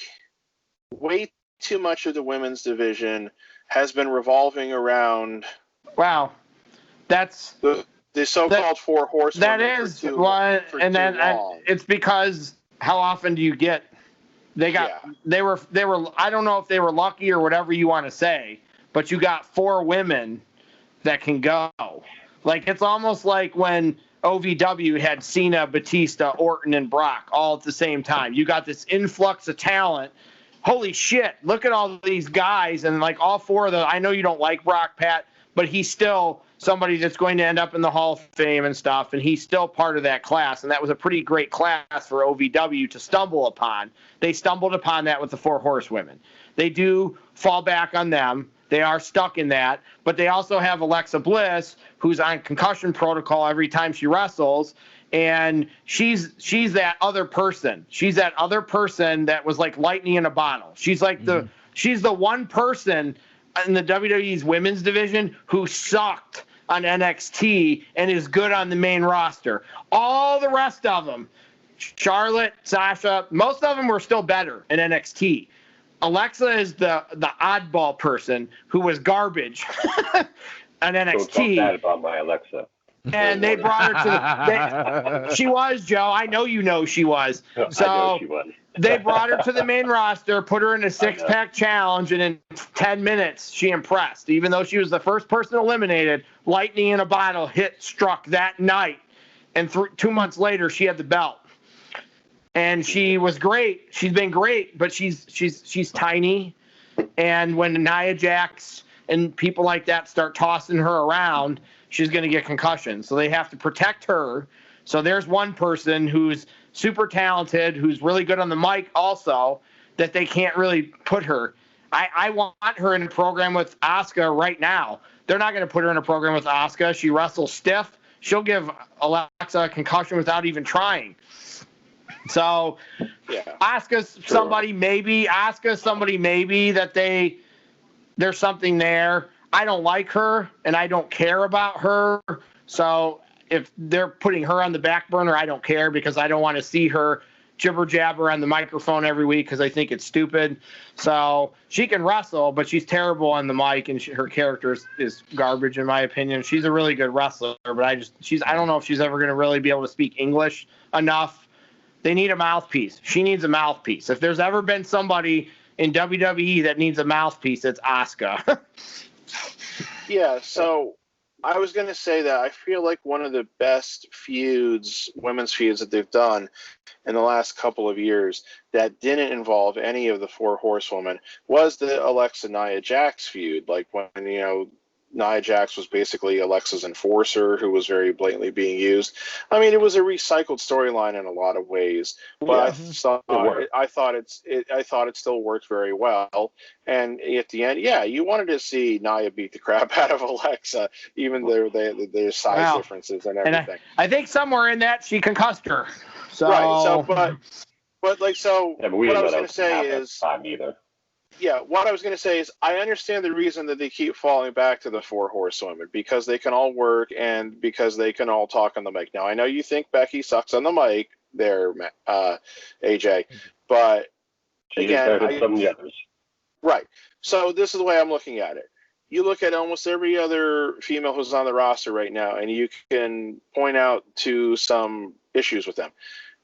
[SPEAKER 4] way too much of the women's division has been revolving around.
[SPEAKER 3] Wow, that's
[SPEAKER 4] the so-called four horsemen.
[SPEAKER 3] That is one, and then it's because how often do you get? They were. I don't know if they were lucky or whatever you want to say, but you got four women that can go. Like, it's almost like when OVW had Cena, Batista, Orton, and Brock all at the same time. You got this influx of talent. Holy shit, look at all these guys, and like all four of them. I know you don't like Brock, Pat, but he's still somebody that's going to end up in the Hall of Fame and stuff, and he's still part of that class, and that was a pretty great class for OVW to stumble upon. They stumbled upon that with the four horsewomen. They do fall back on them. They are stuck in that, but they also have Alexa Bliss, who's on concussion protocol every time she wrestles, and she's that other person. She's that other person that was like lightning in a bottle. She's like she's the one person in the WWE's women's division who sucked on NXT and is good on the main roster. All the rest of them, Charlotte, Sasha, most of them were still better in NXT. Alexa is the oddball person who was garbage on NXT.
[SPEAKER 1] Don't talk bad about my Alexa.
[SPEAKER 3] And they brought her to she was, Joe. I know you know she was. So
[SPEAKER 1] I know she was.
[SPEAKER 3] They brought her to the main roster, put her in a six-pack challenge, and in 10 minutes, she impressed. Even though she was the first person eliminated, lightning in a bottle struck that night. And 2 months later, she had the belt. And she was great. She's been great, but she's tiny. And when Nia Jax and people like that start tossing her around, she's going to get concussions. So they have to protect her. So there's one person who's super talented, who's really good on the mic also, that they can't really put her. I want her in a program with Asuka right now. They're not going to put her in a program with Asuka. She wrestles stiff. She'll give Alexa a concussion without even trying. So Asuka's somebody maybe. Asuka's somebody maybe that there's something there. I don't like her, and I don't care about her. So if they're putting her on the back burner, I don't care, because I don't want to see her jibber jabber on the microphone every week, because I think it's stupid. So she can wrestle, but she's terrible on the mic, and her character is garbage in my opinion. She's a really good wrestler, but I don't know if she's ever going to really be able to speak English enough. They need a mouthpiece. She needs a mouthpiece. If there's ever been somebody in WWE that needs a mouthpiece, it's Asuka.
[SPEAKER 4] Yeah, so I was going to say that I feel like one of the best women's feuds that they've done in the last couple of years that didn't involve any of the four horsewomen was the Alexa Nia Jax feud. Like when, Nia Jax was basically Alexa's enforcer who was very blatantly being used. I mean, it was a recycled storyline in a lot of ways, but I thought it still worked very well. And at the end, yeah, you wanted to see Nia beat the crap out of Alexa, even though there's size differences and everything.
[SPEAKER 3] And I think somewhere in that she concussed her. So
[SPEAKER 4] right. So, but like so,
[SPEAKER 1] yeah, but
[SPEAKER 4] what I was going to say is.
[SPEAKER 1] Time either.
[SPEAKER 4] Yeah, what I was going to say is I understand the reason that they keep falling back to the 4 horsewomen, because they can all work and because they can all talk on the mic. Now, I know you think Becky sucks on the mic there, AJ, but again,
[SPEAKER 1] some of the others.
[SPEAKER 4] Right. So this is the way I'm looking at it. You look at almost every other female who's on the roster right now, and you can point out to some issues with them.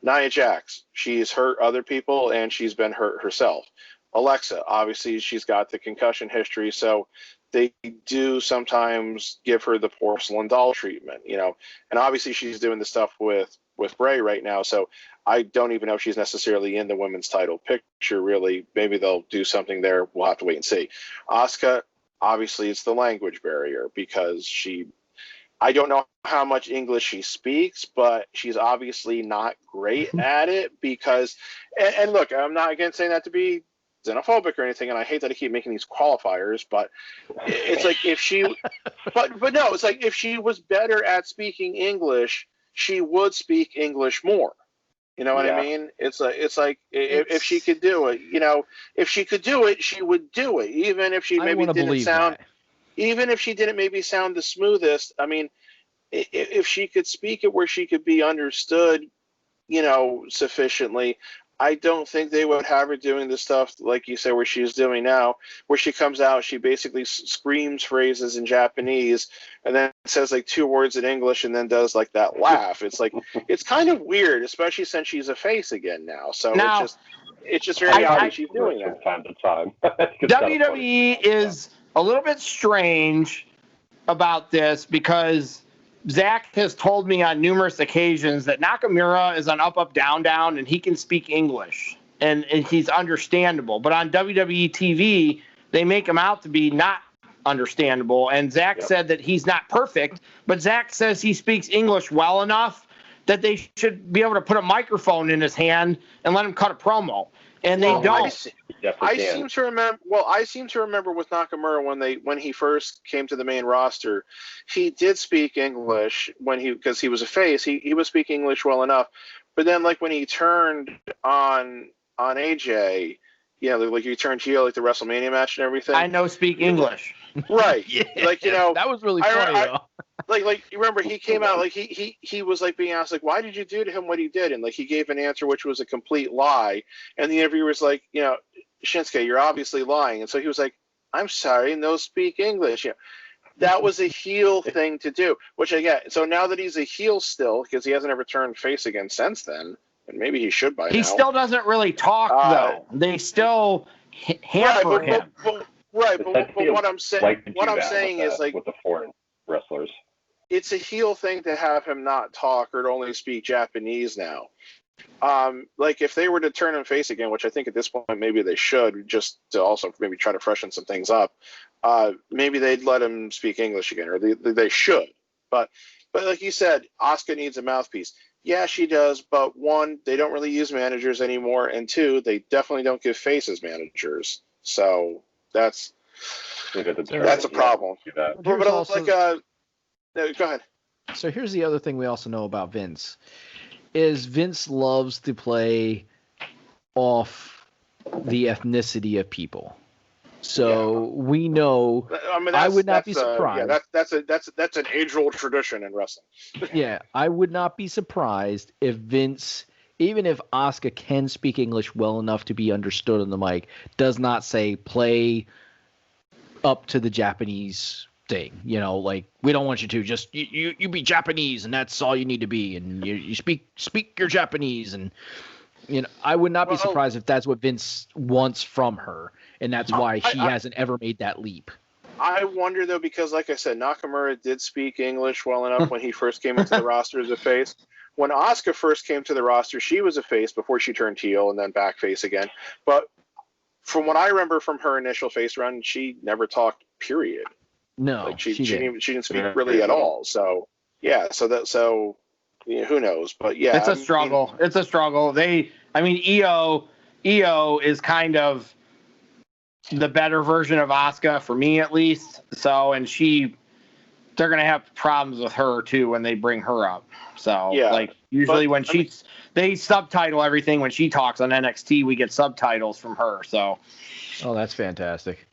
[SPEAKER 4] Nia Jax, she's hurt other people and she's been hurt herself. Alexa, obviously, she's got the concussion history, so they do sometimes give her the porcelain doll treatment, you know. And obviously, she's doing the stuff with Bray right now, so I don't even know if she's necessarily in the women's title picture, really. Maybe they'll do something there. We'll have to wait and see. Asuka, obviously, it's the language barrier because I don't know how much English she speaks, but she's obviously not great at it because, and look, I'm not again saying that to be xenophobic or anything, and I hate that I keep making these qualifiers, but it's like if she, but no, it's like if she was better at speaking English, she would speak English more. You know what I mean? It's like if she could do it, you know, if she could do it, she would do it, even if she maybe didn't sound, even if she didn't maybe sound the smoothest. I mean, if she could speak it where she could be understood, you know, sufficiently. I don't think they would have her doing the stuff, like you said, where she's doing now, where she comes out, she basically screams phrases in Japanese and then says like 2 words in English and then does like that laugh. It's like, it's kind of weird, especially since she's a face again now. So it's just very odd she's doing that.
[SPEAKER 1] From time to time.
[SPEAKER 3] WWE is a little bit strange about this because Zach has told me on numerous occasions that Nakamura is on up, up, down, down, and he can speak English, and he's understandable. But on WWE TV, they make him out to be not understandable. And Zach said that he's not perfect, but Zach says he speaks English well enough that they should be able to put a microphone in his hand and let him cut a promo. And they don't.
[SPEAKER 4] I seem to remember. Well, I seem to remember with Nakamura when he first came to the main roster, he did speak English because he was a face. He was speaking English well enough. But then, like when he turned on AJ, you know, like he turned heel, like the WrestleMania match and everything.
[SPEAKER 3] I know speak English.
[SPEAKER 4] Right. Like, you know,
[SPEAKER 2] that was really funny though.
[SPEAKER 4] Like you remember he came out like he was like being asked like, why did you do to him what he did, and like he gave an answer which was a complete lie, and the interviewer was like, you know, Shinsuke, you're obviously lying. And so he was like, I'm sorry, no speak English. You know, that was a heel thing to do, which I get. So now that he's a heel still, because he hasn't ever turned face again since then, and maybe he should by now.
[SPEAKER 3] He still doesn't really talk, though. They still hamper him.
[SPEAKER 4] But what I'm saying is like
[SPEAKER 1] with the foreign wrestlers.
[SPEAKER 4] It's a heel thing to have him not talk or to only speak Japanese now. Like if they were to turn him face again, which I think at this point maybe they should, just to also maybe try to freshen some things up. Maybe they'd let him speak English again, or they should. But like you said, Asuka needs a mouthpiece. Yeah, she does. But 1, they don't really use managers anymore, and 2, they definitely don't give faces managers. So that's a problem. No, go ahead.
[SPEAKER 2] So here's the other thing we also know about Vince. Is Vince loves to play off the ethnicity of people. So we know. I would not be surprised.
[SPEAKER 4] That's an age-old tradition in wrestling.
[SPEAKER 2] Yeah, I would not be surprised if Vince, even if Asuka can speak English well enough to be understood on the mic, does not say play up to the Japanese thing, you know, like we don't want you to just you be Japanese and that's all you need to be, and you speak your Japanese, and you know, I would not be surprised if that's what Vince wants from her, and that's why she hasn't ever made that leap.
[SPEAKER 4] I wonder though, because like I said, Nakamura did speak English well enough when he first came into the roster as a face. When Asuka first came to the roster, she was a face before she turned heel and then back face again. But from what I remember from her initial face run, she never talked, period.
[SPEAKER 2] No,
[SPEAKER 4] like she didn't speak really at all. So yeah, so who knows? But yeah,
[SPEAKER 3] it's a struggle. It's a struggle. EO is kind of the better version of Asuka for me, at least. So, and they're gonna have problems with her too when they bring her up. So,
[SPEAKER 4] yeah,
[SPEAKER 3] usually when they subtitle everything when she talks on NXT, we get subtitles from her. So,
[SPEAKER 2] oh, that's fantastic.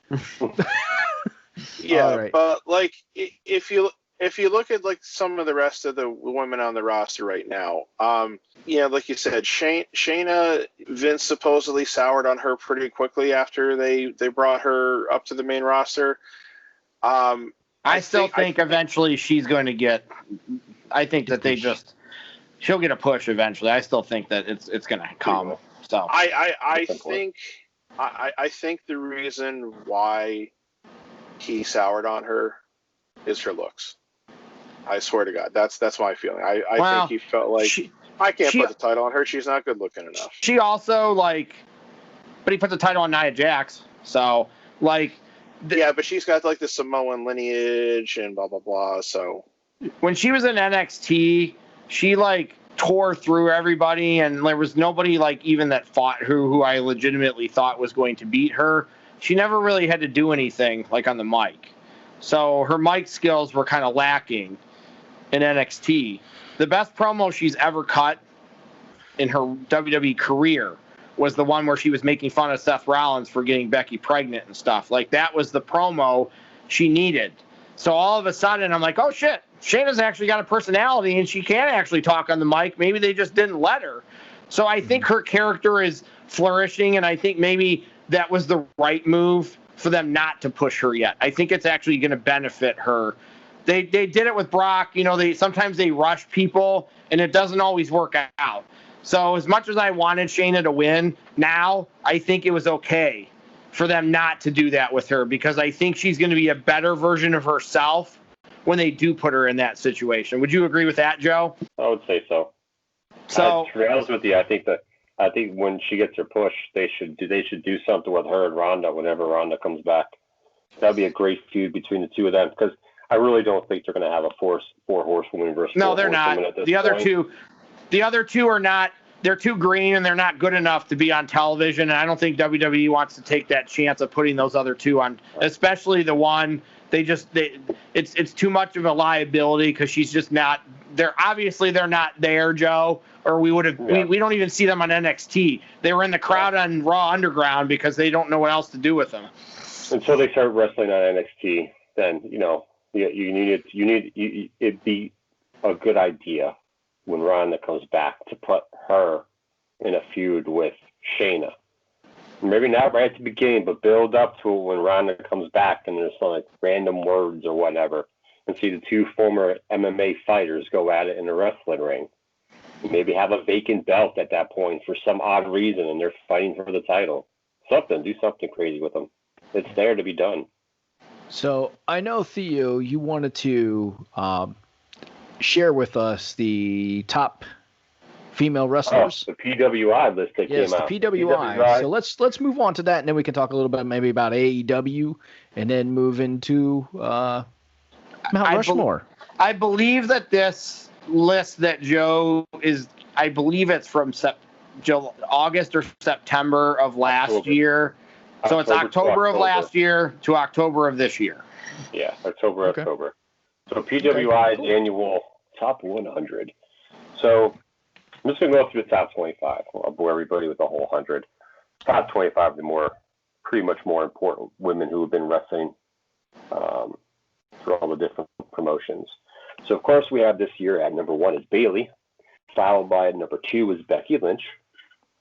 [SPEAKER 4] Yeah, right. But like if you look at like some of the rest of the women on the roster right now, like you said, Shayna, Vince supposedly soured on her pretty quickly after they brought her up to the main roster.
[SPEAKER 3] I still think eventually she's going to get. I think that she'll get a push eventually. I still think that it's going to come. So
[SPEAKER 4] I think the reason why he soured on her is her looks. I swear to God, that's my feeling. I think he felt like I can't put the title on her. She's not good looking enough.
[SPEAKER 3] She also but he put the title on Nia Jax. So
[SPEAKER 4] yeah, but she's got like the Samoan lineage and blah blah blah. So
[SPEAKER 3] when she was in NXT, she tore through everybody, and there was nobody even that fought who I legitimately thought was going to beat her. She never really had to do anything on the mic. So her mic skills were kind of lacking in NXT. The best promo she's ever cut in her WWE career was the one where she was making fun of Seth Rollins for getting Becky pregnant and stuff. That was the promo she needed. So all of a sudden I'm like, oh shit, Shayna's actually got a personality and she can actually talk on the mic. Maybe they just didn't let her. So I think her character is flourishing, and I think maybe that was the right move for them not to push her yet. I think it's actually going to benefit her. They did it with Brock. Sometimes they rush people, and it doesn't always work out. So as much as I wanted Shayna to win, now I think it was okay for them not to do that with her, because I think she's going to be a better version of herself when they do put her in that situation. Would you agree with that, Joe?
[SPEAKER 1] I would say so. So to be honest with you, I think when she gets her push, they should do something with her and Ronda whenever Ronda comes back. That'd be a great feud between the two of them, because I really don't think they're going to have a four horsewoman versus
[SPEAKER 3] no, they're not. The other two are not. They're too green and they're not good enough to be on television. And I don't think WWE wants to take that chance of putting those other two on, especially the one. It's too much of a liability because she's just not. They're not there, Joe. Or we would have. Yeah. We don't even see them on NXT. They were in the crowd on Raw Underground because they don't know what else to do with them.
[SPEAKER 1] Until they start wrestling on NXT, then it'd be a good idea when Ronda comes back to put her in a feud with Shayna. Maybe not right at the beginning, but build up to it when Ronda comes back and there's some random words or whatever, and see the two former MMA fighters go at it in a wrestling ring. Maybe have a vacant belt at that point for some odd reason, and they're fighting for the title. Do something crazy with them. It's there to be done.
[SPEAKER 2] So I know, Theo, you wanted to share with us the top female wrestlers.
[SPEAKER 1] The PWI list that came out.
[SPEAKER 2] Yes, the PWI. So let's move on to that, and then we can talk a little bit maybe about AEW, and then move into Mount Rushmore.
[SPEAKER 3] I believe that this list that Joe is, I believe it's from August or September of last year. So it's October of last year to October of this year.
[SPEAKER 1] Yeah, October. So PWI's annual top 100. So I'm just going to go through the top 25. I'll bore everybody with the whole 100. Top 25 of the pretty much more important women who have been wrestling through all the different promotions. So, of course, we have this year at number 1 is Bayley, followed by number 2 is Becky Lynch.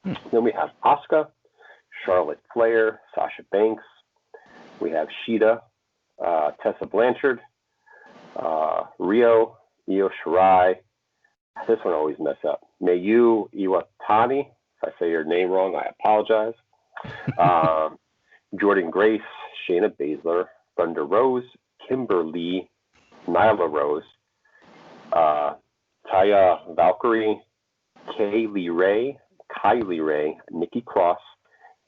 [SPEAKER 1] Then we have Asuka, Charlotte Flair, Sasha Banks. We have Shida, Tessa Blanchard, Rio, Io Shirai. This one I always mess up. Mayu Iwatani. If I say your name wrong, I apologize. Jordan Grace, Shayna Baszler, Thunder Rose, Kimberly, Nyla Rose, Taya Valkyrie, Kylie Ray, Nikki Cross,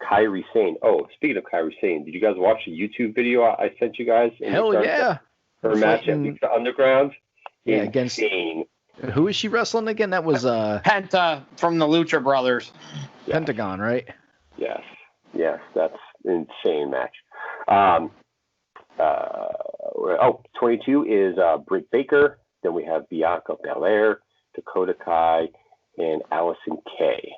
[SPEAKER 1] Kairi Sane. Oh, speaking of Kairi Sane, did you guys watch the YouTube video I sent you guys?
[SPEAKER 2] Hell yeah.
[SPEAKER 1] Her match at the Underground.
[SPEAKER 2] Yeah,
[SPEAKER 1] insane.
[SPEAKER 2] Against who is she wrestling again? That was
[SPEAKER 3] Penta from the Lucha Brothers.
[SPEAKER 1] Yes.
[SPEAKER 2] Pentagon, right?
[SPEAKER 1] Yes, that's an insane match. 22 is Britt Baker. Then we have Bianca Belair, Dakota Kai, and Allison Kay.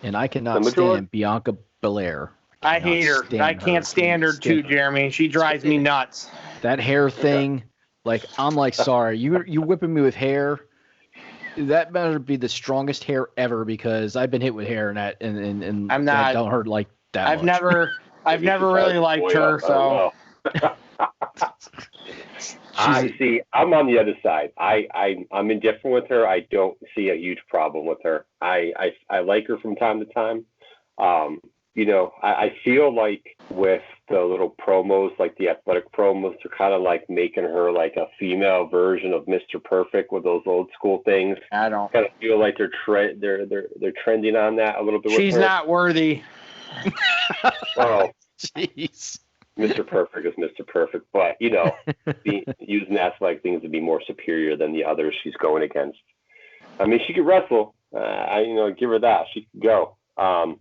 [SPEAKER 2] And I cannot stand Bianca Belair.
[SPEAKER 3] I hate her. I can't stand her too, Jeremy. She drives me nuts.
[SPEAKER 2] That hair thing, I'm sorry, you whipping me with hair. That better be the strongest hair ever, because I've been hit with hair and
[SPEAKER 3] I'm not.
[SPEAKER 2] That don't hurt like that.
[SPEAKER 3] I've never really liked her. So.
[SPEAKER 1] I'm on the other side. I'm indifferent with her. I don't see a huge problem with her. I like her from time to time. I feel like with the little promos, like the athletic promos, they're kind of like making her like a female version of Mr. Perfect with those old school things.
[SPEAKER 3] I don't
[SPEAKER 1] kind of feel like they're trending on that a little bit.
[SPEAKER 3] She's not worthy.
[SPEAKER 1] Oh,
[SPEAKER 2] jeez.
[SPEAKER 1] Mr. Perfect is Mr. Perfect, but using athletic things to be more superior than the others she's going against. I mean, she could wrestle. Give her that. She could go. I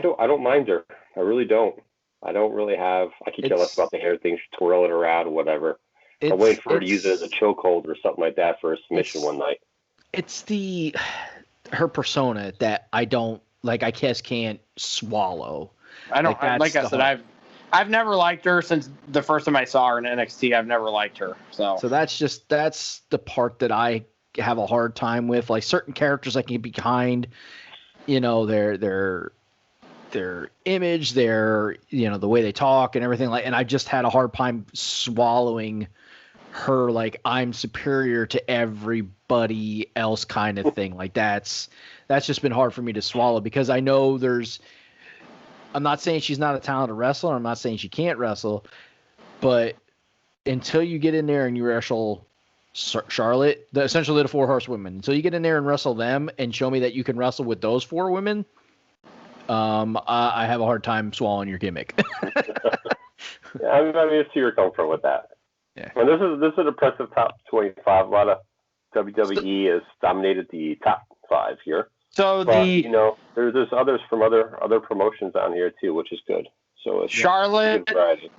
[SPEAKER 1] don't mind her. I really don't. I don't really have. I could care less about the hair thing. She's twirling around or whatever. I'm waiting for her to use it as a chokehold or something like that for a submission one night.
[SPEAKER 2] It's her persona that I don't like. I just can't swallow.
[SPEAKER 3] I don't. Like I said, I've never liked her since the first time I saw her in NXT. I've never liked her. So
[SPEAKER 2] that's the part that I have a hard time with. Like certain characters I can get behind, their image, their the way they talk and everything, and I just had a hard time swallowing her like I'm superior to everybody else kind of thing. Like that's just been hard for me to swallow, because I know I'm not saying she's not a talented wrestler. I'm not saying she can't wrestle, but until you get in there and you wrestle Charlotte, essentially the 4 horsewomen, until you get in there and wrestle them and show me that you can wrestle with those 4 women, I have a hard time swallowing your gimmick.
[SPEAKER 1] Yeah, I see your comfort with that.
[SPEAKER 2] Yeah.
[SPEAKER 1] Well, this is an impressive top 25. A lot of WWE has dominated the top 5 here.
[SPEAKER 3] So
[SPEAKER 1] there's others from other promotions on here too, which is good. So it's
[SPEAKER 3] Charlotte,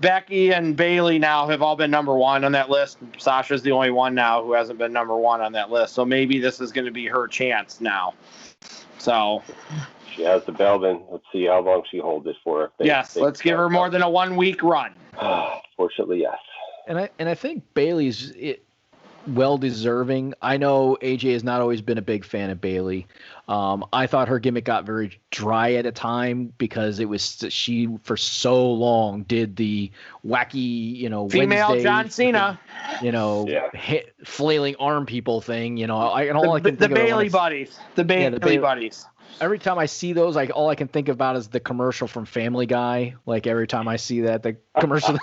[SPEAKER 3] Becky, and Bayley now have all been number 1 on that list. Sasha's the only one now who hasn't been number 1 on that list. So maybe this is going to be her chance now. So
[SPEAKER 1] she has the belt, and let's see how long she holds it for.
[SPEAKER 3] Let's give her more than a 1-week run.
[SPEAKER 1] Fortunately, yes.
[SPEAKER 2] And I think Bayley's well deserving. I know AJ has not always been a big fan of Bayley. I thought her gimmick got very dry at a time, because she for so long did the wacky,
[SPEAKER 3] female
[SPEAKER 2] Wednesday,
[SPEAKER 3] John Cena,
[SPEAKER 2] flailing arm people thing. The
[SPEAKER 3] Bayley buddies. The Bayley buddies.
[SPEAKER 2] Every time I see those, all I can think about is the commercial from Family Guy. Like every time I see that, the commercial.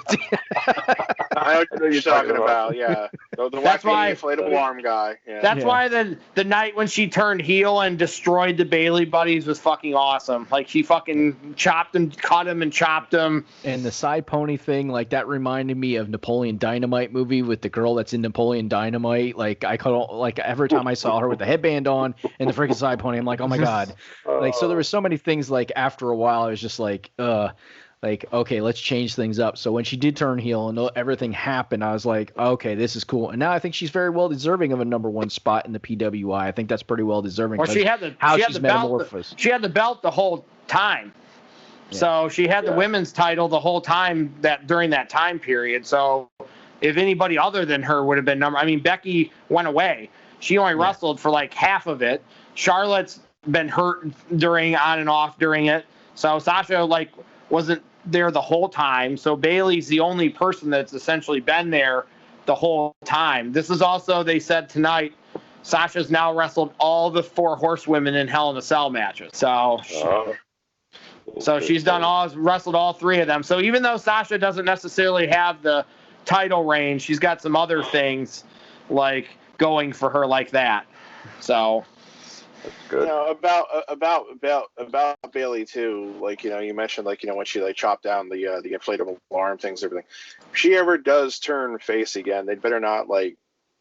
[SPEAKER 4] I know what you're talking about. Yeah, the wacky inflatable arm guy. Yeah.
[SPEAKER 3] That's why the night when she turned heel and destroyed the Bayley buddies was fucking awesome. Like she fucking chopped him, cut him, and chopped him.
[SPEAKER 2] And the side pony thing, like that reminded me of Napoleon Dynamite movie with the girl that's in Napoleon Dynamite. Like every time I saw her with the headband on and the freaking side pony, I'm like, oh my god. So there were so many things, like after a while I was just like okay, let's change things up. So when she did turn heel and everything happened, I was like, okay, this is cool. And now I think she's very well deserving of a number 1 spot in the PWI. I think that's pretty well deserving.
[SPEAKER 3] Well, she had the belt the whole time. Yeah. So she had the women's title the whole time during that time period. So if anybody other than her would have been Becky went away. She only wrestled for like half of it. Charlotte's been hurt on and off during it. So Sasha wasn't there the whole time. So Bayley's the only person that's essentially been there the whole time. This is also, they said tonight, Sasha's now wrestled all the 4 horsewomen in Hell in a Cell matches. So she's wrestled all 3 of them. So even though Sasha doesn't necessarily have the title reign, she's got some other things going for her like that. So
[SPEAKER 1] That's good.
[SPEAKER 4] You know, about Bailey too. Like, you know, you mentioned, like, you know, when she like chopped down the inflatable arm things, everything. If she ever does turn face again, they'd better not like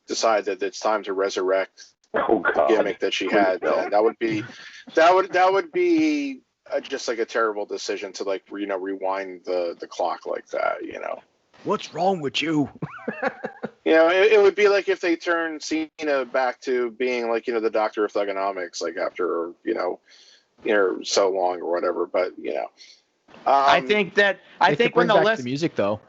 [SPEAKER 4] decide that it's time to resurrect the gimmick that she had. Man. That would be just like a terrible decision to like rewind the clock like that. You know.
[SPEAKER 2] What's wrong with you?
[SPEAKER 4] You know, it would be like if they turned Cena back to being like, you know, the doctor of thugonomics, like after, you know, so long or whatever. But, you know,
[SPEAKER 3] I think when the
[SPEAKER 2] music though,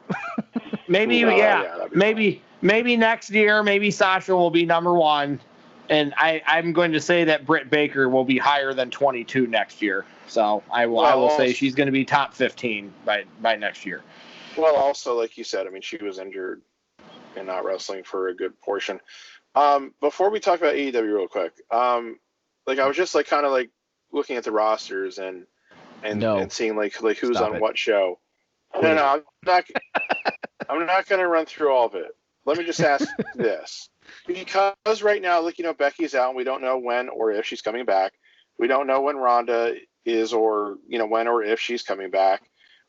[SPEAKER 3] maybe maybe next year, maybe Sasha will be number 1, and I'm going to say that Britt Baker will be higher than 22 next year. So I will say she's going to be top 15 by next year.
[SPEAKER 4] Well, also, like you said, I mean, she was injured and not wrestling for a good portion. Before we talk about AEW real quick, like I was just like kind of like looking at the rosters and seeing like who's on what show. No, I'm not going to run through all of it. Let me just ask this. Because right now, like, you know, Becky's out and we don't know when or if she's coming back. We don't know when Ronda is, or, you know, when or if she's coming back.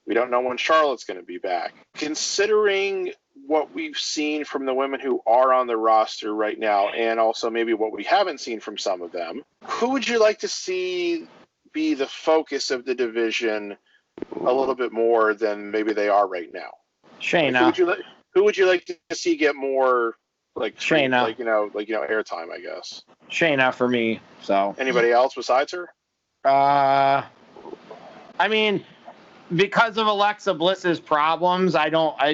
[SPEAKER 4] We don't know when Charlotte's going to be back. Considering what we've seen from the women who are on the roster right now, and also maybe what we haven't seen from some of them, who would you like to see be the focus of the division a little bit more than maybe they are right now?
[SPEAKER 3] Shayna.
[SPEAKER 4] Like, who would you like to see get more like
[SPEAKER 3] Shayna,
[SPEAKER 4] like airtime? I guess
[SPEAKER 3] Shayna for me. So
[SPEAKER 4] anybody else besides her?
[SPEAKER 3] I mean, because of Alexa Bliss's problems,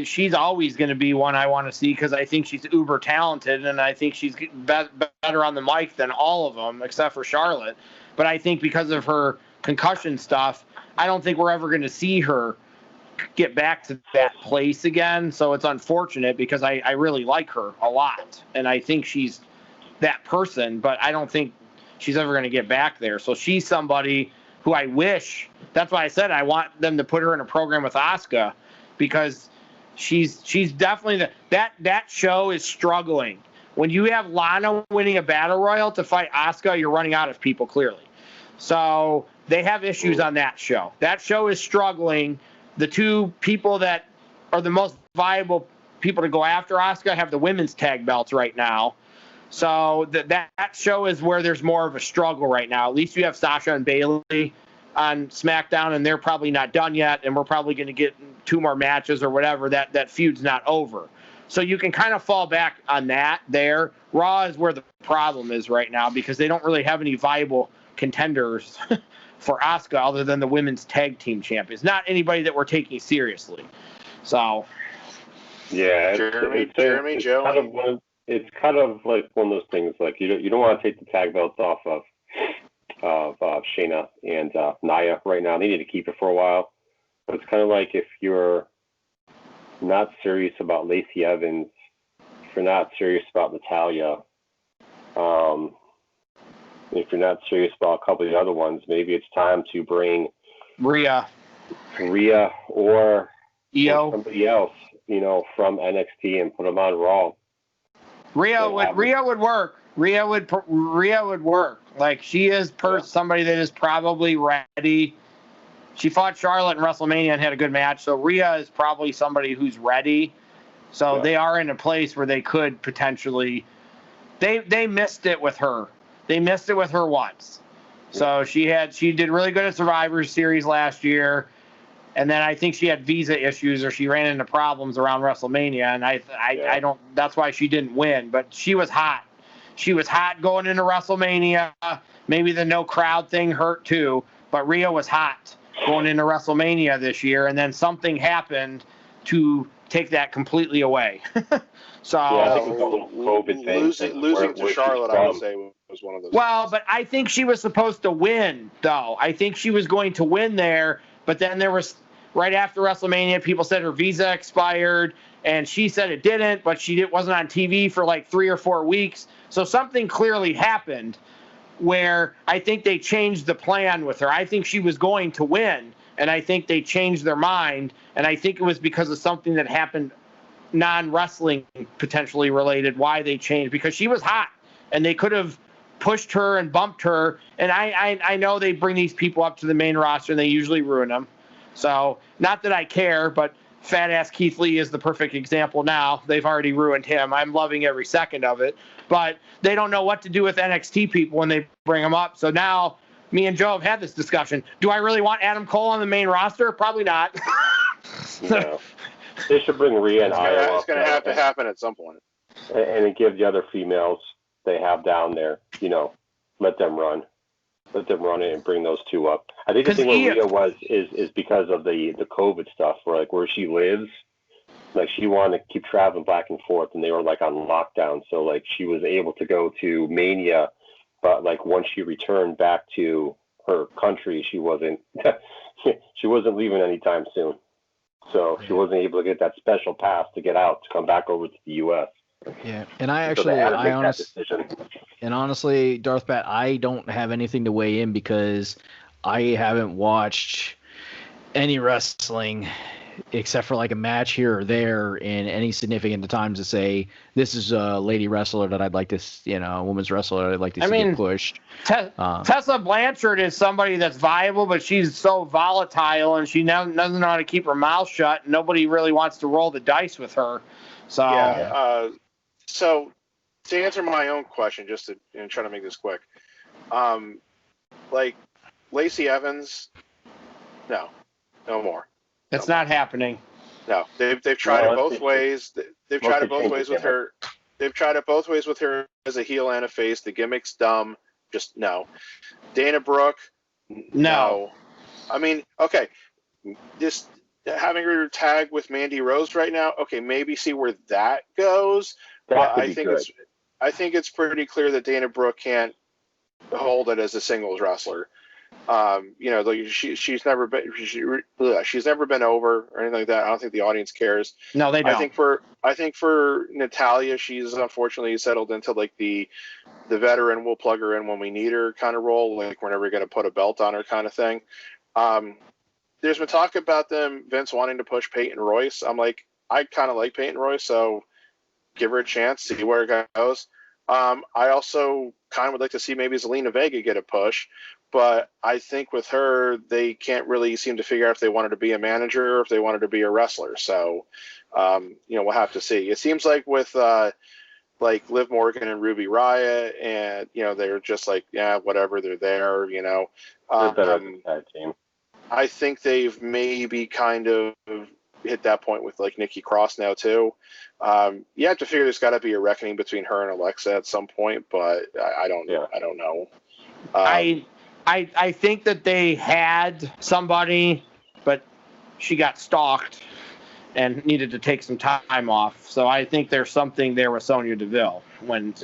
[SPEAKER 3] she's always going to be one I want to see because I think she's uber talented and I think she's better on the mic than all of them except for Charlotte. But I think because of her concussion stuff, I don't think we're ever going to see her get back to that place again. So it's unfortunate because I really like her a lot and I think she's that person, but I don't think she's ever going to get back there. So she's somebody who I wish, that's why I said I want them to put her in a program with Asuka because she's definitely that show is struggling. When you have Lana winning a battle royal to fight Asuka, you're running out of people clearly. So they have issues on that show. That show is struggling. The two people that are the most viable people to go after Asuka have the women's tag belts right now. So that show is where there's more of a struggle right now. At least you have Sasha and Bayley on SmackDown, and they're probably not done yet, and we're probably going to get 2 more matches or whatever. That feud's not over. So you can kind of fall back on that there. Raw is where the problem is right now because they don't really have any viable contenders for Asuka other than the women's tag team champions. Not anybody that we're taking seriously. So.
[SPEAKER 1] Yeah.
[SPEAKER 4] Jeremy, Joe.
[SPEAKER 1] It's kind of like one of those things, like you don't want to take the tag belts off of Shayna and Nia right now. They need to keep it for a while. But it's kind of like if you're not serious about Lacey Evans, if you're not serious about Natalya, if you're not serious about a couple of the other ones, maybe it's time to bring
[SPEAKER 3] Rhea
[SPEAKER 1] or
[SPEAKER 3] Io,
[SPEAKER 1] somebody else, you know, from NXT and put them on Raw.
[SPEAKER 3] Rhea would work. Rhea would work. Like she is somebody that is probably ready. She fought Charlotte in WrestleMania and had a good match. So Rhea is probably somebody who's ready. So they are in a place where they could potentially. They missed it with her. They missed it with her once. So she did really good at Survivor Series last year. And then I think she had visa issues or she ran into problems around WrestleMania. And I don't, that's why she didn't win. But she was hot. She was hot going into WrestleMania. Maybe the no crowd thing hurt too. But Rhea was hot going into WrestleMania this year. And then something happened to take that completely away. So
[SPEAKER 1] I think it was a little COVID thing.
[SPEAKER 4] Losing to Charlotte, I would say, was one of those.
[SPEAKER 3] Well, but I think she was supposed to win, though. I think she was going to win there. But then there was, right after WrestleMania, people said her visa expired, and she said it didn't, but wasn't on TV for like 3 or 4 weeks. So something clearly happened where I think they changed the plan with her. I think she was going to win, and I think they changed their mind, and I think it was because of something that happened non-wrestling potentially related, why they changed, because she was hot, and they could have pushed her and bumped her. And I know they bring these people up to the main roster and they usually ruin them. So not that I care, but fat ass Keith Lee is the perfect example now. They've already ruined him. I'm loving every second of it. But they don't know what to do with NXT people when they bring them up. So now me and Joe have had this discussion. Do I really want Adam Cole on the main roster? Probably not.
[SPEAKER 1] No. They should bring Rhea and Io.
[SPEAKER 4] It's going to have to happen at some point.
[SPEAKER 1] And give the other females they have down there, let them run. Let them run it and bring those two up. I think the thing with Rhea is because of the COVID stuff, where she lives. Like, she wanted to keep traveling back and forth, and they were, like, on lockdown. So, like, she was able to go to Mania, but, like, once she returned back to her country, she wasn't leaving anytime soon. So she wasn't able to get that special pass to get out, to come back over to the U.S.
[SPEAKER 2] Yeah, and honestly, Darth Bat, I don't have anything to weigh in because I haven't watched any wrestling except for like a match here or there in any significant times to say this is a lady wrestler that I'd like to, a women's wrestler I'd like to see get pushed.
[SPEAKER 3] Tessa Blanchard is somebody that's viable, but she's so volatile and she doesn't know how to keep her mouth shut. And nobody really wants to roll the dice with her. So
[SPEAKER 4] yeah. So to answer my own question, just to try to make this quick, like Lacey Evans, no more.
[SPEAKER 3] It's not happening.
[SPEAKER 4] No, they've tried it both ways. They've tried it both ways with her. They've tried it both ways with her as a heel and a face. The gimmick's dumb. Just no. Dana Brooke, no. I mean, okay, just having her tag with Mandy Rose right now. Okay, maybe see where that goes. But I think it's pretty clear that Dana Brooke can't hold it as a singles wrestler. Like she's never been over or anything like that. I don't think the audience cares.
[SPEAKER 3] No, they don't.
[SPEAKER 4] I think for Natalya, she's unfortunately settled into like the veteran, we'll plug her in when we need her kind of role, like we're never going to put a belt on her kind of thing. There's been talk about Vince wanting to push Peyton Royce. I'm like, I kind of like Peyton Royce, so give her a chance, see where it goes. I also kind of would like to see maybe Zelina Vega get a push. But I think with her, they can't really seem to figure out if they wanted to be a manager or if they wanted to be a wrestler. So, we'll have to see. It seems like with like Liv Morgan and Ruby Riott, and they're just like, yeah, whatever, they're there.
[SPEAKER 1] They're better than that team.
[SPEAKER 4] I think they've maybe kind of hit that point with like Nikki Cross now too. You have to figure there's got to be a reckoning between her and Alexa at some point, but I don't know.
[SPEAKER 3] I think that they had somebody, but she got stalked and needed to take some time off. So I think there's something there with Sonya Deville when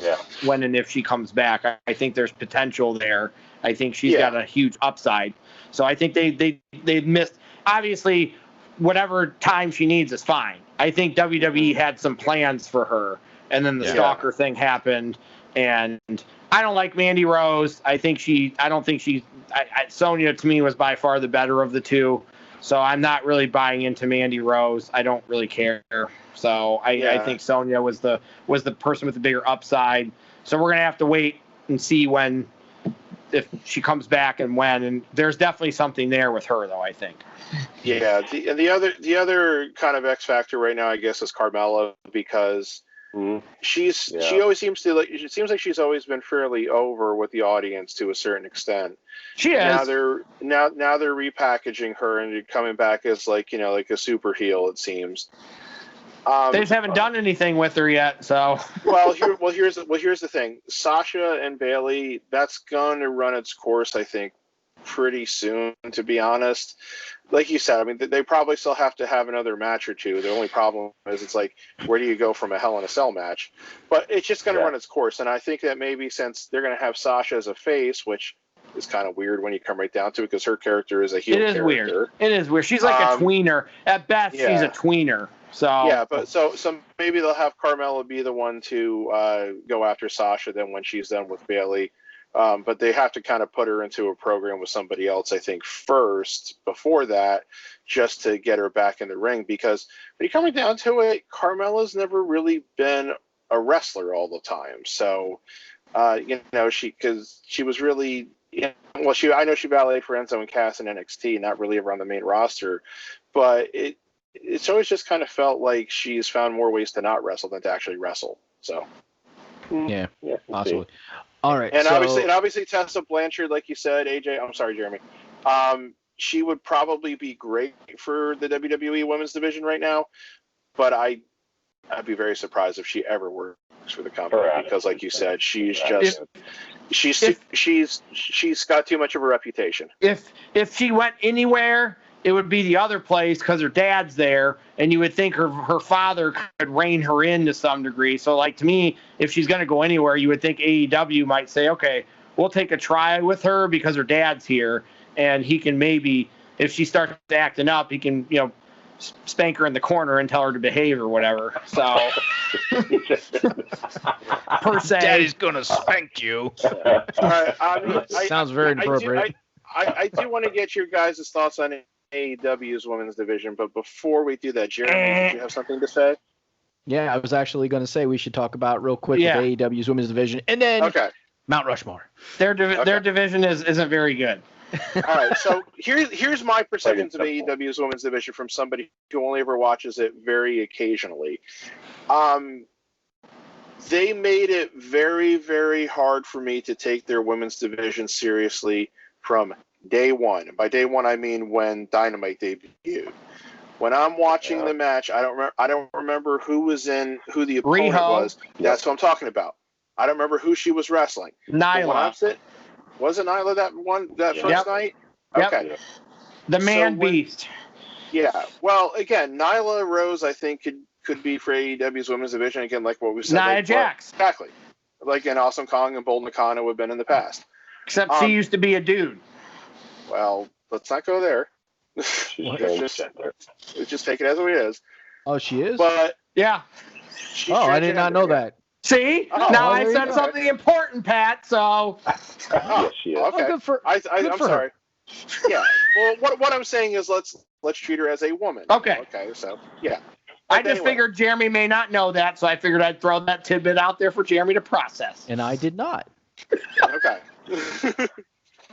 [SPEAKER 3] and if she comes back. I think there's potential there. I think she's got a huge upside. So I think they missed. Obviously, whatever time she needs is fine. I think WWE had some plans for her, and then the stalker thing happened, and I don't like Mandy Rose. Sonya to me was by far the better of the two. So I'm not really buying into Mandy Rose. I don't really care. So I think Sonya was the person with the bigger upside. So we're gonna have to wait and see if she comes back and when. And there's definitely something there with her though, I think.
[SPEAKER 4] Yeah. The other kind of X factor right now, I guess, is Carmella, because she always seems to it seems like she's always been fairly over with the audience to a certain extent.
[SPEAKER 3] She is.
[SPEAKER 4] Now they're repackaging her and coming back as like a super heel, it seems.
[SPEAKER 3] They just haven't done anything with her yet, so.
[SPEAKER 4] Here's the thing. Sasha and Bayley, that's going to run its course, I think, pretty soon, to be honest. Like you said, I mean, they probably still have to have another match or two. The only problem is it's like, where do you go from a Hell in a Cell match? But it's just going to run its course, and I think that maybe since they're going to have Sasha as a face, which is kind of weird when you come right down to it, because her character is a heel character.
[SPEAKER 3] It is weird. She's like a tweener. At best, she's a tweener. So
[SPEAKER 4] yeah, but so maybe they'll have Carmella be the one to go after Sasha then when she's done with Bayley. But they have to kind of put her into a program with somebody else, I think, first before that, just to get her back in the ring. Because when you're coming down to it, Carmella's never really been a wrestler all the time. So Because she was really, I know she valeted for Enzo and Cass in NXT, not really ever on the main roster, but it's always just kind of felt like she's found more ways to not wrestle than to actually wrestle. So
[SPEAKER 2] yeah, possibly.
[SPEAKER 1] See.
[SPEAKER 2] All right,
[SPEAKER 4] and obviously Tessa Blanchard, like you said, AJ. I'm sorry, Jeremy. She would probably be great for the WWE Women's Division right now, but I'd be very surprised if she ever works for the company because, like you said, she's got too much of a reputation.
[SPEAKER 3] If she went anywhere, it would be the other place because her dad's there, and you would think her father could rein her in to some degree. So, like, to me, if she's going to go anywhere, you would think AEW might say, okay, we'll take a try with her because her dad's here, and he can maybe, if she starts acting up, he can, spank her in the corner and tell her to behave or whatever. So, per se.
[SPEAKER 2] Daddy's going to spank you.
[SPEAKER 4] All right.
[SPEAKER 2] Sounds very inappropriate.
[SPEAKER 4] I do want to get your guys' thoughts on AEW's women's division, but before we do that, Jeremy, did you have something to say?
[SPEAKER 2] Yeah, I was actually going to say we should talk about real quick with AEW's women's division, and then Mount Rushmore.
[SPEAKER 3] Their division isn't very good.
[SPEAKER 4] All right, so here's my perceptions of AEW's women's division from somebody who only ever watches it very occasionally. They made it very, very hard for me to take their women's division seriously from day one. And by day one, I mean when Dynamite debuted. When I'm watching the match, I don't remember who the opponent was. That's what I'm talking about. I don't remember who she was wrestling.
[SPEAKER 3] Nyla.
[SPEAKER 4] Was it Nyla that first night? Okay.
[SPEAKER 3] Yep. The man beast.
[SPEAKER 4] Yeah. Well, again, Nyla Rose, I think, could be for AEW's women's division. Again, like what we said.
[SPEAKER 3] Nia Jax.
[SPEAKER 4] Exactly. Like an Awesome Kong and Bold Nakano have been in the past.
[SPEAKER 3] Except she used to be a dude.
[SPEAKER 4] Well, let's not go there. Just take it as it is.
[SPEAKER 2] Oh, she is?
[SPEAKER 4] But
[SPEAKER 3] yeah.
[SPEAKER 2] I did not know that.
[SPEAKER 3] See? Now I said something important, Pat, so.
[SPEAKER 1] Yes, she is.
[SPEAKER 4] Okay.
[SPEAKER 2] Good for
[SPEAKER 4] I'm sorry. Yeah. Well, what I'm saying is let's treat her as a woman.
[SPEAKER 3] Okay.
[SPEAKER 4] Okay, so, yeah.
[SPEAKER 3] I just figured Jeremy may not know that, so I figured I'd throw that tidbit out there for Jeremy to process.
[SPEAKER 2] And I did not.
[SPEAKER 4] Okay.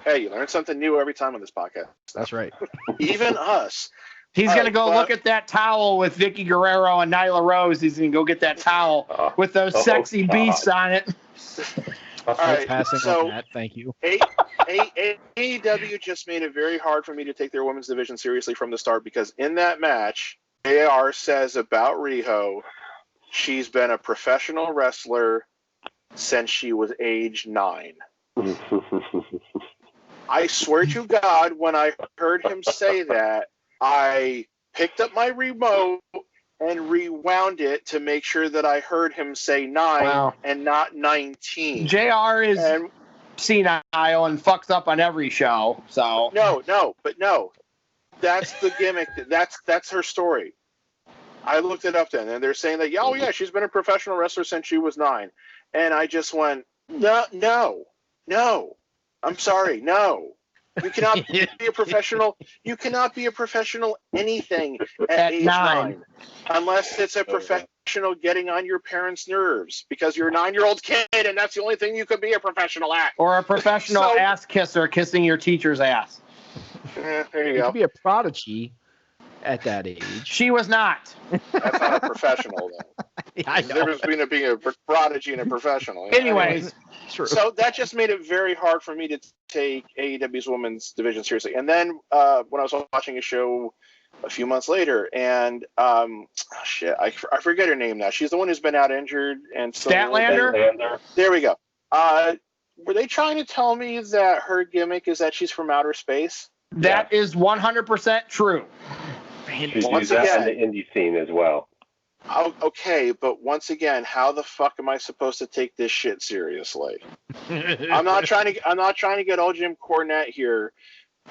[SPEAKER 4] Hey, you learn something new every time on this podcast.
[SPEAKER 2] That's right.
[SPEAKER 4] Even us.
[SPEAKER 3] He's going to go look at that towel with Vicky Guerrero and Nyla Rose. He's going to go get that towel with those sexy beasts on it.
[SPEAKER 4] All right,
[SPEAKER 2] passing on that. Thank you.
[SPEAKER 4] AEW just made it very hard for me to take their women's division seriously from the start because in that match, AR says about Riho, she's been a professional wrestler since she was age 9. I swear to God, when I heard him say that, I picked up my remote and rewound it to make sure that I heard him say 9 and not 19.
[SPEAKER 3] JR is senile and fucks up on every show. So
[SPEAKER 4] No. That's the gimmick. That's her story. I looked it up then, and they're saying that, she's been a professional wrestler since she was 9. And I just went, no. I'm sorry, no. You cannot be a professional. You cannot be a professional anything at age 9 unless it's a professional getting on your parents' nerves because you're a 9-year-old kid and that's the only thing you could be a professional at.
[SPEAKER 3] Or a professional ass kisser kissing your teacher's ass.
[SPEAKER 4] There you
[SPEAKER 2] You
[SPEAKER 4] go.
[SPEAKER 2] could be a prodigy at that age.
[SPEAKER 3] She was not.
[SPEAKER 4] That's not a professional, though.
[SPEAKER 2] I
[SPEAKER 4] There's a difference between being a prodigy and a professional.
[SPEAKER 3] Anyways.
[SPEAKER 2] True.
[SPEAKER 4] So that just made it very hard for me to take AEW's women's division seriously. And then when I was watching a show a few months later, and I forget her name now. She's the one who's been out injured. And so
[SPEAKER 3] Statlander?
[SPEAKER 4] There we go. Were they trying to tell me that her gimmick is that she's from outer space?
[SPEAKER 3] That is 100% true.
[SPEAKER 1] She's used that in the indie scene as well.
[SPEAKER 4] Oh, okay, but once again, how the fuck am I supposed to take this shit seriously? I'm not trying to get old Jim Cornette here,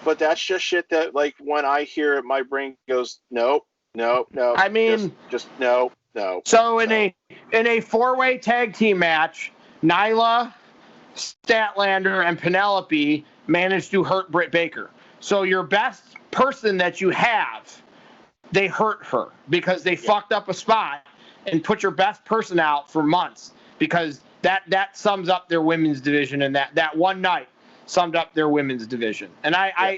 [SPEAKER 4] but that's just shit that, like, when I hear it, my brain goes, no.
[SPEAKER 3] I mean,
[SPEAKER 4] just no.
[SPEAKER 3] So in a 4-way tag team match, Nyla, Statlander, and Penelope managed to hurt Britt Baker. So your best person that you have, they hurt her because they fucked up a spot and put your best person out for months because That sums up their women's division, and that one night summed up their women's division. And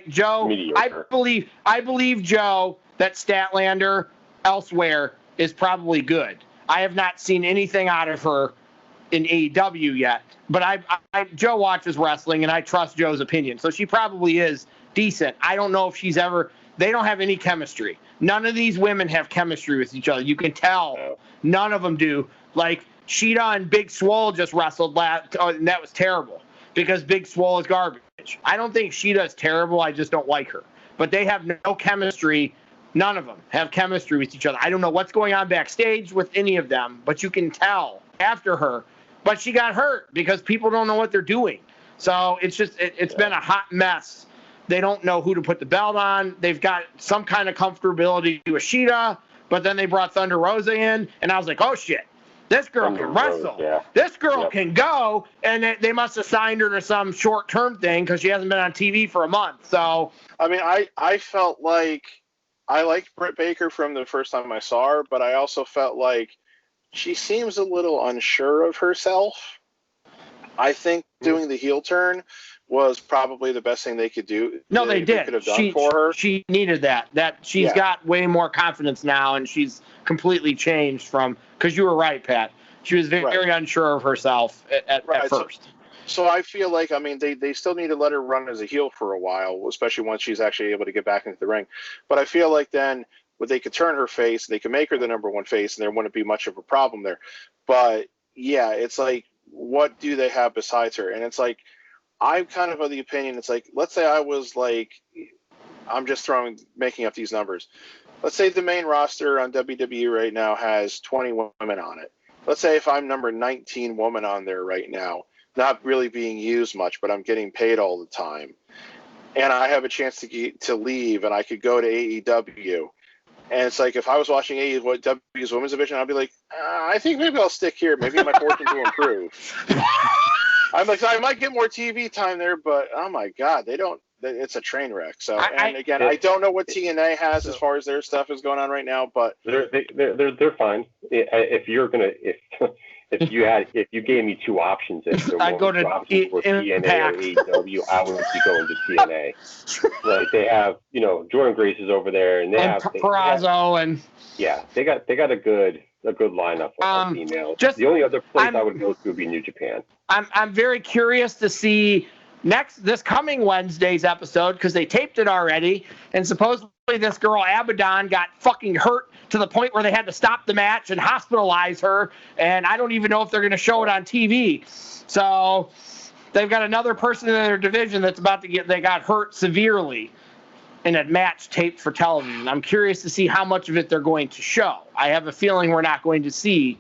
[SPEAKER 3] Joe, mediocre. I believe Joe that Statlander elsewhere is probably good. I have not seen anything out of her in AEW yet, but Joe watches wrestling, and I trust Joe's opinion. So she probably is decent. I don't know if they don't have any chemistry. None of these women have chemistry with each other. You can tell. None of them do. Like, Sheeta and Big Swole just wrestled and that was terrible because Big Swole is garbage. I don't think Sheeta is terrible. I just don't like her. But they have no chemistry. None of them have chemistry with each other. I don't know what's going on backstage with any of them, but you can tell after her. But she got hurt because people don't know what they're doing. So it's just it's been a hot mess. They don't know who to put the belt on. They've got some kind of comfortability with Sheeta, but then they brought Thunder Rosa in, and I was like, oh, shit. This girl can wrestle. Yeah. This girl can go, and they must have signed her to some short-term thing because she hasn't been on TV for a month. So,
[SPEAKER 4] I mean, I felt like I liked Britt Baker from the first time I saw her, but I also felt like she seems a little unsure of herself. I think doing the heel turn was probably the best thing they could do.
[SPEAKER 3] No, they did.
[SPEAKER 4] Could have done for her.
[SPEAKER 3] She needed that. She's got way more confidence now, and she's completely changed from. Because you were right, Pat. She was very unsure of herself at first.
[SPEAKER 4] So I feel like, I mean, they still need to let her run as a heel for a while, especially once she's actually able to get back into the ring. But I feel like then they could turn her face, they could make her the number one face, and there wouldn't be much of a problem there. But yeah, it's like, what do they have besides her? And it's like, I'm kind of the opinion, it's like, let's say I was like, I'm just making up these numbers. Let's say the main roster on WWE right now has 20 women on it. Let's say if I'm number 19 woman on there right now, not really being used much, but I'm getting paid all the time, and I have a chance to leave, and I could go to AEW. And it's like, if I was watching AEW's women's division, I'd be like, I think maybe I'll stick here. Maybe my fortunes will improve. I'm like, I might get more TV time there, but oh my God, they don't. It's a train wreck. So, I don't know what TNA has as far as their stuff is going on right now, but
[SPEAKER 1] they're fine. If you gave me two options,
[SPEAKER 3] I'd go to
[SPEAKER 1] TNA or AEW, I would be going to TNA. Like, they have, Jordan Grace is over there, and they have
[SPEAKER 3] Perazo, and
[SPEAKER 1] they got a good lineup of females. The only other place I would go to would be New Japan.
[SPEAKER 3] I'm very curious to see this coming Wednesday's episode, because they taped it already, and supposedly this girl Abaddon got fucking hurt to the point where they had to stop the match and hospitalize her, and I don't even know if they're going to show it on TV. So they've got another person in their division that's they got hurt severely in a match taped for television. I'm curious to see how much of it they're going to show. I have a feeling we're not going to see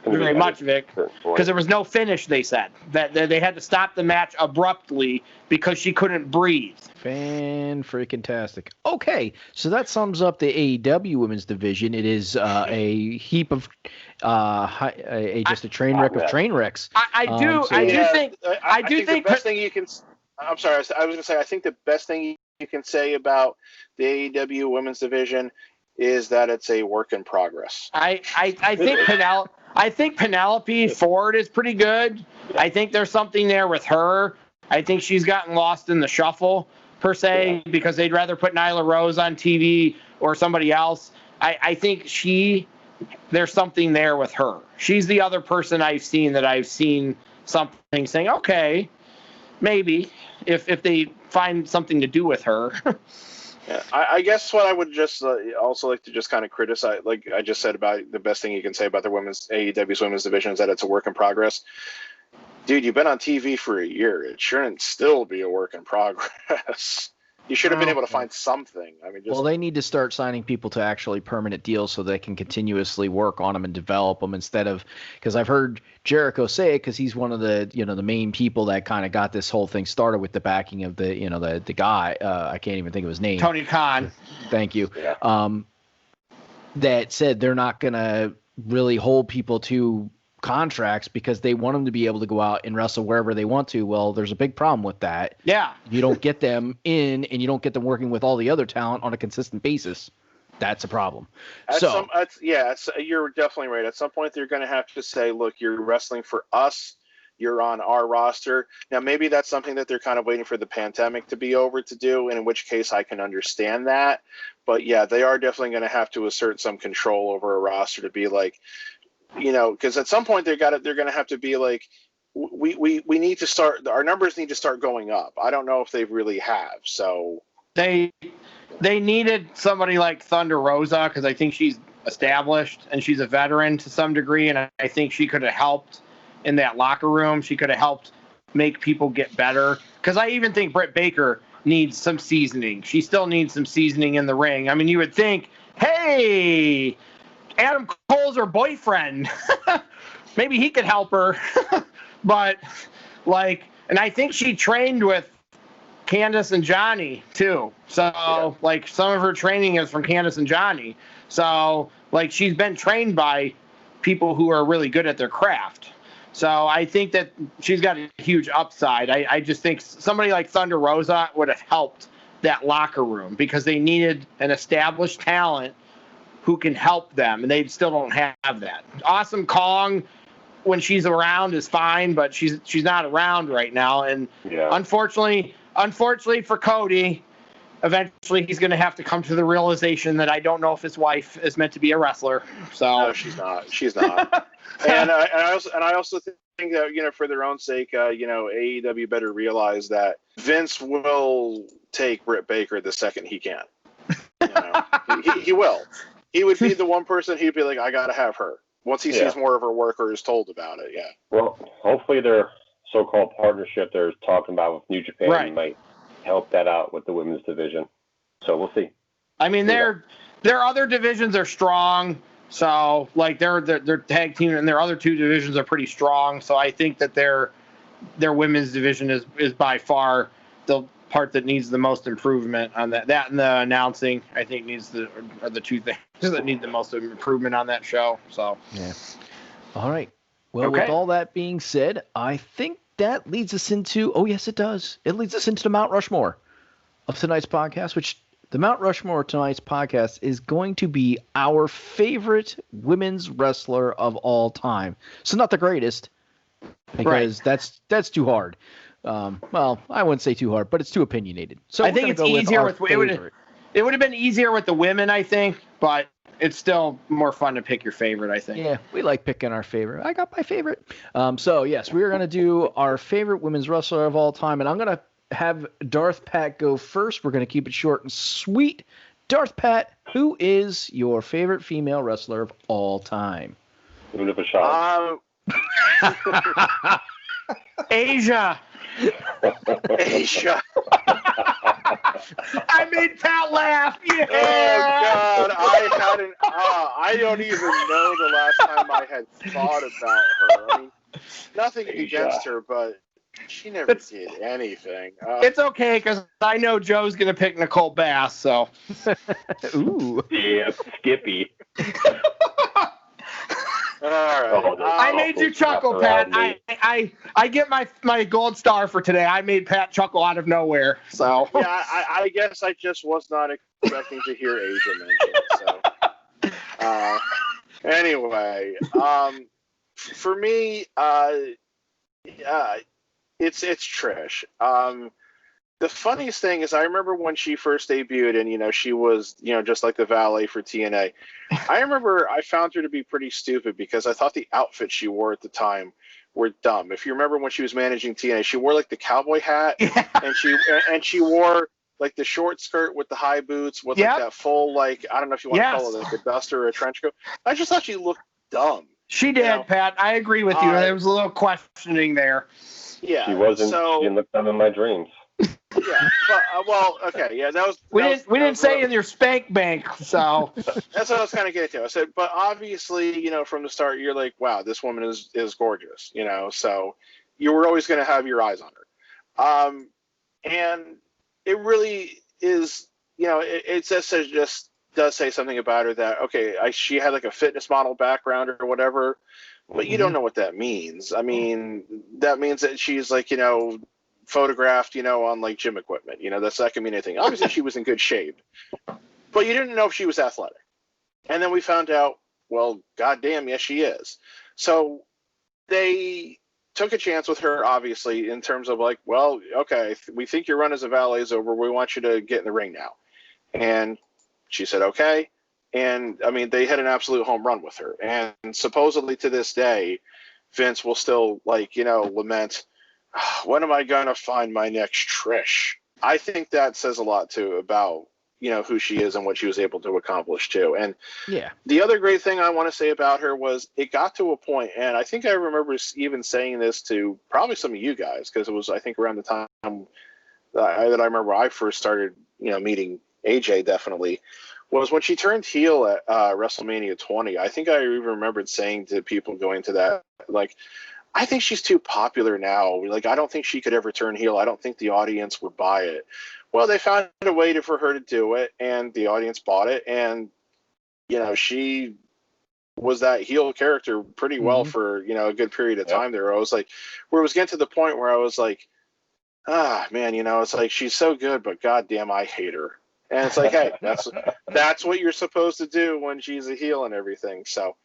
[SPEAKER 3] very much of it, because there was no finish. They said that they had to stop the match abruptly because she couldn't breathe.
[SPEAKER 2] Fan-freaking-tastic. Okay, so that sums up the AEW women's division. It is a heap of just a train wreck of train wrecks.
[SPEAKER 3] I do think
[SPEAKER 4] the best thing you can. I'm sorry, I was going to say, I think the best thing you can say about the AEW women's division is that it's a work in progress.
[SPEAKER 3] I think Penelope Ford is pretty good. I think there's something there with her. I think she's gotten lost in the shuffle, per se, because they'd rather put Nyla Rose on TV or somebody else. I think there's something there with her. She's the other person I've seen something saying, okay, maybe if they find something to do with her.
[SPEAKER 4] Yeah, I guess what I would just also like to just kind of criticize, like I just said, about the best thing you can say about the AEW's women's division is that it's a work in progress. Dude, you've been on TV for a year. It shouldn't still be a work in progress. You should have been able to find something. I mean,
[SPEAKER 2] well, they need to start signing people to actually permanent deals so they can continuously work on them and develop them, instead of, because I've heard Jericho say it, because he's one of the the main people that kind of got this whole thing started with the backing of the guy. I can't even think of his name.
[SPEAKER 3] Tony Khan.
[SPEAKER 2] Thank you. Yeah. That said they're not gonna really hold people to contracts because they want them to be able to go out and wrestle wherever they want to. Well, there's a big problem with that.
[SPEAKER 3] Yeah.
[SPEAKER 2] You don't get them in, and you don't get them working with all the other talent on a consistent basis. that's a problem.
[SPEAKER 4] You're definitely right. At some point, they're going to have to say, look, you're wrestling for us. You're on our roster. Now, maybe that's something that they're kind of waiting for the pandemic to be over to do, and in which case I can understand that. But, yeah, they are definitely going to have to assert some control over a roster to be like, because at some point they're going to have to be like, we need to start – our numbers need to start going up. I don't know if they really have, so –
[SPEAKER 3] They needed somebody like Thunder Rosa because I think she's established and she's a veteran to some degree, and I think she could have helped in that locker room. She could have helped make people get better. Because I even think Britt Baker needs some seasoning. She still needs some seasoning in the ring. I mean, you would think, hey, Adam Cole's her boyfriend. Maybe he could help her. But, and I think she trained with Candace and Johnny, too. So, some of her training is from Candace and Johnny. So, she's been trained by people who are really good at their craft. So I think that she's got a huge upside. I just think somebody like Thunder Rosa would have helped that locker room because they needed an established talent who can help them, and they still don't have that. Awesome Kong, when she's around, is fine, but she's not around right now. And unfortunately for Cody, eventually he's going to have to come to the realization that I don't know if his wife is meant to be a wrestler. So
[SPEAKER 4] no, she's not. She's not. and I also think that for their own sake, AEW better realize that Vince will take Britt Baker the second he can. He will. He would be the one person he'd be like, I got to have her. Once he sees more of her work or is told about it, yeah.
[SPEAKER 1] Well, hopefully their so-called partnership they're talking about with New Japan might help that out with the women's division. So we'll see.
[SPEAKER 3] I mean, their other divisions are strong. So, their tag team and their other two divisions are pretty strong. So I think that their women's division is by far the part that needs the most improvement on that. That and the announcing, I think, are the two things that need the most improvement on that show. So
[SPEAKER 2] yeah. All right. Well, with all that being said, I think that leads us into. Oh yes, it does. It leads us into the Mount Rushmore of tonight's podcast, which. The Mount Rushmore of tonight's podcast is going to be our favorite women's wrestler of all time. So not the greatest, because that's too hard. Well, I wouldn't say too hard, but it's too opinionated. So
[SPEAKER 3] I think it's easier with it would have been easier with the women, I think, but it's still more fun to pick your favorite, I think.
[SPEAKER 2] Yeah, we like picking our favorite. I got my favorite. So yes, we are going to do our favorite women's wrestler of all time, and I'm going to have Darth Pat go first. We're going to keep it short and sweet. Darth Pat, who is your favorite female wrestler of all time?
[SPEAKER 1] Give it a shot.
[SPEAKER 3] Asia. I made Pat laugh. Yeah.
[SPEAKER 4] Oh God, I don't even know the last time I had thought about her. I mean, nothing against her, but she never did anything.
[SPEAKER 3] It's okay, because I know Joe's going to pick Nicole Bass, so.
[SPEAKER 2] Ooh.
[SPEAKER 1] Yeah, Skippy.
[SPEAKER 4] All right.
[SPEAKER 3] I made you chuckle, Pat. I get my gold star for today. I made Pat chuckle out of nowhere, so.
[SPEAKER 4] Yeah, I guess I just was not expecting to hear Asia mentioned, so. Anyway, for me, it's Trish. The funniest thing is I remember when she first debuted and, she was, just like the valet for TNA. I remember I found her to be pretty stupid because I thought the outfits she wore at the time were dumb. If you remember when she was managing TNA, she wore like the cowboy hat and she wore like the short skirt with the high boots with like that full, I don't know if you want to call it like a duster or a trench coat. I just thought she looked dumb.
[SPEAKER 3] She did, Pat. I agree with you. There was a little questioning there.
[SPEAKER 4] Yeah.
[SPEAKER 1] She didn't look dumb in my dreams.
[SPEAKER 4] Yeah, but, that was.
[SPEAKER 3] We didn't say in your spank bank, so.
[SPEAKER 4] That's what I was kind of getting to. I said, but obviously, from the start, you're like, wow, this woman is gorgeous, so you were always going to have your eyes on her. And it really is, it just does say something about her that, okay, she had like a fitness model background or whatever, but you don't know what that means. I mean, that means that she's like, photographed, on like gym equipment, that can mean anything. Obviously she was in good shape, but you didn't know if she was athletic. And then we found out, well, goddamn, yes, she is. So they took a chance with her, obviously, in terms of like, well, okay, we think your run as a valet is over. We want you to get in the ring now. And she said, okay. And, I mean, they had an absolute home run with her. And supposedly to this day, Vince will still, like, lament, when am I going to find my next Trish? I think that says a lot, too, about, who she is and what she was able to accomplish, too. And the other great thing I want to say about her was it got to a point, and I think I remember even saying this to probably some of you guys, because it was, I think, around the time that I remember I first started, meeting AJ, definitely, was when she turned heel at WrestleMania 20. I think I even remembered saying to people going to that, like, I think she's too popular now. Like, I don't think she could ever turn heel. I don't think the audience would buy it. Well, they found a way for her to do it, and the audience bought it. And, she was that heel character pretty well for, a good period of time there. I was like, where it was getting to the point where I was like, man, it's like, she's so good, but goddamn, I hate her. And it's like, hey, that's what you're supposed to do when she's a heel and everything. So,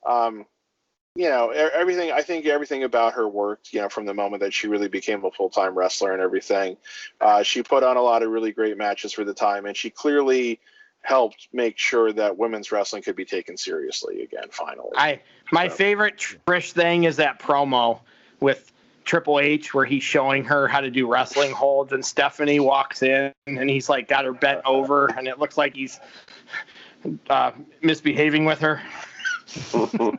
[SPEAKER 4] everything, I think everything about her worked, from the moment that she really became a full-time wrestler and everything. She put on a lot of really great matches for the time, and she clearly helped make sure that women's wrestling could be taken seriously again, finally.
[SPEAKER 3] My favorite Trish thing is that promo with Triple H where he's showing her how to do wrestling holds, and Stephanie walks in and he's like got her bent over, and it looks like he's misbehaving with her.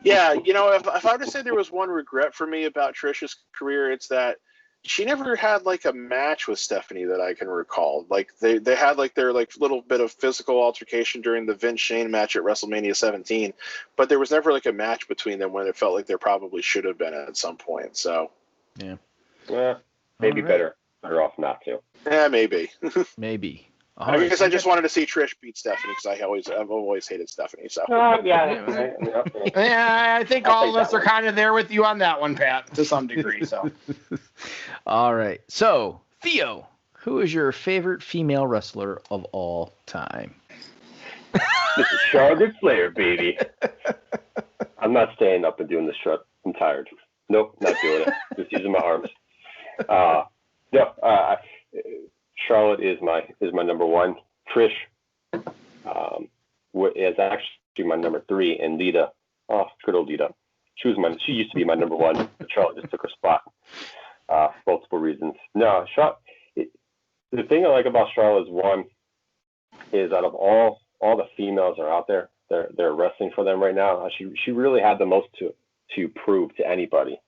[SPEAKER 4] Yeah, if I were to say there was one regret for me about Trish's career, it's that she never had like a match with Stephanie that I can recall. Like they had like their like little bit of physical altercation during the Vince Shane match at WrestleMania 17, but there was never like a match between them when it felt like there probably should have been at some point. So
[SPEAKER 1] maybe better off not to.
[SPEAKER 4] Yeah, maybe.
[SPEAKER 2] Maybe.
[SPEAKER 4] I guess I just wanted to see Trish beat Stephanie because I've always hated Stephanie. So
[SPEAKER 3] I think all of us are kind of there with you on that one, Pat, to some degree. So,
[SPEAKER 2] all right. So, Theo, who is your favorite female wrestler of all time?
[SPEAKER 1] This is Charlotte Flair, baby. I'm not staying up and doing this shot. I'm tired. Nope, not doing it. Just using my arms. Charlotte is my number one. Trish is actually my number 3, and Lita. Oh, good old Lita. She used to be my number 1, but Charlotte just took her spot for multiple reasons. No, Charlotte. The thing I like about Charlotte is out of all the females that are out there, they're wrestling for them right now. She really had the most to prove to anybody.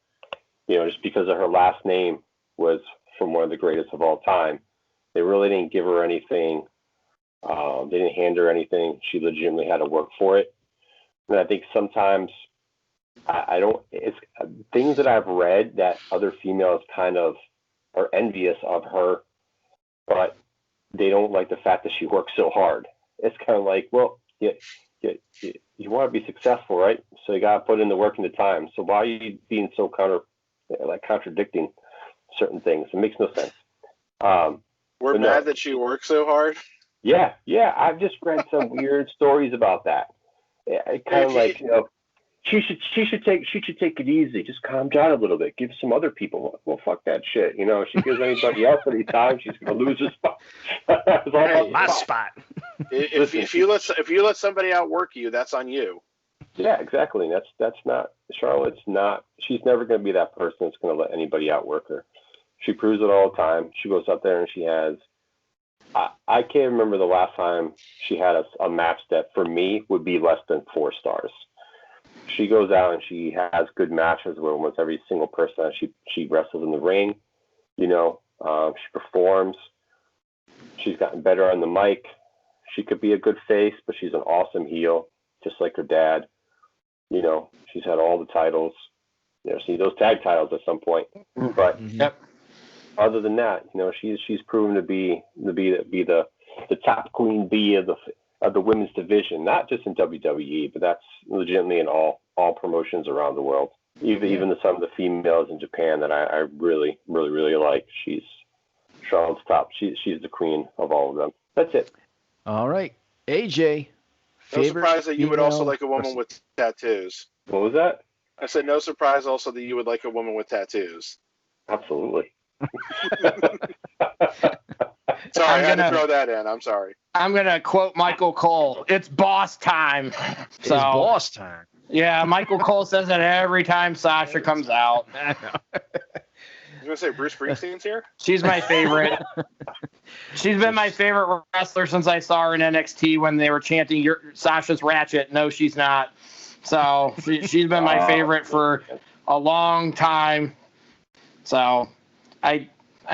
[SPEAKER 1] Just because of her last name was from one of the greatest of all time. They really didn't give her anything. They didn't hand her anything. She legitimately had to work for it. And I think sometimes it's things that I've read that other females kind of are envious of her, but they don't like the fact that she works so hard. It's kind of like, well, you want to be successful, right? So you got to put in the work and the time. So why are you being so contradicting certain things? It makes no sense.
[SPEAKER 4] We're mad that she works so hard.
[SPEAKER 1] Yeah. I've just read some weird stories about that. Kind of like, she should take it easy. Just calm down a little bit. Give some other people. Well, fuck that shit. If she gives anybody else any time, she's gonna lose her spot.
[SPEAKER 2] My spot.
[SPEAKER 4] If you let somebody outwork you, that's on you.
[SPEAKER 1] Yeah, exactly. That's not Charlotte's not. She's never gonna be that person that's gonna let anybody outwork her. She proves it all the time. She goes out there and she has. I can't remember the last time she had a match that for me would be less than 4 stars. She goes out and she has good matches with almost every single person that she wrestles in the ring. She performs. She's gotten better on the mic. She could be a good face, but she's an awesome heel, just like her dad. She's had all the titles. See those tag titles at some point, but. Other than that, she's proven to be the top queen bee of the women's division, not just in WWE, but that's legitimately in all promotions around the world. Even some of the females in Japan that I really, really, really like. Charlotte's top. She's the queen of all of them. That's it.
[SPEAKER 2] All right. AJ.
[SPEAKER 4] No surprise that you would also like a woman
[SPEAKER 2] wrestler.
[SPEAKER 4] with tattoos.
[SPEAKER 1] What was that?
[SPEAKER 4] I said no surprise also that you would like a woman with tattoos.
[SPEAKER 1] Absolutely.
[SPEAKER 4] Sorry, I had to throw that in. I'm sorry.
[SPEAKER 3] I'm going to quote Michael Cole. It's boss time.
[SPEAKER 2] It's boss time.
[SPEAKER 3] Yeah, Michael Cole says that every time Sasha comes out.
[SPEAKER 4] I was going to say, Bruce Springsteen's here?
[SPEAKER 3] She's my favorite. She's been my favorite wrestler since I saw her in NXT when they were chanting, Sasha's ratchet. No, she's not. So she's been my favorite for a long time. So I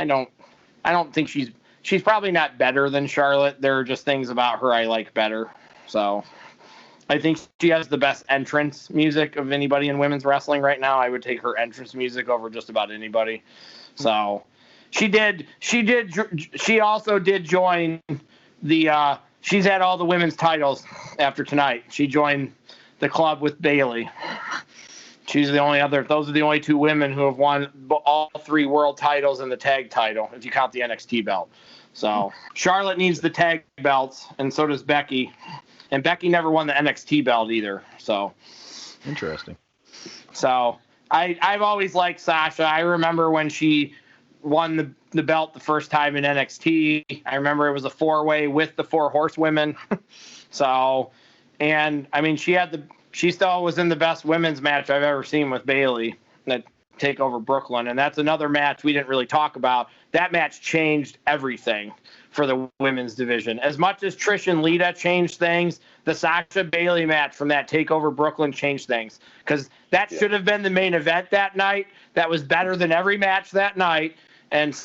[SPEAKER 3] don't think she's probably not better than Charlotte. There are just things about her I like better. So I think she has the best entrance music of anybody in women's wrestling right now. I would take her entrance music over just about anybody. So she also did join the she's had all the women's titles after tonight. She joined the club with Bayley. Those are the only two women who have won all 3 world titles and the tag title, if you count the NXT belt. So Charlotte needs the tag belts, and so does Becky. And Becky never won the NXT belt either. So
[SPEAKER 2] interesting.
[SPEAKER 3] So I've always liked Sasha. I remember when she won the belt the first time in NXT. I remember it was a 4-way with the 4 horsewomen. So, and I mean, she still was in the best women's match I've ever seen with Bayley, that TakeOver Brooklyn. And that's another match we didn't really talk about. That match changed everything for the women's division. As much as Trish and Lita changed things, the Sasha Bayley match from that TakeOver Brooklyn changed things, because that should have been the main event that night. That was better than every match that night. And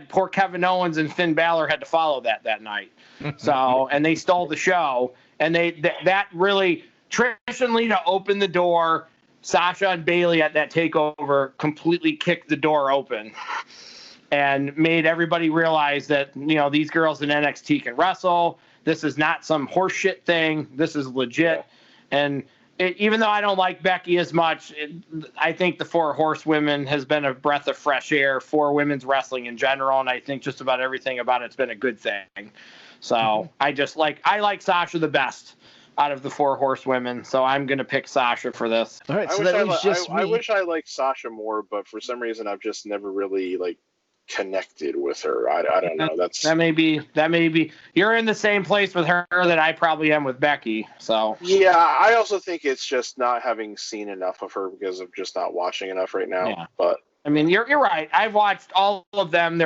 [SPEAKER 3] poor Kevin Owens and Finn Balor had to follow that night. So, and they stole the show. And that really, Trish and Lita opened the door. Sasha and Bayley at that TakeOver completely kicked the door open and made everybody realize that, these girls in NXT can wrestle. This is not some horseshit thing. This is legit. Yeah. And even though I don't like Becky as much, I think the 4 horsewomen has been a breath of fresh air for women's wrestling in general. And I think just about everything about it's been a good thing. So I like Sasha the best out of the 4 horsewomen. So I'm going to pick Sasha for this.
[SPEAKER 2] All right.
[SPEAKER 4] I wish I liked Sasha more, but for some reason I've just never really connected with her. I don't know. That may be you're in the same place with her that I probably am with Becky. So yeah, I also think it's just not having seen enough of her because of just not watching enough right now. Yeah. But
[SPEAKER 3] I mean, you're right. I've watched all of them,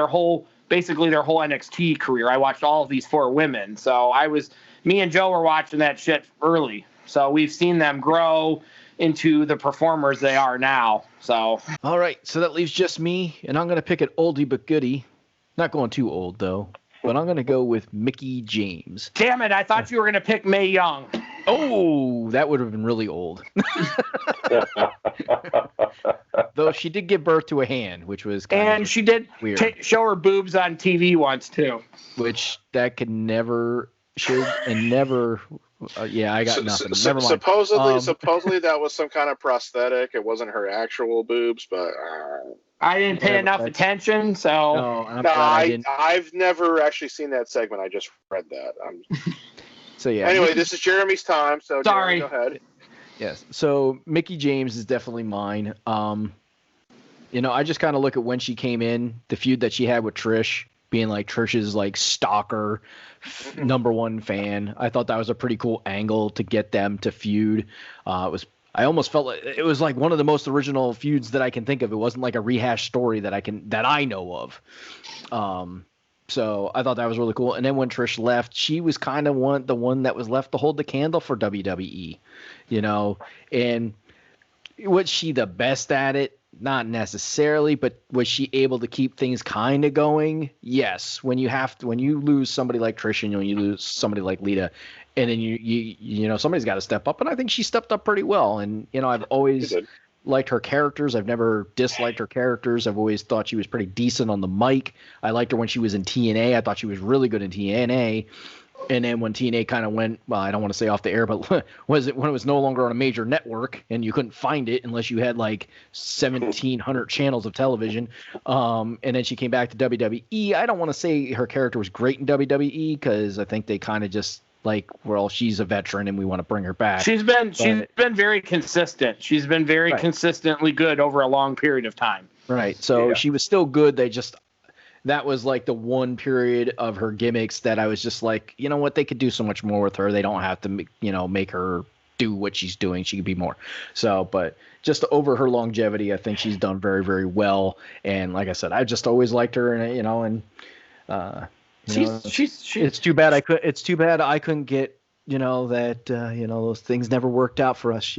[SPEAKER 3] basically their whole NXT career. I watched all of these 4 women. So me and Joe were watching that shit early. So we've seen them grow into the performers they are now. So
[SPEAKER 2] all right, so that leaves just me, and I'm gonna pick an oldie but goodie. Not going too old though, but I'm gonna go with Mickie James.
[SPEAKER 3] Damn it! I thought you were gonna pick Mae Young.
[SPEAKER 2] Oh, that would have been really old. Though she did give birth to a hand, which was
[SPEAKER 3] and she did show her boobs on TV once too.
[SPEAKER 2] Which that could never. Should and never. I got nothing. Never mind.
[SPEAKER 4] Supposedly that was some kind of prosthetic. It wasn't her actual boobs, but
[SPEAKER 3] I didn't pay enough attention. So
[SPEAKER 4] I've never actually seen that segment. I just read that.
[SPEAKER 2] So yeah.
[SPEAKER 4] Anyway, this is Jeremy's time. So
[SPEAKER 3] sorry.
[SPEAKER 4] Jeremy, go ahead.
[SPEAKER 2] Yes. So Mickie James is definitely mine. I just kind of look at when she came in, the feud that she had with Trish, being like Trish's stalker, number 1 fan. I thought that was a pretty cool angle to get them to feud. I almost felt like it was like one of the most original feuds that I can think of. It wasn't like a rehash story that I know of. So I thought that was really cool. And then when Trish left, she was kind of the one that was left to hold the candle for WWE, and was she the best at it? Not necessarily, but was she able to keep things kind of going? Yes. When you lose somebody like Trish and when you lose somebody like Lita, and then you somebody's got to step up, and I think she stepped up pretty well. And I've always liked her characters. I've never disliked her characters. I've always thought she was pretty decent on the mic. I liked her when she was in TNA. I thought she was really good in TNA. And then when TNA kind of went, well, I don't want to say off the air, but when it was no longer on a major network and you couldn't find it unless you had 1,700 channels of television, and then she came back to WWE. I don't want to say her character was great in WWE because I think they kind of just like, well, she's a veteran and we want to bring her back.
[SPEAKER 3] She's been very consistent. She's been very consistently good over a long period of time.
[SPEAKER 2] Right. So she was still good. That was like the one period of her gimmicks that I was just like, you know what, they could do so much more with her. They don't have to, make her do what she's doing. She could be more. So, but just over her longevity, I think she's done very, very well. And like I said, I just always liked her, and it's too bad I couldn't get, those things never worked out for us,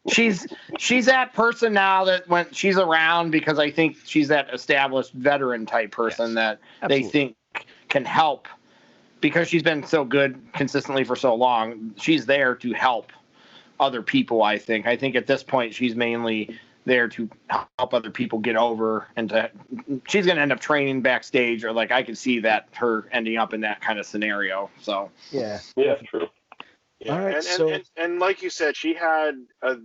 [SPEAKER 3] She's that person now that when she's around, because I think she's that established veteran type person that absolutely. They think can help, because she's been so good consistently for so long. She's there to help other people. I think at this point she's mainly there to help other people get over, and she's going to end up training backstage, or like I can see that her ending up in that kind of scenario. So
[SPEAKER 1] yeah, true.
[SPEAKER 4] Yeah, all right, and like you said, she had a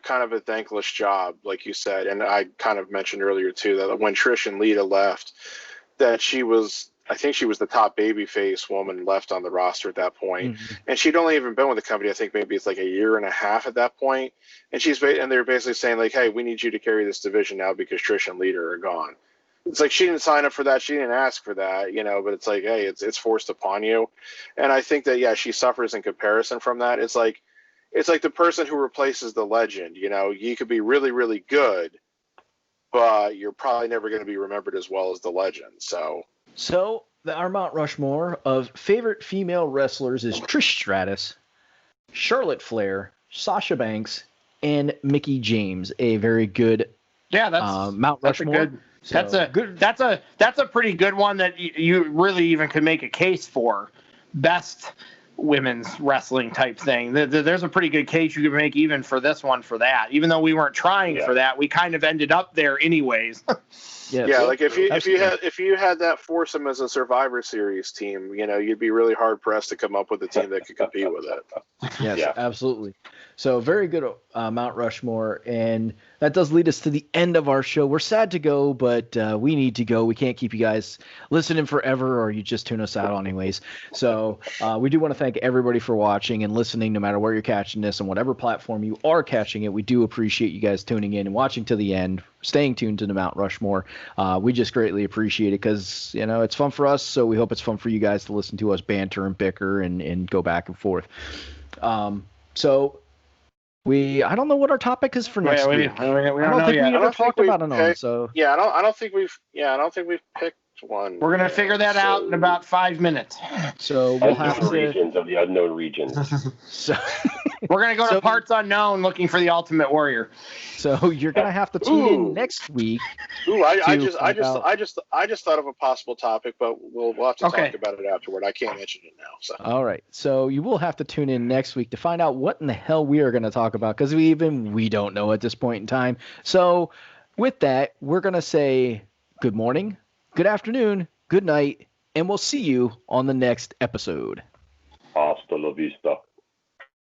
[SPEAKER 4] kind of a thankless job, like you said, and I kind of mentioned earlier too that when Trish and Lita left, that I think she was the top babyface woman left on the roster at that point. Mm-hmm. And she'd only even been with the company, I think maybe it's like a year and a half at that point. And they're basically saying like, hey, we need you to carry this division now because Trish and Lita are gone. It's like she didn't sign up for that. She didn't ask for that, but it's like, hey, it's forced upon you. And I think that, she suffers in comparison from that. It's like the person who replaces the legend. You could be really, really good, but you're probably never going to be remembered as well as the legend. So
[SPEAKER 2] our Mount Rushmore of favorite female wrestlers is Trish Stratus, Charlotte Flair, Sasha Banks, and Mickie James. A very good Mount Rushmore.
[SPEAKER 3] That's a pretty good one that you really even could make a case for best women's wrestling type thing. There's a pretty good case you could make even for this one for that. Even though we weren't trying for that, we kind of ended up there anyways.
[SPEAKER 4] Like if you had that foursome as a Survivor Series team, you'd be really hard pressed to come up with a team that could compete with it.
[SPEAKER 2] Yes, absolutely. So very good Mount Rushmore, and that does lead us to the end of our show. We're sad to go, but we need to go. We can't keep you guys listening forever, or you just tune us out anyways. So we do want to thank everybody for watching and listening, no matter where you're catching this and whatever platform you are catching it. We do appreciate you guys tuning in and watching to the end, staying tuned to the Mount Rushmore. We just greatly appreciate it because, it's fun for us, so we hope it's fun for you guys to listen to us banter and bicker and go back and forth. I don't know what our topic is for next week. I don't think we ever talked about it on. So
[SPEAKER 4] I don't think we've picked one.
[SPEAKER 3] We're gonna figure that out in about 5 minutes.
[SPEAKER 2] So we'll have to
[SPEAKER 1] regions of the unknown regions.
[SPEAKER 2] So
[SPEAKER 3] we're gonna go to parts unknown looking for the Ultimate Warrior.
[SPEAKER 2] So you're gonna have to tune in next week.
[SPEAKER 4] I just thought of a possible topic, but we'll have to talk about it afterward. I can't mention it now. So.
[SPEAKER 2] All right. So you will have to tune in next week to find out what in the hell we are going to talk about, because we don't know at this point in time. So with that, we're going to say good morning, good afternoon, good night, and we'll see you on the next episode.
[SPEAKER 1] Hasta la vista.